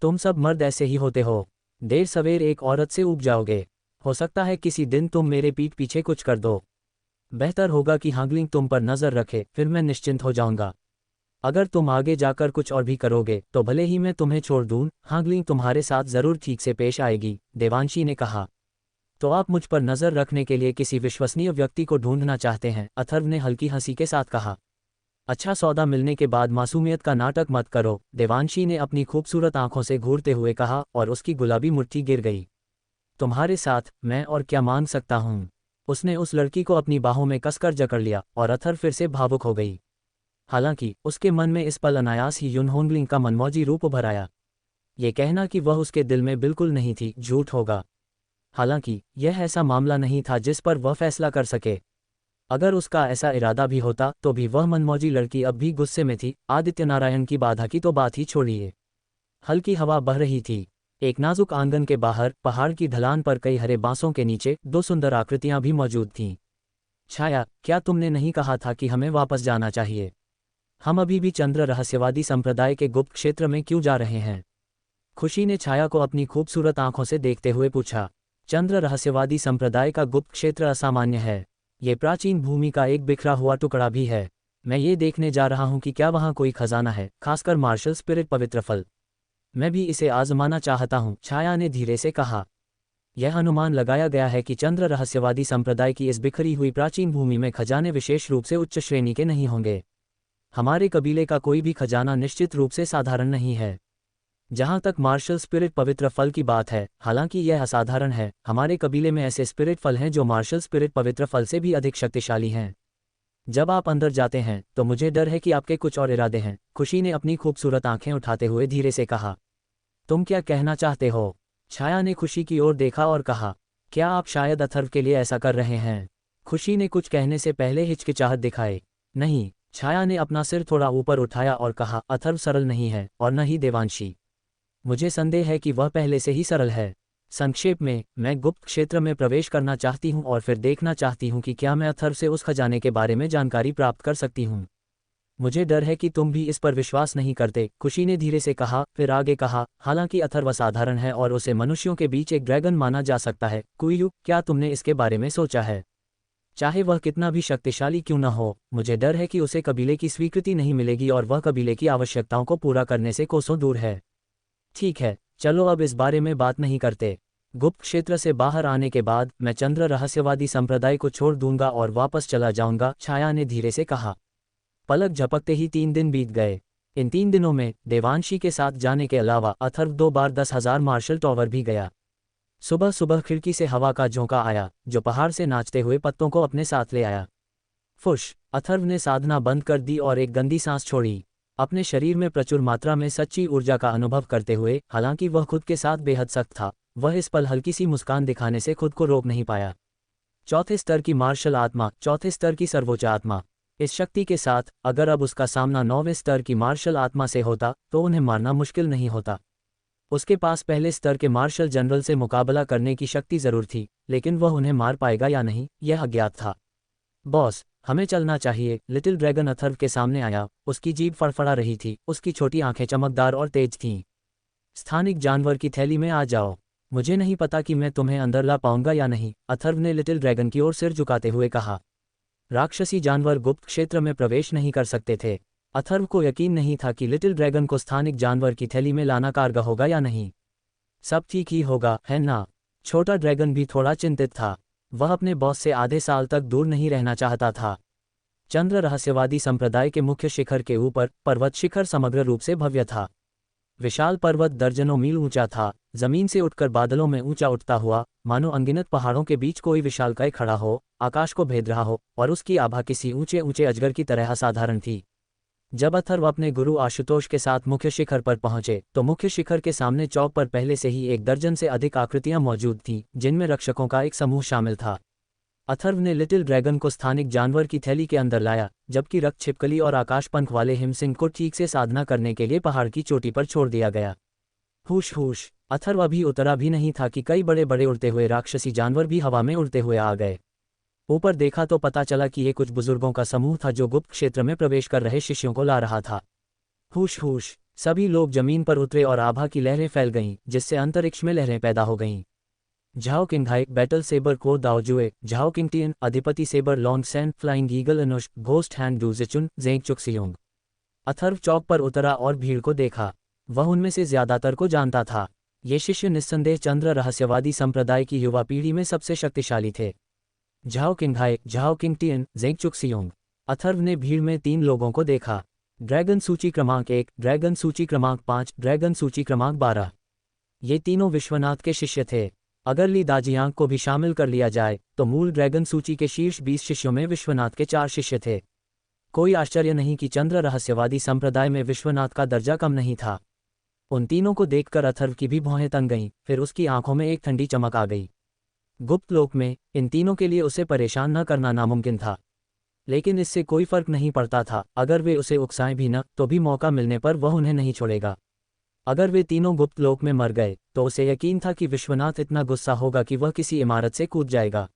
तुम सब मर्द ऐसे ही होते हो, देर सवेर एक औरत से ऊब जाओगे। हो सकता है किसी दिन तुम मेरे पीठ पीछे कुछ कर दो। बेहतर होगा कि हांगलिंग तुम पर नज़र रखे, फिर मैं निश्चिंत हो जाऊंगा। अगर तुम आगे जाकर कुछ और भी करोगे तो भले ही मैं तुम्हें छोड़ दूं, हांगलिंग तुम्हारे साथ जरूर ठीक से पेश आएगी, देवांशी ने कहा। तो आप मुझ पर नज़र रखने के लिए किसी विश्वसनीय व्यक्ति को ढूंढना चाहते हैं? अथर्व ने हल्की हंसी के साथ कहा। अच्छा सौदा मिलने के बाद मासूमियत का नाटक मत करो, देवांशी ने अपनी खूबसूरत आंखों से घूरते हुए कहा और उसकी गुलाबी मुट्ठी गिर गई। तुम्हारे साथ मैं और क्या मांग सकता हूँ? उसने उस लड़की को अपनी बाहों में कसकर जकड़ लिया और अथर्व फिर से भावुक हो गई। हालांकि उसके मन में इस पल अनायास ही युन होंगलिंग का मनमौजी रूप उभर आया। ये कहना कि वह उसके दिल में बिल्कुल नहीं थी झूठ होगा। हालांकि यह ऐसा मामला नहीं था जिस पर वह फैसला कर सके। अगर उसका ऐसा इरादा भी होता तो भी वह मनमौजी लड़की अब भी गुस्से में थी। आदित्य नारायण की बाधा की तो बात ही छोड़िए। हल्की हवा बह रही थी। एक नाजुक आंगन के बाहर पहाड़ की ढलान पर कई हरे बांसों के नीचे दो सुंदर आकृतियां भी मौजूद थीं। छाया, क्या तुमने नहीं कहा था कि हमें वापस जाना चाहिए? हम अभी भी चंद्र रहस्यवादी संप्रदाय के गुप्त क्षेत्र में क्यों जा रहे हैं? खुशी ने छाया को अपनी खूबसूरत आंखों से देखते हुए पूछा। चंद्र रहस्यवादी संप्रदाय का गुप्त क्षेत्र असामान्य है। ये प्राचीन भूमि का एक बिखरा हुआ टुकड़ा भी है। मैं ये देखने जा रहा हूँ कि क्या वहाँ कोई खजाना है, खासकर मार्शल स्पिरिट पवित्र फल। मैं भी इसे आजमाना चाहता हूँ, छाया ने धीरे से कहा। यह अनुमान लगाया गया है कि चंद्र रहस्यवादी संप्रदाय की इस बिखरी हुई प्राचीन भूमि में खजाने विशेष रूप से उच्च श्रेणी के नहीं होंगे। हमारे कबीले का कोई भी खजाना निश्चित रूप से साधारण नहीं है। जहां तक मार्शल स्पिरिट पवित्र फल की बात है, हालांकि यह असाधारण है। हमारे कबीले में ऐसे स्पिरिट फल हैं जो मार्शल स्पिरिट पवित्र फल से भी अधिक शक्तिशाली हैं। जब आप अंदर जाते हैं तो मुझे डर है कि आपके कुछ और इरादे हैं, खुशी ने अपनी खूबसूरत आंखें उठाते हुए धीरे से कहा। तुम क्या कहना चाहते हो? छाया ने खुशी की ओर देखा और कहा, क्या आप शायद अथर्व के लिए ऐसा कर रहे हैं? खुशी ने कुछ कहने से पहले हिचकिचाहट दिखाए। नहीं, छाया ने अपना सिर थोड़ा ऊपर उठाया और कहा, अथर्व सरल नहीं है और न ही देवांशी। मुझे संदेह है कि वह पहले से ही सरल है। संक्षेप में, मैं गुप्त क्षेत्र में प्रवेश करना चाहती हूँ और फिर देखना चाहती हूँ कि क्या मैं अथर्व से उस खजाने के बारे में जानकारी प्राप्त कर सकती हूँ। मुझे डर है कि तुम भी इस पर विश्वास नहीं करते, खुशी ने धीरे से कहा, फिर आगे कहा, हालांकि अथर्व असाधारण है और उसे मनुष्यों के बीच एक ड्रैगन माना जा सकता है। कुयू, क्या तुमने इसके बारे में सोचा है? चाहे वह कितना भी शक्तिशाली क्यों न हो, मुझे डर है कि उसे कबीले की स्वीकृति नहीं मिलेगी और वह कबीले की आवश्यकताओं को पूरा करने से कोसों दूर है। ठीक है, चलो अब इस बारे में बात नहीं करते। गुप्त क्षेत्र से बाहर आने के बाद मैं चंद्र रहस्यवादी संप्रदाय को छोड़ दूंगा और वापस चला जाऊंगा, छाया ने धीरे से कहा। पलक झपकते ही 3 दिन बीत गए। इन 3 दिनों में देवांशी के साथ जाने के अलावा अथर्व 2 बार 10,000 मार्शल टॉवर भी गया। सुबह सुबह खिड़की से हवा का झोंका आया जो पहाड़ से नाचते हुए पत्तों को अपने साथ ले आया। फुश, अथर्व ने साधना बंद कर दी और एक गंदी सांस छोड़ी, अपने शरीर में प्रचुर मात्रा में सच्ची ऊर्जा का अनुभव करते हुए। हालांकि वह खुद के साथ बेहद सख्त था, वह इस पल हल्की सी मुस्कान दिखाने से खुद को रोक नहीं पाया। चौथे स्तर की मार्शल आत्मा, चौथे स्तर की सर्वोच्च आत्मा। इस शक्ति के साथ अगर अब उसका सामना 9वें स्तर की मार्शल आत्मा से होता तो उन्हें मारना मुश्किल नहीं होता। उसके पास पहले स्तर के मार्शल जनरल से मुकाबला करने की शक्ति जरूर थी, लेकिन वह उन्हें मार पाएगा या नहीं, यह अज्ञात था। बॉस, हमें चलना चाहिए, लिटिल ड्रैगन अथर्व के सामने आया। उसकी जीभ फड़फड़ा रही थी, उसकी छोटी आंखें चमकदार और तेज थीं। स्थानिक जानवर की थैली में आ जाओ, मुझे नहीं पता कि मैं तुम्हें अंदर ला पाऊंगा या नहीं, अथर्व ने लिटिल ड्रैगन की ओर सिर झुकाते हुए कहा। राक्षसी जानवर गुप्त क्षेत्र में प्रवेश नहीं कर सकते थे। अथर्व को यकीन नहीं था कि लिटिल ड्रैगन को स्थानिक जानवर की थैली में लाना कारगर होगा या नहीं। सब ठीक ही होगा, है ना? छोटा ड्रैगन भी थोड़ा चिंतित था। वह अपने बॉस से आधे साल तक दूर नहीं रहना चाहता था। चंद्र रहस्यवादी संप्रदाय के मुख्य शिखर के ऊपर पर्वत शिखर समग्र रूप से भव्य था। विशाल पर्वत दर्जनों मील ऊंचा था, जमीन से उठकर बादलों में ऊंचा उठता हुआ, मानो अनगिनत पहाड़ों के बीच कोई विशालकाय खड़ा हो, आकाश को भेद रहा हो, और उसकी आभा किसी ऊंचे ऊंचे अजगर की तरह असाधारण थी। जब अथर्व अपने गुरु आशुतोष के साथ मुख्य शिखर पर पहुंचे तो मुख्य शिखर के सामने चौक पर पहले से ही 1 दर्जन से अधिक आकृतियां मौजूद थीं, जिनमें रक्षकों का एक समूह शामिल था। अथर्व ने लिटिल ड्रैगन को स्थानिक जानवर की थैली के अंदर लाया, जबकि रक्त छिपकली और आकाश पंख वाले हिमसिंह को ठीक से साधना करने के लिए पहाड़ की चोटी पर छोड़ दिया गया। हुश हुश, अथर्व अभी उतरा भी नहीं था कि कई बड़े बड़े उड़ते हुए राक्षसी जानवर भी हवा में उड़ते हुए आ गए। ऊपर देखा तो पता चला कि ये कुछ बुजुर्गों का समूह था जो गुप्त क्षेत्र में प्रवेश कर रहे शिष्यों को ला रहा था। हुश हुश, सभी लोग जमीन पर उतरे और आभा की लहरें फैल गईं, जिससे अंतरिक्ष में लहरें पैदा हो गईं। झाओ किंगहाई बैटल सेबर को दाओजुए, झाओ किंगटियन अधिपति sabre Long San flying eagle Anushk ghost hand Du Jichun Zeng Chuxiong. Atharva चौक पर उतरा और भीड़ को देखा। वह उनमें से ज्यादातर को जानता था। ये शिष्य निस्संदेह चंद्र रहस्यवादी संप्रदाय की युवा पीढ़ी में सबसे शक्तिशाली थे। Zhao Qinghai, Zhao Qingtian, Zeng Chuxiong. Atharva ने भीड़ में 3 लोगों को देखा। ड्रैगन सूची क्रमांक 1, ड्रैगन सूची क्रमांक 5, ड्रैगन सूची क्रमांक 12। ये तीनों विश्वनाथ के शिष्य थे। अगर ली दाजियांग को भी शामिल कर लिया जाए तो मूल ड्रैगन सूची के शीर्ष 20 शिष्यों में विश्वनाथ के 4 शिष्य थे। कोई आश्चर्य नहीं कि चंद्र रहस्यवादी संप्रदाय में विश्वनाथ का दर्जा कम नहीं था। उन तीनों को देखकर अथर्व की भी भौहें तन गईं, फिर उसकी आंखों में एक ठंडी चमक आ गई। गुप्त लोक में इन तीनों के लिए उसे परेशान न करना नामुमकिन था, लेकिन इससे कोई फर्क नहीं पड़ता था। अगर वे उसे उकसाएं भी न तो भी मौका मिलने पर वह उन्हें नहीं छोड़ेगा। अगर वे तीनों गुप्त लोक में मर गए तो उसे यकीन था कि विश्वनाथ इतना गुस्सा होगा कि वह किसी इमारत से कूद जाएगा।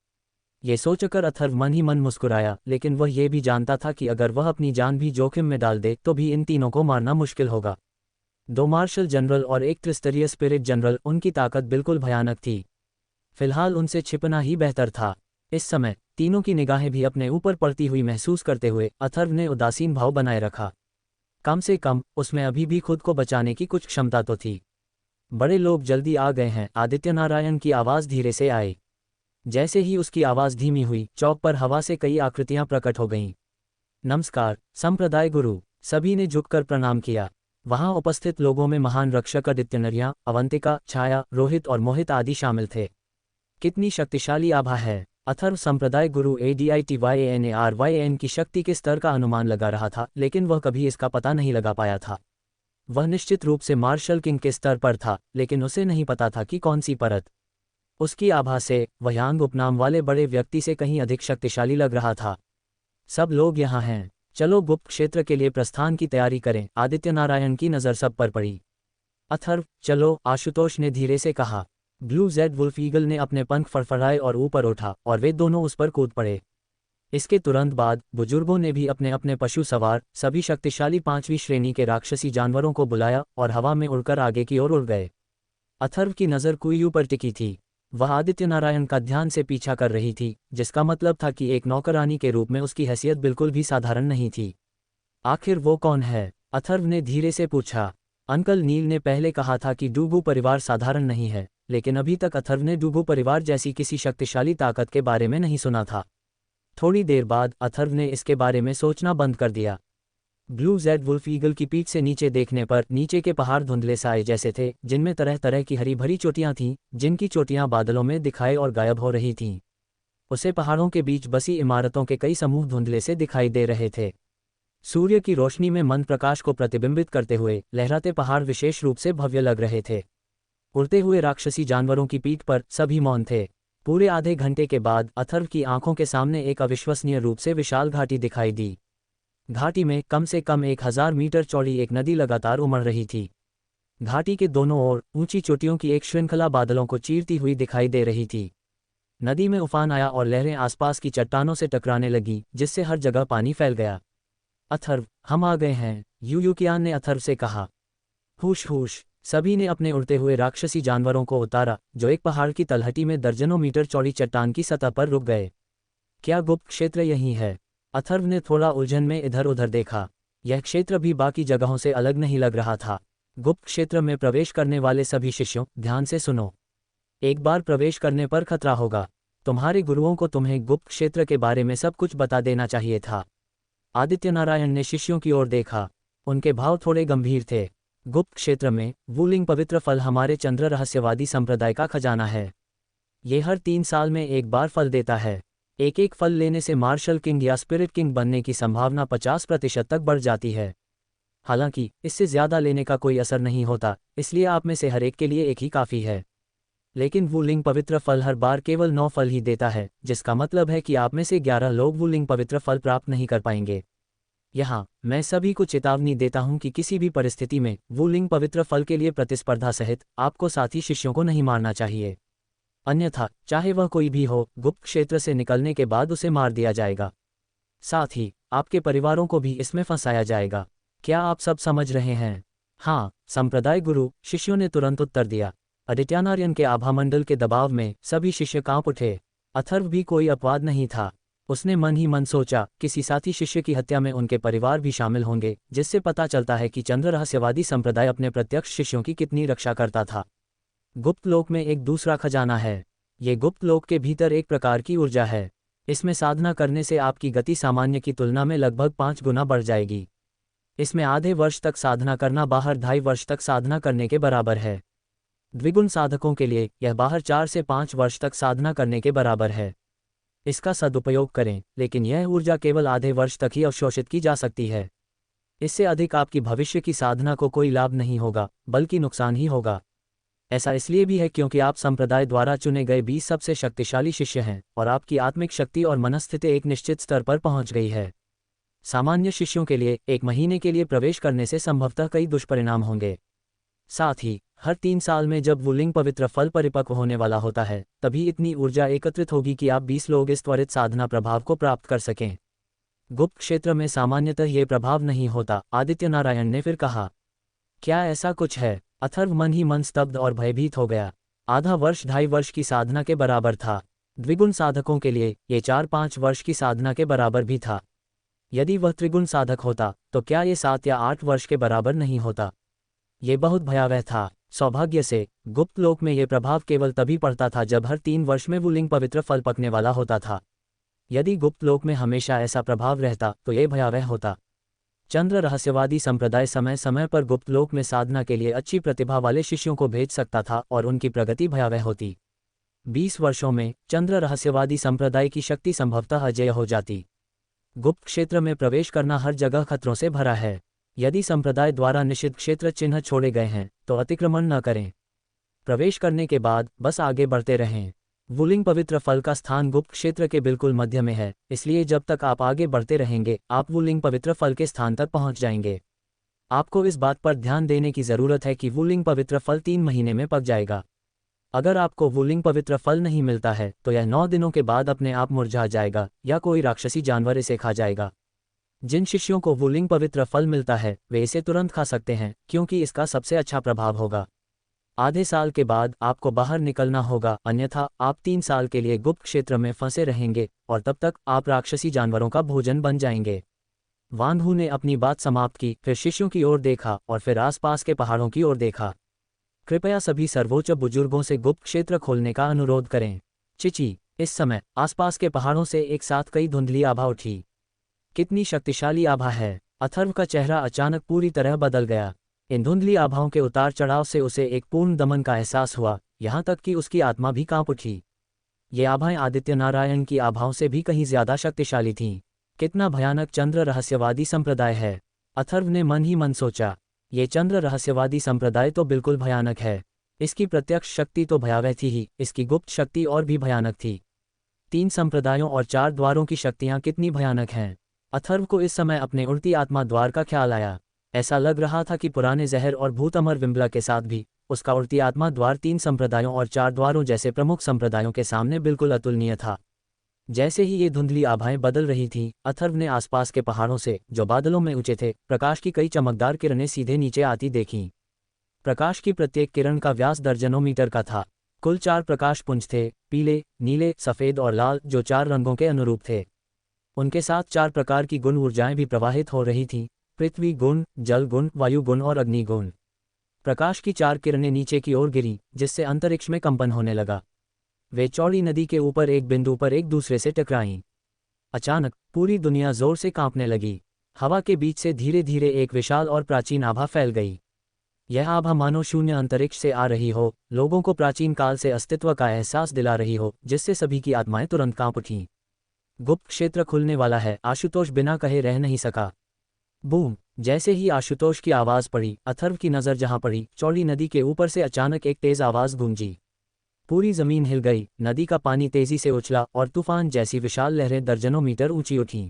ये सोचकर अथर्व मन ही मन मुस्कुराया, लेकिन वह ये भी जानता था कि अगर वह अपनी जान भी जोखिम में डाल दे तो भी इन तीनों को मारना मुश्किल होगा। 2 मार्शल जनरल और एक त्रिस्तरीय स्पिरिट जनरल, उनकी ताकत बिल्कुल भयानक थी। फिलहाल उनसे छिपना ही बेहतर था। इस समय तीनों की निगाहें भी अपने ऊपर पड़ती हुई महसूस करते हुए अथर्व ने उदासीन भाव बनाए रखा। कम से कम उसमें अभी भी खुद को बचाने की कुछ क्षमता तो थी। बड़े लोग जल्दी आ गए हैं, आदित्य नारायण की आवाज़ धीरे से आई। जैसे ही उसकी आवाज़ धीमी हुई, चौक पर हवा से कई आकृतियां प्रकट हो गईं। नमस्कार संप्रदाय गुरु, सभी ने झुककर प्रणाम किया। वहां उपस्थित लोगों में महान रक्षक आदित्यनर्या, अवंतिका, छाया, रोहित और मोहित आदि शामिल थे। कितनी शक्तिशाली आभा है। अथर्व संप्रदाय गुरु ADITYANARYN की शक्ति के स्तर का अनुमान लगा रहा था, लेकिन वह कभी इसका पता नहीं लगा पाया था। वह निश्चित रूप से मार्शल किंग के स्तर पर था, लेकिन उसे नहीं पता था कि कौन सी परत। उसकी आभा से वह यांग उपनाम वाले बड़े व्यक्ति से कहीं अधिक शक्तिशाली लग रहा था। सब लोग यहाँ हैं, चलो गुप्त क्षेत्र के लिए प्रस्थान की तैयारी करें। आदित्य नारायण की नज़र सब पर पड़ी। अथर्व, चलो, आशुतोष ने धीरे से कहा। ब्लू जेड वुल्फ ईगल ने अपने पंख फड़फड़ाए और ऊपर उठा और वे दोनों उस पर कूद पड़े। इसके तुरंत बाद बुजुर्गों ने भी अपने अपने पशु सवार सभी शक्तिशाली 5वीं श्रेणी के राक्षसी जानवरों को बुलाया और हवा में उड़कर आगे की ओर उड़ गए। अथर्व की नज़र कुइयू पर टिकी थी। वह आदित्य नारायण का ध्यान से पीछा कर रही थी, जिसका मतलब था कि एक नौकरानी के रूप में उसकी हैसियत बिल्कुल भी साधारण नहीं थी। आखिर वो कौन है? अथर्व ने धीरे से पूछा। अंकल नील ने पहले कहा था कि डूबू परिवार साधारण नहीं है, लेकिन अभी तक अथर्व ने डूबू परिवार जैसी किसी शक्तिशाली ताकत के बारे में नहीं सुना था। थोड़ी देर बाद अथर्व ने इसके बारे में सोचना बंद कर दिया। ब्लू जेड वुल्फ ईगल की पीठ से नीचे देखने पर नीचे के पहाड़ धुंधले साए जैसे थे, जिनमें तरह तरह की हरी भरी चोटियां थीं, जिनकी चोटियां बादलों में दिखाई और गायब हो रही थीं। उसे पहाड़ों के बीच बसी इमारतों के कई समूह धुंधले से दिखाई दे रहे थे। सूर्य की रोशनी में मंद प्रकाश को प्रतिबिंबित करते हुए लहराते पहाड़ विशेष रूप से भव्य लग रहे थे। उड़ते हुए राक्षसी जानवरों की पीठ पर सभी मौन थे। पूरे आधे घंटे के बाद अथर्व की आंखों के सामने एक अविश्वसनीय रूप से विशाल घाटी दिखाई दी। घाटी में कम से कम 1000 मीटर चौड़ी एक नदी लगातार उमड़ रही थी। घाटी के दोनों ओर ऊंची चोटियों की एक श्रृंखला बादलों को चीरती हुई दिखाई दे रही थी। नदी में उफान आया और लहरें आसपास की चट्टानों से टकराने लगीं, जिससे हर जगह पानी फैल गया। अथर्व, हम आ गए हैं, यूयुकियान ने अथर्व से कहा। हुश हुश, सभी ने अपने उड़ते हुए राक्षसी जानवरों को उतारा, जो एक पहाड़ की तलहटी में दर्जनों मीटर चौड़ी चट्टान की सतह पर रुक गए। क्या गुप्त क्षेत्र यही है? अथर्व ने थोड़ा उलझन में इधर उधर देखा। यह क्षेत्र भी बाकी जगहों से अलग नहीं लग रहा था। गुप्त क्षेत्र में प्रवेश करने वाले सभी शिष्यों, ध्यान से सुनो। एक बार प्रवेश करने पर खतरा होगा। तुम्हारे गुरुओं को तुम्हें गुप्त क्षेत्र के बारे में सब कुछ बता देना चाहिए था। आदित्य नारायण ने शिष्यों की ओर देखा। उनके भाव थोड़े गंभीर थे। गुप्त क्षेत्र में वूलिंग पवित्र फल हमारे चंद्र रहस्यवादी संप्रदाय का खजाना है। ये हर 3 साल में एक बार फल देता है। एक एक फल लेने से मार्शल किंग या स्पिरिट किंग बनने की संभावना 50% तक बढ़ जाती है। हालांकि इससे ज़्यादा लेने का कोई असर नहीं होता, इसलिए आप में से हर एक के लिए एक ही काफ़ी है। लेकिन वुलिंग पवित्र फल हर बार केवल 9 फल ही देता है, जिसका मतलब है कि आप में से 11 लोग वुलिंग पवित्र फल प्राप्त नहीं कर पाएंगे। यहाँ मैं सभी को चेतावनी देता हूँ कि किसी भी परिस्थिति में वुलिंग पवित्र फल के लिए प्रतिस्पर्धा सहित आपको साथी शिष्यों को नहीं मारना चाहिए, अन्यथा चाहे वह कोई भी हो, गुप्त क्षेत्र से निकलने के बाद उसे मार दिया जाएगा। साथ ही आपके परिवारों को भी इसमें फंसाया जाएगा। क्या आप सब समझ रहे हैं? हाँ, संप्रदाय गुरु शिष्यों ने तुरंत उत्तर दिया। आदित्यानारायण के आभामंडल के दबाव में सभी शिष्य कांप उठे। अथर्व भी कोई अपवाद नहीं था। उसने मन ही मन सोचा, किसी साथी शिष्य की हत्या में उनके परिवार भी शामिल होंगे, जिससे पता चलता है कि चंद्र रहस्यवादी संप्रदाय अपने प्रत्यक्ष शिष्यों की कितनी रक्षा करता था। गुप्त लोक में एक दूसरा खजाना है। ये गुप्त लोक के भीतर एक प्रकार की ऊर्जा है। इसमें साधना करने से आपकी गति सामान्य की तुलना में लगभग 5 गुना बढ़ जाएगी। इसमें आधे वर्ष तक साधना करना बाहर 2.5 वर्ष तक साधना करने के बराबर है। द्विगुण साधकों के लिए यह बाहर 4 से 5 वर्ष तक साधना करने के बराबर है। इसका सदुपयोग करें, लेकिन यह ऊर्जा केवल आधे वर्ष तक ही अवशोषित की जा सकती है। इससे अधिक आपकी भविष्य की साधना को कोई लाभ नहीं होगा, बल्कि नुकसान ही होगा। ऐसा इसलिए भी है क्योंकि आप संप्रदाय द्वारा चुने गए 20 सबसे शक्तिशाली शिष्य हैं और आपकी आत्मिक शक्ति और मनस्थिति एक निश्चित स्तर पर पहुंच गई है। सामान्य शिष्यों के लिए 1 महीने के लिए प्रवेश करने से संभवतः कई दुष्परिणाम होंगे। साथ ही हर 3 साल में जब वुलिंग पवित्र फल परिपक्व होने वाला होता है, तभी इतनी ऊर्जा एकत्रित होगी कि आप 20 लोग इस त्वरित साधना प्रभाव को प्राप्त कर सकें। गुप्त क्षेत्र में सामान्यतः ये प्रभाव नहीं होता, आदित्य नारायण ने फिर कहा। क्या ऐसा कुछ है? अथर्व मन ही मन स्तब्ध और भयभीत हो गया। आधा वर्ष 2.5 वर्ष की साधना के बराबर था। द्विगुण साधकों के लिए ये 4-5 वर्ष की साधना के बराबर भी था। यदि वह त्रिगुण साधक होता तो क्या ये 7 या 8 वर्ष के बराबर नहीं होता? ये बहुत भयावह था। सौभाग्य से गुप्त लोक में ये प्रभाव केवल तभी पड़ता था जब हर 3 वर्ष में वुलिंग पवित्र फल पकने वाला होता था। यदि गुप्त लोक में हमेशा ऐसा प्रभाव रहता तो ये भयावह होता। चंद्र रहस्यवादी संप्रदाय समय समय पर गुप्त लोक में साधना के लिए अच्छी प्रतिभा वाले शिष्यों को भेज सकता था और उनकी प्रगति भयावह होती। 20 वर्षों में चंद्र रहस्यवादी संप्रदाय की शक्ति संभवतः अजेय हो जाती। गुप्त क्षेत्र में प्रवेश करना हर जगह खतरों से भरा है। यदि संप्रदाय द्वारा निषिद्ध क्षेत्र चिन्ह छोड़े गए हैं तो अतिक्रमण न करें। प्रवेश करने के बाद बस आगे बढ़ते रहें। वुलिंग पवित्र फल का स्थान गुप्त क्षेत्र के बिल्कुल मध्य में है, इसलिए जब तक आप आगे बढ़ते रहेंगे आप वुलिंग पवित्र फल के स्थान तक पहुंच जाएंगे। आपको इस बात पर ध्यान देने की जरूरत है कि वुलिंग पवित्र फल 3 महीने में पक जाएगा। अगर आपको वुलिंग पवित्र फल नहीं मिलता है तो यह 9 दिनों के बाद अपने आप मुरझा जाएगा या कोई राक्षसी जानवर इसे खा जाएगा। जिन शिष्यों को वुलिंग पवित्र फल मिलता है वे इसे तुरंत खा सकते हैं, क्योंकि इसका सबसे अच्छा प्रभाव होगा। आधे साल के बाद आपको बाहर निकलना होगा, अन्यथा आप 3 साल के लिए गुप्त क्षेत्र में फंसे रहेंगे और तब तक आप राक्षसी जानवरों का भोजन बन जाएंगे। वानहू ने अपनी बात समाप्त की, फिर शिष्यों की ओर देखा और फिर आसपास के पहाड़ों की ओर देखा। कृपया सभी सर्वोच्च बुजुर्गों से गुप्त क्षेत्र खोलने का अनुरोध करें। चिची। इस समय आसपास के पहाड़ों से एक साथ कई धुंधली आभा उठी। कितनी शक्तिशाली आभा है! अथर्व का चेहरा अचानक पूरी तरह बदल गया। इन धुंधली आभाओं के उतार चढ़ाव से उसे एक पूर्ण दमन का एहसास हुआ, यहाँ तक कि उसकी आत्मा भी कांप उठी। ये आभाएं आदित्य नारायण की आभाओं से भी कहीं ज्यादा शक्तिशाली थीं। कितना भयानक चंद्र रहस्यवादी संप्रदाय है! अथर्व ने मन ही मन सोचा। ये चंद्र रहस्यवादी संप्रदाय तो बिल्कुल भयानक है। इसकी प्रत्यक्ष शक्ति तो भयावह थी ही, इसकी गुप्त शक्ति और भी भयानक थी। 3 संप्रदायों और 4 द्वारों की शक्तियाँ कितनी भयानक हैं! अथर्व को इस समय अपने उड़ती आत्मा द्वार का ख्याल आया। ऐसा लग रहा था कि पुराने जहर और भूत अमर विम्बला के साथ भी उसका उड़ती आत्मा द्वार 3 संप्रदायों और 4 द्वारों जैसे प्रमुख संप्रदायों के सामने बिल्कुल अतुलनीय था। जैसे ही ये धुंधली आभाएं बदल रही थीं, अथर्व ने आसपास के पहाड़ों से, जो बादलों में ऊंचे थे, प्रकाश की कई चमकदार किरणें सीधे नीचे आती देखीं। प्रकाश की प्रत्येक किरण का व्यास दर्जनों मीटर का था। कुल 4 प्रकाश पुंज थे, पीले, नीले, सफ़ेद और लाल, जो 4 रंगों के अनुरूप थे। उनके साथ 4 प्रकार की गुण ऊर्जाएं भी प्रवाहित हो रही थीं: पृथ्वी गुण, जल गुण, वायु गुण और अग्नि गुण। प्रकाश की 4 किरणें नीचे की ओर गिरीं, जिससे अंतरिक्ष में कंपन होने लगा। वे चौड़ी नदी के ऊपर एक बिंदु पर एक दूसरे से टकराईं। अचानक पूरी दुनिया जोर से कांपने लगी। हवा के बीच से धीरे धीरे एक विशाल और प्राचीन आभा फैल गई। यह आभा मानो शून्य अंतरिक्ष से आ रही हो, लोगों को प्राचीन काल से अस्तित्व का एहसास दिला रही हो, जिससे सभी की आत्माएं तुरंत कांप उठीं। गुप्त क्षेत्र खुलने वाला है, आशुतोष बिना कहे रह नहीं सका। बूम! जैसे ही आशुतोष की आवाज पड़ी, अथर्व की नजर जहां पड़ी, चौड़ी नदी के ऊपर से अचानक एक तेज आवाज गूंजी। पूरी जमीन हिल गई, नदी का पानी तेजी से उछला और तूफान जैसी विशाल लहरें दर्जनों मीटर ऊंची उठीं।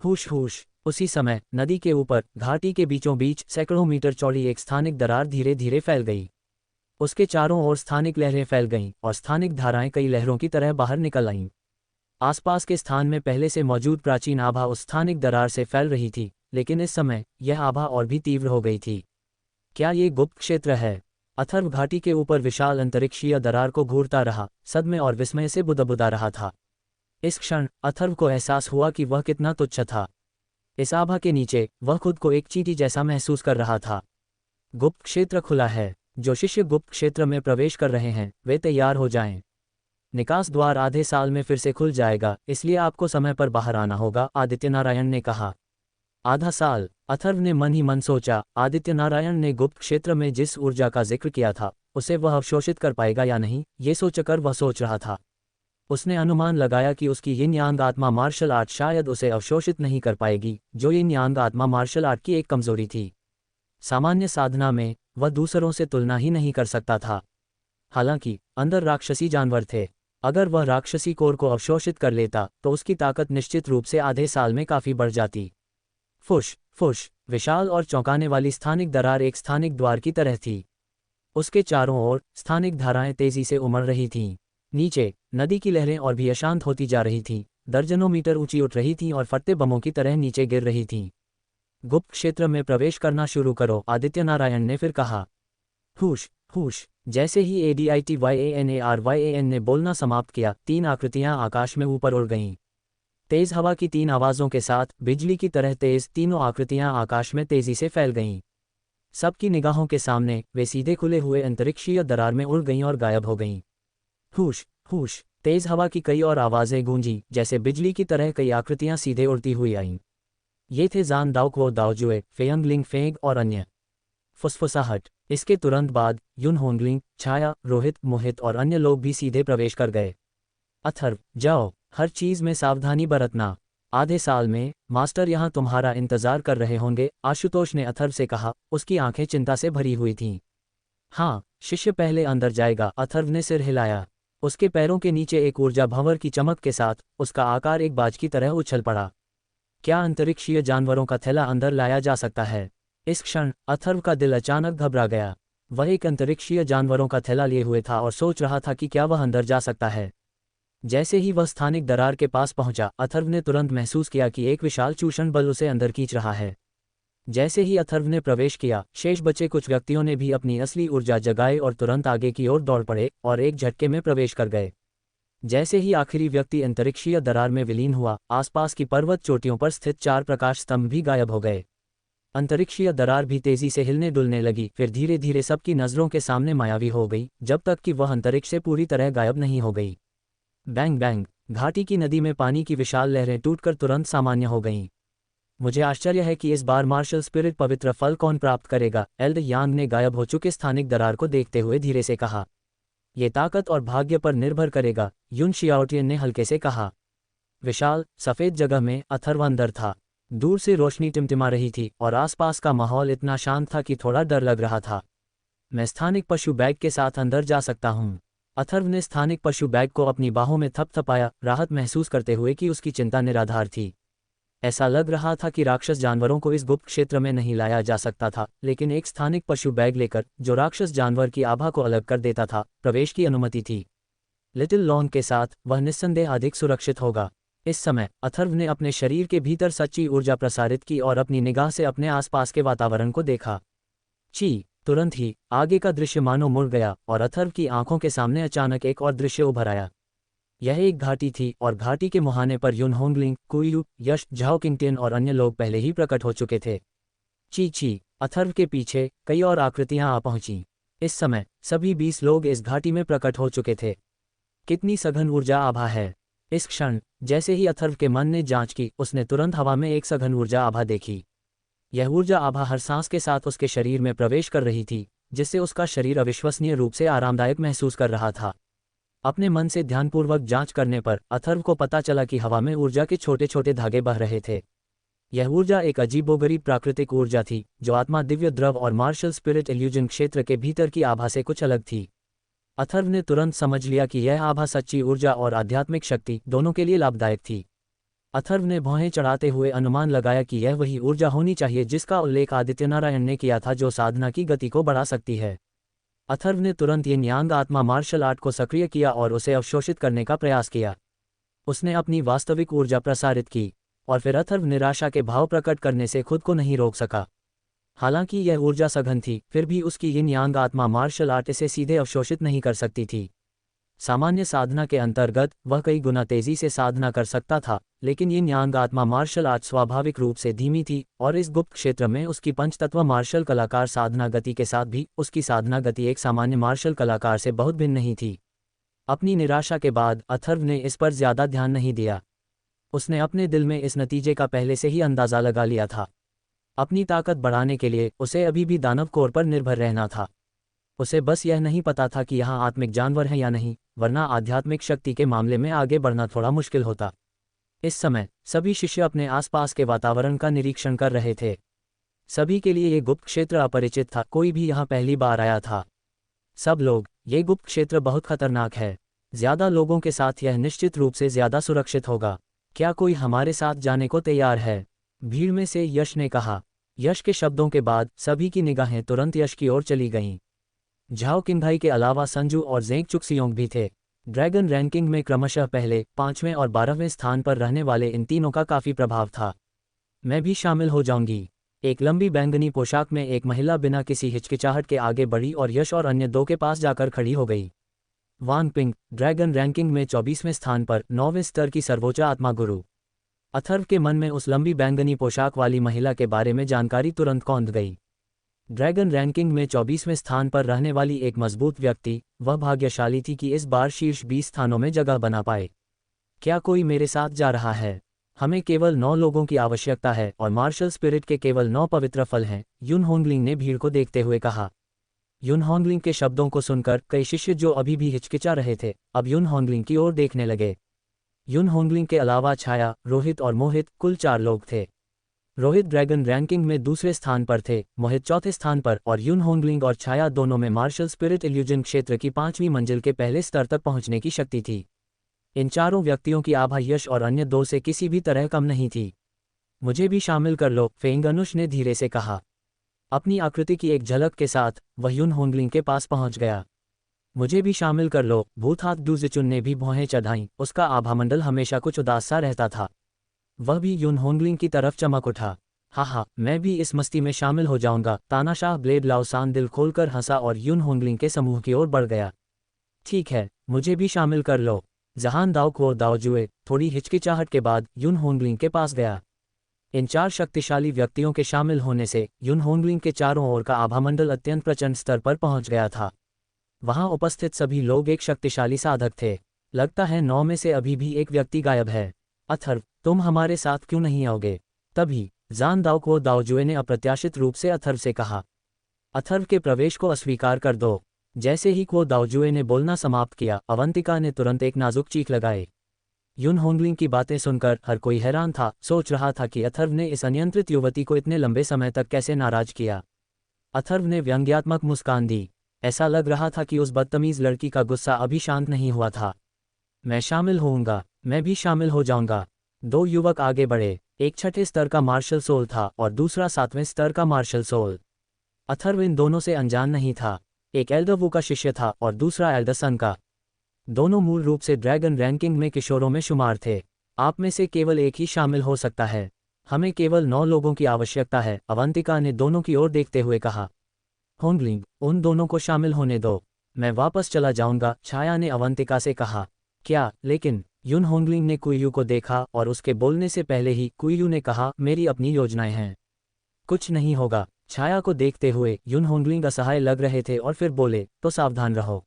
हुश हुश, उसी समय नदी के ऊपर घाटी के बीचों बीच सैकड़ों मीटर चौड़ी एक स्थानिक दरार धीरे धीरे फैल गई। उसके चारों ओर स्थानिक लहरें फैल गईं और स्थानिक धाराएं कई लहरों की तरह बाहर निकल आईं। आसपास के स्थान में पहले से मौजूद प्राचीन आभा उस स्थानिक दरार से फैल रही थी, लेकिन इस समय यह आभा और भी तीव्र हो गई थी। क्या ये गुप्त क्षेत्र है? अथर्व घाटी के ऊपर विशाल अंतरिक्षीय दरार को घूरता रहा, सदमे और विस्मय से बुदबुदा रहा था। इस क्षण अथर्व को एहसास हुआ कि वह कितना तुच्छ था। इस आभा के नीचे वह खुद को एक चींटी जैसा महसूस कर रहा था। गुप्त क्षेत्र खुला है। जो शिष्य गुप्त क्षेत्र में प्रवेश कर रहे हैं वे तैयार हो जाएं। निकास द्वार आधे साल में फिर से खुल जाएगा, इसलिए आपको समय पर बाहर आना होगा, आदित्य नारायण ने कहा। आधा साल, अथर्व ने मन ही मन सोचा। आदित्य नारायण ने गुप्त क्षेत्र में जिस ऊर्जा का जिक्र किया था उसे वह अवशोषित कर पाएगा या नहीं, ये सोचकर वह सोच रहा था। उसने अनुमान लगाया कि उसकी यिन यांग आत्मा मार्शल आर्ट शायद उसे अवशोषित नहीं कर पाएगी, जो यिन यांग आत्मा मार्शल आर्ट की एक कमजोरी थी। सामान्य साधना में वह दूसरों से तुलना ही नहीं कर सकता था। हालांकि अंदर राक्षसी जानवर थे। अगर वह राक्षसी कोर को अवशोषित कर लेता तो उसकी ताकत निश्चित रूप से आधे साल में काफी बढ़ जाती। फुश फुश, विशाल और चौंकाने वाली स्थानिक दरार एक स्थानिक द्वार की तरह थी। उसके चारों ओर स्थानिक धाराएं तेजी से उमड़ रही थीं। नीचे नदी की लहरें और भी अशांत होती जा रही थीं, दर्जनों मीटर ऊंची उठ रही थीं और फटते बमों की तरह नीचे गिर रही थीं। गुप्त क्षेत्र में प्रवेश करना शुरू करो, आदित्य नारायण ने फिर कहा। हुश हुश, जैसे ही ADITYANARYAN ने बोलना समाप्त किया, 3 आकृतियां आकाश में ऊपर उड़ गईं। तेज हवा की 3 आवाज़ों के साथ बिजली की तरह तेज तीनों आकृतियां आकाश में तेजी से फैल गईं। सबकी निगाहों के सामने वे सीधे खुले हुए अंतरिक्षीय दरार में उड़ गईं और गायब हो गईं। हुश हुश, तेज हवा की कई और आवाज़ें गूंजी, जैसे बिजली की तरह कई आकृतियां सीधे उड़ती हुई आईं। ये थे जान दाओक्वो दाओजुए, फेयंगलिंग फेंग और अन्य। फुसफुसाहट। इसके तुरंत बाद युन होंगलिंग, छाया, रोहित, मोहित और अन्य लोग भी सीधे प्रवेश कर गए। अथर्व, जाओ, हर चीज में सावधानी बरतना। आधे साल में मास्टर यहाँ तुम्हारा इंतजार कर रहे होंगे, आशुतोष ने अथर्व से कहा। उसकी आंखें चिंता से भरी हुई थीं। हाँ, शिष्य पहले अंदर जाएगा, अथर्व ने सिर हिलाया। उसके पैरों के नीचे एक ऊर्जा भंवर की चमक के साथ उसका आकार एक बाज की तरह उछल पड़ा। क्या अंतरिक्षीय जानवरों का थैला अंदर लाया जा सकता है? इस क्षण अथर्व का दिल अचानक घबरा गया। वह एक अंतरिक्षीय जानवरों का थैला लिए हुए था और सोच रहा था कि क्या वह अंदर जा सकता है। जैसे ही वह स्थानिक दरार के पास पहुंचा, अथर्व ने तुरंत महसूस किया कि एक विशाल चूषण बल उसे अंदर खींच रहा है। जैसे ही अथर्व ने प्रवेश किया, शेष बचे कुछ व्यक्तियों ने भी अपनी असली ऊर्जा जगाई और तुरंत आगे की ओर दौड़ पड़े और एक झटके में प्रवेश कर गए। जैसे ही आखिरी व्यक्ति अंतरिक्षीय दरार में विलीन हुआ, आसपास की पर्वत चोटियों पर स्थित 4 प्रकाश स्तंभ भी गायब हो गए। अंतरिक्षीय दरार भी तेजी से हिलने डुलने लगी, फिर धीरे धीरे सबकी नजरों के सामने मायावी हो गई, जब तक कि वह अंतरिक्ष से पूरी तरह गायब नहीं हो गई। बैंग बैंग, घाटी की नदी में पानी की विशाल लहरें टूटकर तुरंत सामान्य हो गईं। मुझे आश्चर्य है कि इस बार मार्शल स्पिरिट पवित्र फल कौन प्राप्त करेगा, एल्ड यांग ने गायब हो चुके स्थानिक दरार को देखते हुए धीरे से कहा। ये ताकत और भाग्य पर निर्भर करेगा, युन शियाओटियन ने हल्के से कहा। विशाल सफेद जगह में अथर्व अंदर था। दूर से रोशनी टिमटिमा रही थी और आसपास का माहौल इतना शांत था कि थोड़ा डर लग रहा था। मैं स्थानिक पशु बैग के साथ अंदर जा सकता हूँ। अथर्व ने स्थानिक पशु बैग को अपनी बाहों में थपथपाया, राहत महसूस करते हुए कि उसकी चिंता निराधार थी। ऐसा लग रहा था कि राक्षस जानवरों को इस गुप्त क्षेत्र में नहीं लाया जा सकता था, लेकिन एक स्थानिक पशु बैग लेकर, जो राक्षस जानवर की आभा को अलग कर देता था, प्रवेश की अनुमति थी। लिटिल लॉन्ग के साथ वह निस्संदेह अधिक सुरक्षित होगा। इस समय अथर्व ने अपने शरीर के भीतर सच्ची ऊर्जा प्रसारित की और अपनी निगाह से अपने आसपास के वातावरण को देखा। तुरंत ही आगे का दृश्य मानो मुड़ गया और अथर्व की आंखों के सामने अचानक एक और दृश्य उभर आया। यह एक घाटी थी और घाटी के मुहाने पर युन होंगलिंग, कुयू, यश, झाओ किंगटियन और अन्य लोग पहले ही प्रकट हो चुके थे। अथर्व के पीछे कई और आकृतियां आ पहुंची। इस समय सभी 20 लोग इस घाटी में प्रकट हो चुके थे। कितनी सघन ऊर्जा आभा है। इस क्षण जैसे ही अथर्व के मन ने जांच की, उसने तुरंत हवा में एक सघन ऊर्जा आभा देखी। यह ऊर्जा आभा हर सांस के साथ उसके शरीर में प्रवेश कर रही थी, जिससे उसका शरीर अविश्वसनीय रूप से आरामदायक महसूस कर रहा था। अपने मन से ध्यानपूर्वक जांच करने पर अथर्व को पता चला कि हवा में ऊर्जा के छोटे छोटे धागे बह रहे थे। यह ऊर्जा एक अजीबोगरीब प्राकृतिक ऊर्जा थी, जो आत्मा, दिव्य द्रव और मार्शल स्पिरिट इल्यूजन क्षेत्र के भीतर की आभा से कुछ अलग थी। अथर्व ने तुरंत समझ लिया कि यह आभा सच्ची ऊर्जा और आध्यात्मिक शक्ति दोनों के लिए लाभदायक थी। अथर्व ने भौहें चढ़ाते हुए अनुमान लगाया कि यह वही ऊर्जा होनी चाहिए जिसका उल्लेख आदित्यनारायण ने किया था, जो साधना की गति को बढ़ा सकती है। अथर्व ने तुरंत ये न्यांग आत्मा मार्शल आर्ट को सक्रिय किया और उसे अवशोषित करने का प्रयास किया। उसने अपनी वास्तविक ऊर्जा प्रसारित की और फिर अथर्व निराशा के भाव प्रकट करने से खुद को नहीं रोक सका। हालांकि यह ऊर्जा सघन थी, फिर भी उसकी यिन यांग आत्मा मार्शल आर्ट इसे सीधे अवशोषित नहीं कर सकती थी। सामान्य साधना के अंतर्गत वह कई गुना तेजी से साधना कर सकता था, लेकिन यिन यांग आत्मा मार्शल आर्ट स्वाभाविक रूप से धीमी थी और इस गुप्त क्षेत्र में उसकी पंचतत्व मार्शल कलाकार साधना गति के साथ भी उसकी साधना गति एक सामान्य मार्शल कलाकार से बहुत भिन्न नहीं थी। अपनी निराशा के बाद अथर्व ने इस पर ज्यादा ध्यान नहीं दिया। उसने अपने दिल में इस नतीजे का पहले से ही अंदाजा लगा लिया था। अपनी ताकत बढ़ाने के लिए उसे अभी भी दानव कोर पर निर्भर रहना था। उसे बस यह नहीं पता था कि यहाँ आत्मिक जानवर हैं या नहीं, वरना आध्यात्मिक शक्ति के मामले में आगे बढ़ना थोड़ा मुश्किल होता। इस समय सभी शिष्य अपने आसपास के वातावरण का निरीक्षण कर रहे थे। सभी के लिए ये गुप्त क्षेत्र अपरिचित था, कोई भी यहाँ पहली बार आया था। सब लोग, ये गुप्त क्षेत्र बहुत खतरनाक है। ज्यादा लोगों के साथ यह निश्चित रूप से ज्यादा सुरक्षित होगा। क्या कोई हमारे साथ जाने को तैयार है? भीड़ में से यश ने कहा। यश के शब्दों के बाद सभी की निगाहें तुरंत यश की ओर चली गईं। झाओ किंगभाई के अलावा संजू और जेंग चुक्सियोंग भी थे। ड्रैगन रैंकिंग में क्रमशः पहले, 5वें और 12वें स्थान पर रहने वाले इन तीनों का काफी प्रभाव था। मैं भी शामिल हो जाऊंगी। एक लंबी बैंगनी पोशाक में एक महिला बिना किसी हिचकिचाहट के आगे बढ़ी और यश और अन्य दो के पास जाकर खड़ी हो गई। वांग पिंग, ड्रैगन रैंकिंग में 24वें स्थान पर, 9वें स्तर की सर्वोच्च आत्मा गुरु। अथर्व के मन में उस लंबी बैंगनी पोशाक वाली महिला के बारे में जानकारी तुरंत कौंध गई। ड्रैगन रैंकिंग में 24वें स्थान पर रहने वाली एक मजबूत व्यक्ति, वह भाग्यशाली थी कि इस बार शीर्ष 20 स्थानों में जगह बना पाए। क्या कोई मेरे साथ जा रहा है? हमें केवल 9 लोगों की आवश्यकता है और मार्शल स्पिरिट के केवल 9 पवित्र फल हैं, युन होंगलिंग ने भीड़ को देखते हुए कहा। युन होंगलिंग के शब्दों को सुनकर कई शिष्य जो अभी भी हिचकिचा रहे थे, अब युन होंगलिंग की ओर देखने लगे। युन होंगलिंग के अलावा छाया, रोहित और मोहित, कुल 4 लोग थे। रोहित ड्रैगन रैंकिंग में दूसरे स्थान पर थे, मोहित चौथे स्थान पर और युन होंगलिंग और छाया दोनों में मार्शल स्पिरिट इल्यूजन क्षेत्र की 5वीं मंजिल के पहले स्तर तक पहुंचने की शक्ति थी। इन चारों व्यक्तियों की आभा यश और अन्य दो से किसी भी तरह कम नहीं थी। मुझे भी शामिल कर लो, फेंग अनुष ने धीरे से कहा। अपनी आकृति की एक झलक के साथ वह युन होंगलिंग के पास पहुंच गया। मुझे भी शामिल कर लो, भूत हाथ डूजिचुन ने भी भौहें चढ़ाईं, उसका आभामंडल हमेशा कुछ उदास सा रहता था। वह भी युन होंगलिंग की तरफ चमक उठा। हाँ, मैं भी इस मस्ती में शामिल हो जाऊंगा। तानाशाह ब्लेड लाओसान दिल खोलकर हंसा और युन होंगलिंग के समूह की ओर बढ़ गया। ठीक है, मुझे भी शामिल कर लो। जहान दाओ क्वो दाओजुए थोड़ी हिचकिचाहट के बाद युन होंगलिंग के पास गया। इन 4 शक्तिशाली व्यक्तियों के शामिल होने से युन होंगलिंग के चारों ओर का आभामंडल अत्यंत प्रचंड स्तर पर पहुंच गया था। वहां उपस्थित सभी लोग एक शक्तिशाली साधक थे। लगता है 9 में से अभी भी एक व्यक्ति गायब है। अथर्व, तुम हमारे साथ क्यों नहीं आओगे? तभी जान दाओ क्वो दाओजुए ने अप्रत्याशित रूप से अथर्व से कहा। अथर्व के प्रवेश को अस्वीकार कर दो। जैसे ही क्वो दाओजुए ने बोलना समाप्त किया, अवंतिका ने तुरंत एक नाजुक चीख लगाई। युन होंगलिंग की बातें सुनकर हर कोई हैरान था, सोच रहा था कि अथर्व ने इस अनियंत्रित युवती को इतने लंबे समय तक कैसे नाराज किया। अथर्व ने व्यंग्यात्मक मुस्कान दी। ऐसा लग रहा था कि उस बदतमीज लड़की का गुस्सा अभी शांत नहीं हुआ था। मैं शामिल होऊंगा, मैं भी शामिल हो जाऊंगा। 2 युवक आगे बढ़े। एक 6ठे स्तर का मार्शल सोल था और दूसरा 7वें स्तर का मार्शल सोल। अथर्व इन दोनों से अनजान नहीं था। एक एल्डर वू का शिष्य था और दूसरा एल्डर सन का। दोनों मूल रूप से ड्रैगन रैंकिंग में किशोरों में शुमार थे। आप में से केवल एक ही शामिल हो सकता है। हमें केवल 9 लोगों की आवश्यकता है, अवंतिका ने दोनों की ओर देखते हुए कहा। होंगलिंग, उन दोनों को शामिल होने दो। मैं वापस चला जाऊंगा, छाया ने अवंतिका से कहा। क्या? लेकिन युन होंगलिंग ने कुइयू को देखा और उसके बोलने से पहले ही कुइयू ने कहा, मेरी अपनी योजनाएं हैं। कुछ नहीं होगा। छाया को देखते हुए युन होंगलिंग असहाय लग रहे थे और फिर बोले, तो सावधान रहो।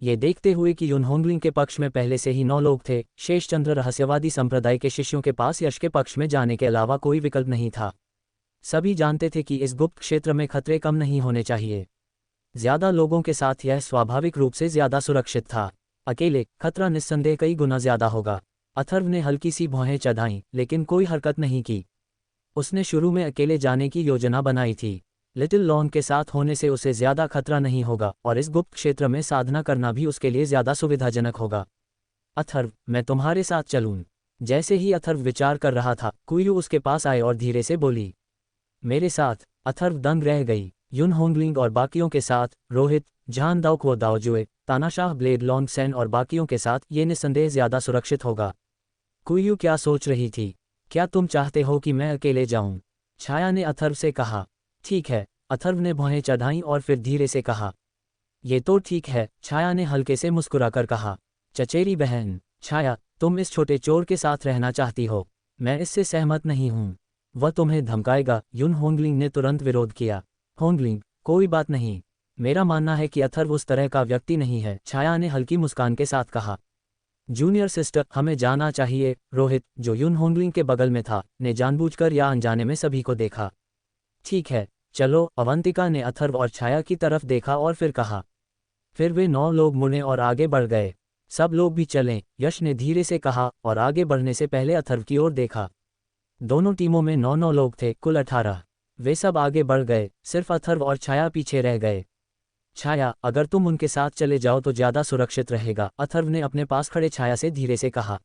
ये देखते हुए कि युन होंगलिंग के पक्ष में पहले से ही 9 लोग थे, शेषचंद्र रहस्यवादी संप्रदाय के शिष्यों के पास यश के पक्ष में जाने के अलावा कोई विकल्प नहीं था। सभी जानते थे कि इस गुप्त क्षेत्र में खतरे कम नहीं होने चाहिए। ज्यादा लोगों के साथ यह स्वाभाविक रूप से ज्यादा सुरक्षित था। अकेले खतरा निस्संदेह कई गुना ज्यादा होगा। अथर्व ने हल्की सी भौहें चढ़ाईं, लेकिन कोई हरकत नहीं की। उसने शुरू में अकेले जाने की योजना बनाई थी। लिटिल लॉन्ग के साथ होने से उसे ज्यादा खतरा नहीं होगा और इस गुप्त क्षेत्र में साधना करना भी उसके लिए ज्यादा सुविधाजनक होगा। अथर्व, मैं तुम्हारे साथ चलूं? जैसे ही अथर्व विचार कर रहा था, कुयू उसके पास आए और धीरे से बोली, मेरे साथ? अथर्व दंग रह गई। युन होंगलिंग और बाकियों के साथ, रोहित, झान दाओक्वो दाओजुए, तानाशाह ब्लेड लॉन्ग सेन और बाकियों के साथ ये निस्संदेह ज्यादा सुरक्षित होगा। कुयू क्या सोच रही थी? क्या तुम चाहते हो कि मैं अकेले जाऊं? छाया ने अथर्व से कहा। ठीक है, अथर्व ने भौहें चढ़ाईं और फिर धीरे से कहा, ये तो ठीक है। छाया ने हल्के से मुस्कुराकर कहा, चचेरी बहन। छाया, तुम इस छोटे चोर के साथ रहना चाहती हो? मैं इससे सहमत नहीं हूं। वह तुम्हें धमकाएगा। युन होंगलिंग ने तुरंत विरोध किया। होंगलिंग, कोई बात नहीं। मेरा मानना है कि अथर्व उस तरह का व्यक्ति नहीं है। छाया ने हल्की मुस्कान के साथ कहा। जूनियर सिस्टर, हमें जाना चाहिए। रोहित, जो युन होंगलिंग के बगल में था, ने जानबूझकर या अनजाने में सभी को देखा। ठीक है, चलो। अवंतिका ने अथर्व और छाया की तरफ देखा और फिर कहा। फिर वे 9 लोग मुड़े और आगे बढ़ गए। सब लोग भी चलें, यश ने धीरे से कहा और आगे बढ़ने से पहले अथर्व की ओर देखा। दोनों टीमों में 9 लोग थे, कुल 18। वे सब आगे बढ़ गए, सिर्फ अथर्व और छाया पीछे रह गए। छाया, अगर तुम उनके साथ चले जाओ तो ज्यादा सुरक्षित रहेगा, अथर्व ने अपने पास खड़े छाया से धीरे से कहा।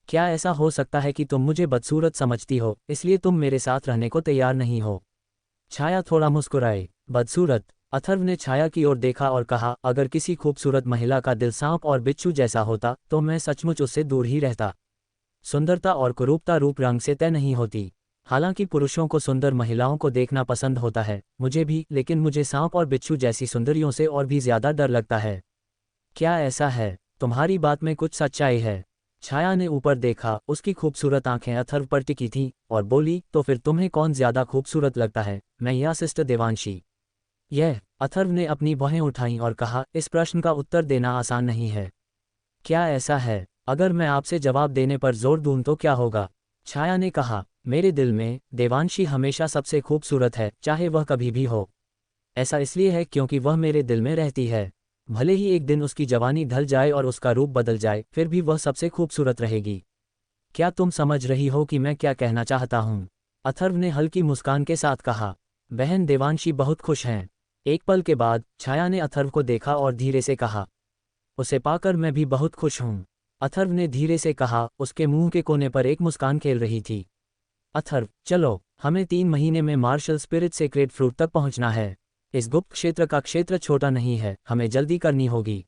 क्या ऐसा हो सकता है कि तुम मुझे बदसूरत समझती हो, इसलिए तुम मेरे साथ रहने को तैयार नहीं हो? छाया थोड़ा मुस्कुराई। बदसूरत? अथर्व ने छाया की ओर देखा और कहा, अगर किसी खूबसूरत महिला का दिल सांप और बिच्छू जैसा होता तो मैं सचमुच उससे दूर ही रहता। सुंदरता और कुरूपता रूप रंग से तय नहीं होती। हालांकि पुरुषों को सुंदर महिलाओं को देखना पसंद होता है, मुझे भी, लेकिन मुझे सांप और बिच्छू जैसी सुंदरियों से और भी ज्यादा डर लगता है। क्या ऐसा है? तुम्हारी बात में कुछ सच्चाई है। छाया ने ऊपर देखा, उसकी खूबसूरत आंखें अथर्व पर टिकी थीं और बोली, तो फिर तुम्हें कौन ज्यादा खूबसूरत लगता है, मैं या सिस्टर देवांशी? यह? अथर्व ने अपनी बाहें उठाईं और कहा, इस प्रश्न का उत्तर देना आसान नहीं है। क्या ऐसा है? अगर मैं आपसे जवाब देने पर जोर दूं तो क्या होगा? छाया ने कहा, मेरे दिल में देवांशी हमेशा सबसे खूबसूरत है, चाहे वह कभी भी हो। ऐसा इसलिए है क्योंकि वह मेरे दिल में रहती है। भले ही एक दिन उसकी जवानी ढल जाए और उसका रूप बदल जाए, फिर भी वह सबसे खूबसूरत रहेगी। क्या तुम समझ रही हो कि मैं क्या कहना चाहता हूँ? अथर्व ने हल्की मुस्कान के साथ कहा। बहन देवांशी बहुत खुश हैं। एक पल के बाद छाया ने अथर्व को देखा और धीरे से कहा, उसे पाकर मैं भी बहुत खुश हूँ। अथर्व ने धीरे से कहा, उसके मुंह के कोने पर एक मुस्कान खेल रही थी। अथर्व, चलो, हमें 3 महीने में मार्शल स्पिरिट सेक्रेड फ्रूट तक पहुंचना है। इस गुप्त क्षेत्र का क्षेत्र छोटा नहीं है, हमें जल्दी करनी होगी।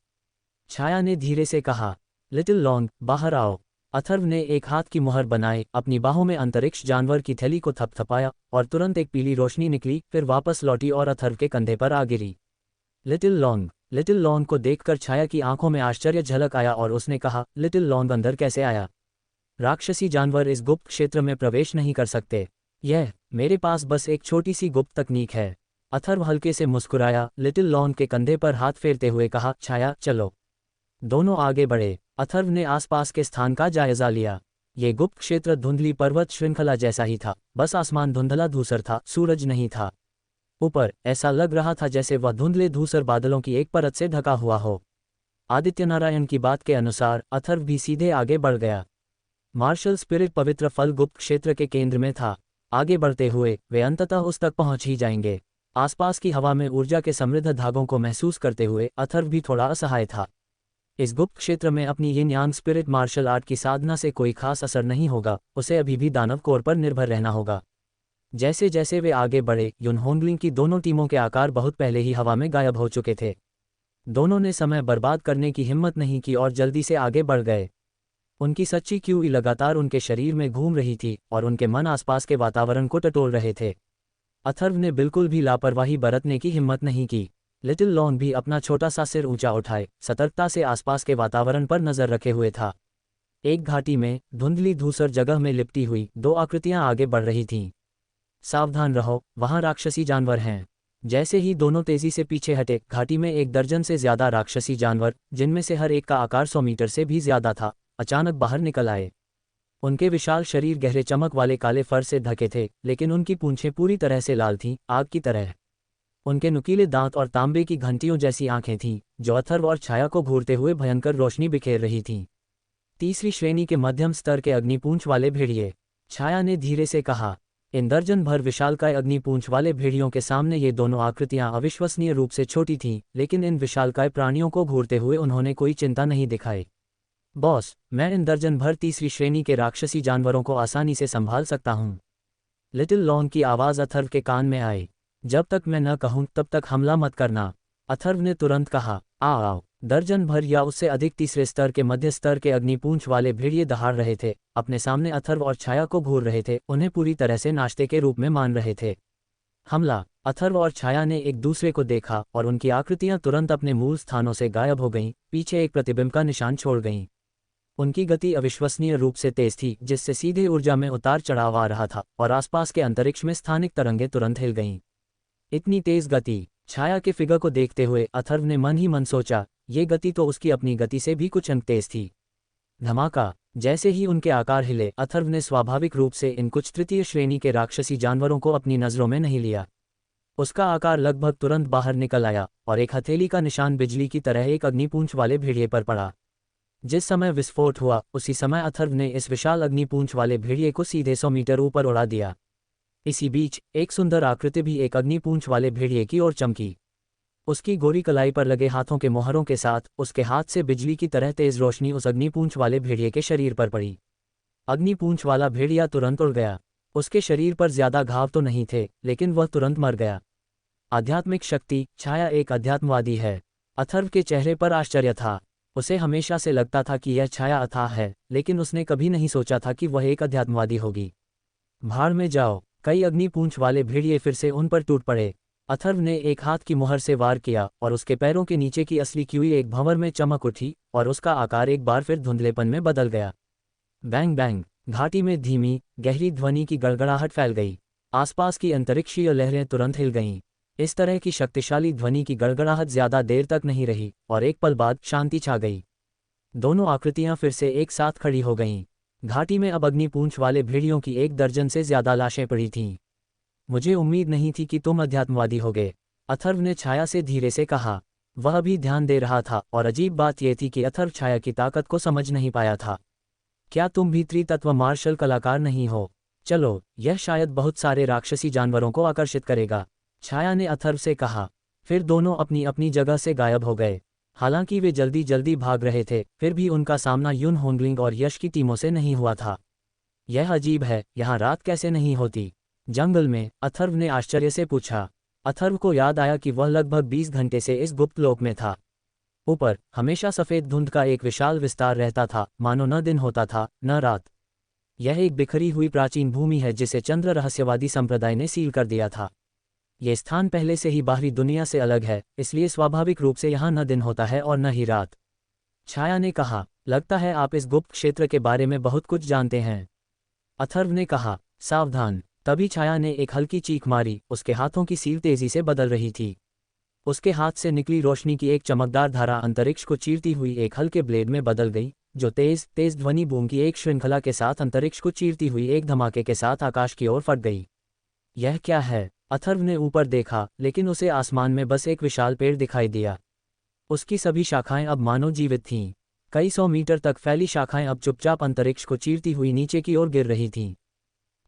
छाया ने धीरे से कहा। लिटिल लॉन्ग, बाहर आओ। अथर्व ने एक हाथ की मुहर बनाए, अपनी बाहों में अंतरिक्ष जानवर की थैली को थपथपाया और तुरंत एक पीली रोशनी निकली, फिर वापस लौटी और अथर्व के कंधे पर आ गिरी। लिटिल लॉन्ग को देखकर छाया की आंखों में आश्चर्य झलक आया और उसने कहा, लिटिल लॉन्ग अंदर कैसे आया? राक्षसी जानवर इस गुप्त क्षेत्र में प्रवेश नहीं कर सकते। मेरे पास बस एक छोटी सी गुप्त तकनीक है। अथर्व हल्के से मुस्कुराया, लिटिल लॉन्ग के कंधे पर हाथ फेरते हुए कहा, छाया, चलो। दोनों आगे बढ़े। अथर्व ने आसपास के स्थान का जायजा लिया। ये गुप्त क्षेत्र धुंधली पर्वत श्रृंखला जैसा ही था, बस आसमान धुंधला धूसर था, सूरज नहीं था। ऊपर ऐसा लग रहा था जैसे वह धुंधले धूसर बादलों की एक परत से ढका हुआ हो। आदित्यनारायण की बात के अनुसार अथर्व भी सीधे आगे बढ़ गया। मार्शल स्पिरिट पवित्र फल गुप्त क्षेत्र के केंद्र में था। आगे बढ़ते हुए वे अंततः उस तक पहुंच ही जाएंगे। आसपास की हवा में ऊर्जा के समृद्ध धागों को महसूस करते हुए अथर्व भी थोड़ा असहाय था। इस गुप्त क्षेत्र में अपनी यिन यांग स्पिरिट मार्शल आर्ट की साधना से कोई खास असर नहीं होगा, उसे अभी भी दानव कोर पर निर्भर रहना होगा। जैसे जैसे वे आगे बढ़े, युन होंगलिंग की दोनों टीमों के आकार बहुत पहले ही हवा में गायब हो चुके थे। दोनों ने समय बर्बाद करने की हिम्मत नहीं की और जल्दी से आगे बढ़ गए। उनकी सच्ची क्यूई लगातार उनके शरीर में घूम रही थी और उनके मन आसपास के वातावरण को टटोल रहे थे। अथर्व ने बिल्कुल भी लापरवाही बरतने की हिम्मत नहीं की। लिटिल लॉन्ग भी अपना छोटा सा सिर ऊंचा उठाए, सतर्कता से आसपास के वातावरण पर नजर रखे हुए था। एक घाटी में धुंधली धूसर जगह में लिपटी हुई 2 आकृतियां आगे बढ़ रही थीं। सावधान रहो, वहां राक्षसी जानवर हैं। जैसे ही दोनों तेजी से पीछे हटे, घाटी में 1 दर्जन से ज्यादा राक्षसी जानवर, जिनमें से हर एक का आकार 100 मीटर से भी ज्यादा था, अचानक बाहर निकल आए। उनके विशाल शरीर गहरे चमक वाले काले फर से ढके थे, लेकिन उनकी पूंछें पूरी तरह से लाल थीं, आग की तरह। उनके नुकीले दांत और तांबे की घंटियों जैसी आंखें थीं, जो अथर्व और छाया को घूरते हुए भयंकर रोशनी बिखेर रही थीं। तीसरी श्रेणी के मध्यम स्तर के अग्निपूंछ वाले भेड़िए। छाया ने धीरे से कहा। इन दर्जन भर विशालकाय अग्निपूंछ वाले भेड़ियों के सामने ये दोनों आकृतियां अविश्वसनीय रूप से छोटी थीं, लेकिन इन विशालकाय प्राणियों को घूरते हुए उन्होंने कोई चिंता नहीं दिखाई। बॉस, मैं इन दर्जन भर तीसरी श्रेणी के राक्षसी जानवरों को आसानी से संभाल सकता हूँ। लिटिल लॉन की आवाज़ अथर्व के कान में आई। जब तक मैं न कहूँ तब तक हमला मत करना, अथर्व ने तुरंत कहा। आओ। दर्जन भर या उससे अधिक तीसरे स्तर के मध्य स्तर के अग्निपूंछ वाले भेड़िए दहाड़ रहे थे, अपने सामने अथर्व और छाया को घूर रहे थे, उन्हें पूरी तरह से नाश्ते के रूप में मान रहे थे। हमला। अथर्व और छाया ने एक दूसरे को देखा और उनकी आकृतियां तुरंत अपने मूल स्थानों से गायब हो गईं, पीछे एक प्रतिबिंब का निशान छोड़ गईं। उनकी गति अविश्वसनीय रूप से तेज थी, जिससे सीधे ऊर्जा में उतार चढ़ाव आ रहा था, और आसपास के अंतरिक्ष में स्थानिक तरंगें तुरंत हिल गईं। इतनी तेज गति! छाया के फिगर को देखते हुए अथर्व ने मन ही मन सोचा, ये गति तो उसकी अपनी गति से भी कुछ अंक तेज थी। धमाका! जैसे ही उनके आकार हिले, अथर्व ने स्वाभाविक रूप से इन कुछ तृतीय श्रेणी के राक्षसी जानवरों को अपनी नज़रों में नहीं लिया। उसका आकार लगभग तुरंत बाहर निकल आया और एक हथेली का निशान बिजली की तरह एक अग्निपूंछ वाले भेड़िए पर पड़ा। जिस समय विस्फोट हुआ, उसी समय अथर्व ने इस विशाल अग्निपूंछ वाले भेड़िए को सीधे 100 मीटर ऊपर उड़ा दिया। इसी बीच एक सुंदर आकृति भी एक अग्निपूंछ वाले भेड़िए की ओर चमकी। उसकी गोरी कलाई पर लगे हाथों के मोहरों के साथ उसके हाथ से बिजली की तरह तेज रोशनी उस अग्निपूंछ वाले भेड़िए के शरीर पर पड़ी। अग्निपूंछ वाला भेड़िया तुरंत उड़ गया। उसके शरीर पर ज्यादा घाव तो नहीं थे, लेकिन वह तुरंत मर गया। आध्यात्मिक शक्ति। छाया एक अध्यात्मवादी है। अथर्व के चेहरे पर आश्चर्य था। उसे हमेशा से लगता था कि यह छाया अथाह है, लेकिन उसने कभी नहीं सोचा था कि वह एक अध्यात्मवादी होगी। भाड़ में जाओ! कई अग्निपूंछ वाले भेड़िए फिर से उन पर टूट पड़े। अथर्व ने एक हाथ की मुहर से वार किया और उसके पैरों के नीचे की असली कीवी एक भंवर में चमक उठी और उसका आकार एक बार फिर धुंधलेपन में बदल गया। Bang bang! घाटी में धीमी गहरी ध्वनि की गड़गड़ाहट फैल गई। आसपास की अंतरिक्षीय लहरें तुरंत हिल गईं। इस तरह की शक्तिशाली ध्वनि की गड़गड़ाहट ज्यादा देर तक नहीं रही और एक पल बाद शांति छा गई। दोनों आकृतियां फिर से एक साथ खड़ी हो गईं। घाटी में अब अग्निपूंछ वाले भेड़ियों की 1 दर्जन से ज्यादा लाशें पड़ी थीं। मुझे उम्मीद नहीं थी कि तुम अध्यात्मवादी होगे, अथर्व ने छाया से धीरे से कहा। वह भी ध्यान दे रहा था और अजीब बात यह थी कि अथर्व छाया की ताकत को समझ नहीं पाया था। क्या तुम भी त्रितत्व मार्शल कलाकार नहीं हो? चलो, यह शायद बहुत सारे राक्षसी जानवरों को आकर्षित करेगा, छाया ने अथर्व से कहा। फिर दोनों अपनी अपनी जगह से गायब हो गए। हालांकि वे जल्दी जल्दी भाग रहे थे, फिर भी उनका सामना युन होंगलिंग और यश की टीमों से नहीं हुआ था। यह अजीब है, यहाँ रात कैसे नहीं होती? जंगल में? अथर्व ने आश्चर्य से पूछा। अथर्व को याद आया कि वह लगभग 20 घंटे से इस गुप्त लोक में था। ऊपर हमेशा सफ़ेद धुंध का एक विशाल विस्तार रहता था, मानो न दिन होता था न रात। यह एक बिखरी हुई प्राचीन भूमि है जिसे चंद्र रहस्यवादी संप्रदाय ने सील कर दिया था। ये स्थान पहले से ही बाहरी दुनिया से अलग है, इसलिए स्वाभाविक रूप से यहाँ न दिन होता है और न ही रात। छाया ने कहा। लगता है आप इस गुप्त क्षेत्र के बारे में बहुत कुछ जानते हैं, अथर्व ने कहा। सावधान! तभी छाया ने एक हल्की चीख मारी। उसके हाथों की सील तेजी से बदल रही थी। उसके हाथ से निकली रोशनी की एक चमकदार धारा अंतरिक्ष को चीरती हुई एक हल्के ब्लेड में बदल गई, जो तेज तेज ध्वनि बूम की एक श्रृंखला के साथ अंतरिक्ष को चीरती हुई एक धमाके के साथ आकाश की ओर फट गई। यह क्या है? अथर्व ने ऊपर देखा, लेकिन उसे आसमान में बस एक विशाल पेड़ दिखाई दिया। उसकी सभी शाखाएं अब मानो जीवित थीं। कई 100 मीटर तक फैली शाखाएं अब चुपचाप अंतरिक्ष को चीरती हुई नीचे की ओर गिर रही थीं।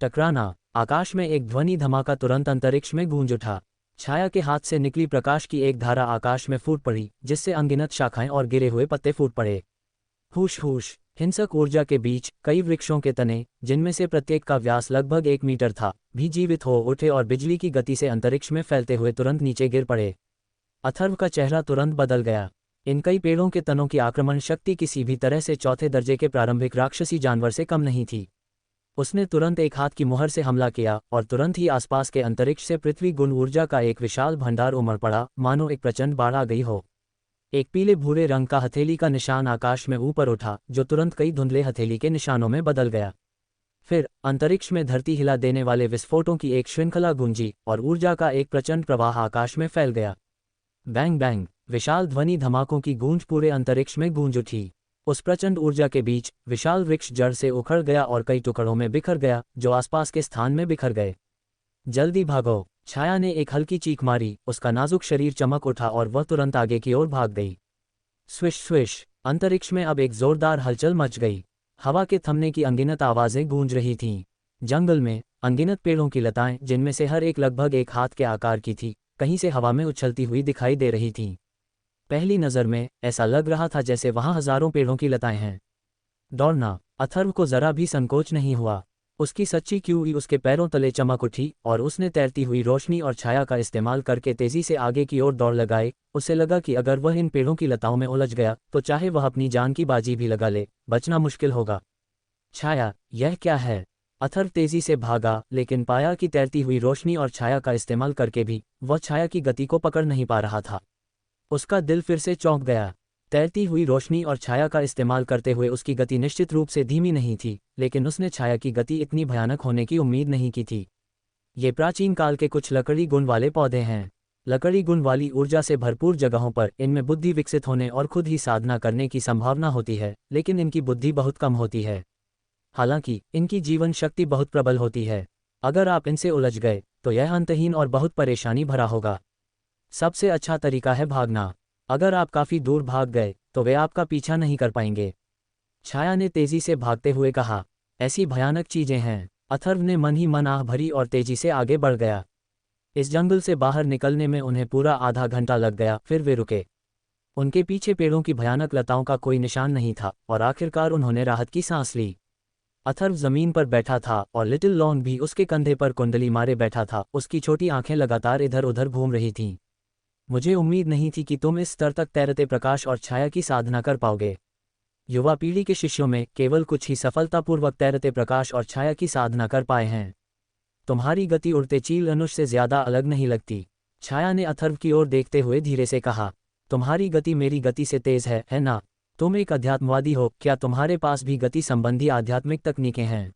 टकराना! आकाश में एक ध्वनि धमाका तुरंत अंतरिक्ष में गूंज उठा। छाया के हाथ से निकली प्रकाश की एक धारा आकाश में फूट पड़ी, जिससे अनगिनत शाखाएं और गिरे हुए पत्ते फूट पड़े। हुश हुश! हिंसक ऊर्जा के बीच कई वृक्षों के तने, जिनमें से प्रत्येक का व्यास लगभग 1 मीटर था, भी जीवित हो उठे और बिजली की गति से अंतरिक्ष में फैलते हुए तुरंत नीचे गिर पड़े। अथर्व का चेहरा तुरंत बदल गया। इन कई पेड़ों के तनों की आक्रमण शक्ति किसी भी तरह से चौथे दर्जे के प्रारंभिक राक्षसी जानवर से कम नहीं थी। उसने तुरंत एक हाथ की मुहर से हमला किया और तुरंत ही आसपास के अंतरिक्ष से पृथ्वी गुण ऊर्जा का एक विशाल भंडार उमड़ पड़ा, मानो एक प्रचंड बाढ़ आ गई हो। एक पीले भूरे रंग का हथेली का निशान आकाश में ऊपर उठा, जो तुरंत कई धुंधले हथेली के निशानों में बदल गया। फिर अंतरिक्ष में धरती हिला देने वाले विस्फोटों की एक श्रृंखला गूंजी और ऊर्जा का एक प्रचंड प्रवाह आकाश में फैल गया। Bang bang! विशाल ध्वनि धमाकों की गूंज पूरे अंतरिक्ष में गूंज उठी। उस प्रचंड ऊर्जा के बीच विशाल वृक्ष जड़ से उखड़ गया और कई टुकड़ों में बिखर गया, जो आसपास के स्थान में बिखर गए। जल्दी भागो! छाया ने एक हल्की चीख मारी। उसका नाजुक शरीर चमक उठा और वह तुरंत आगे की ओर भाग गई। Swish swish! अंतरिक्ष में अब एक जोरदार हलचल मच गई। हवा के थमने की अनगिनत आवाजें गूंज रही थीं। जंगल में अनगिनत पेड़ों की लताएं, जिनमें से हर एक लगभग एक हाथ के आकार की थी, कहीं से हवा में उछलती हुई दिखाई दे रही थीं। पहली नज़र में ऐसा लग रहा था जैसे वहां हजारों पेड़ों की लताएं हैं। दौड़ना, अथर्व को जरा भी संकोच नहीं हुआ। उसकी सच्ची क्यूई उसके पैरों तले चमक उठी और उसने तैरती हुई रोशनी और छाया का इस्तेमाल करके तेजी से आगे की ओर दौड़ लगाई। उसे लगा कि अगर वह इन पेड़ों की लताओं में उलझ गया तो चाहे वह अपनी जान की बाजी भी लगा ले, बचना मुश्किल होगा। छाया, यह क्या है? अथर्व तेजी से भागा, लेकिन पाया कि तैरती हुई रोशनी और छाया का इस्तेमाल करके भी वह छाया की गति को पकड़ नहीं पा रहा था। उसका दिल फिर से चौंक गया। तैरती हुई रोशनी और छाया का इस्तेमाल करते हुए उसकी गति निश्चित रूप से धीमी नहीं थी, लेकिन उसने छाया की गति इतनी भयानक होने की उम्मीद नहीं की थी। ये प्राचीन काल के कुछ लकड़ी गुण वाले पौधे हैं। लकड़ी गुण वाली ऊर्जा से भरपूर जगहों पर इनमें बुद्धि विकसित होने और खुद ही साधना करने की संभावना होती है, लेकिन इनकी बुद्धि बहुत कम होती है। हालांकि इनकी जीवन शक्ति बहुत प्रबल होती है। अगर आप इनसे उलझ गए तो यह अंतहीन और बहुत परेशानी भरा होगा। सबसे अच्छा तरीका है भागना। अगर आप काफी दूर भाग गए तो वे आपका पीछा नहीं कर पाएंगे। छाया ने तेजी से भागते हुए कहा। ऐसी भयानक चीजें हैं। अथर्व ने मन ही मन आह भरी और तेजी से आगे बढ़ गया। इस जंगल से बाहर निकलने में उन्हें पूरा आधा घंटा लग गया, फिर वे रुके। उनके पीछे पेड़ों की भयानक लताओं का कोई निशान नहीं था और आखिरकार उन्होंने राहत की सांस ली। अथर्व जमीन पर बैठा था और लिटिल लॉन भी उसके कंधे पर कुंडली मारे बैठा था। उसकी छोटी आंखें लगातार इधर उधर घूम रही थीं। मुझे उम्मीद नहीं थी कि तुम इस स्तर तक तैरते प्रकाश और छाया की साधना कर पाओगे। युवा पीढ़ी के शिष्यों में केवल कुछ ही सफलतापूर्वक तैरते प्रकाश और छाया की साधना कर पाए हैं। तुम्हारी गति उड़ते चील धनुष से ज्यादा अलग नहीं लगती। छाया ने अथर्व की ओर देखते हुए धीरे से कहा। तुम्हारी गति मेरी गति से तेज है ना? तुम एक अध्यात्मवादी हो, क्या तुम्हारे पास भी गति संबंधी आध्यात्मिक तकनीकें हैं?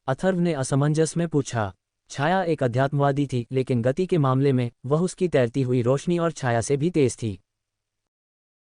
अथर्व ने असमंजस में पूछा। छाया एक अध्यात्मवादी थी, लेकिन गति के मामले में वह उसकी तैरती हुई रोशनी और छाया से भी तेज थी।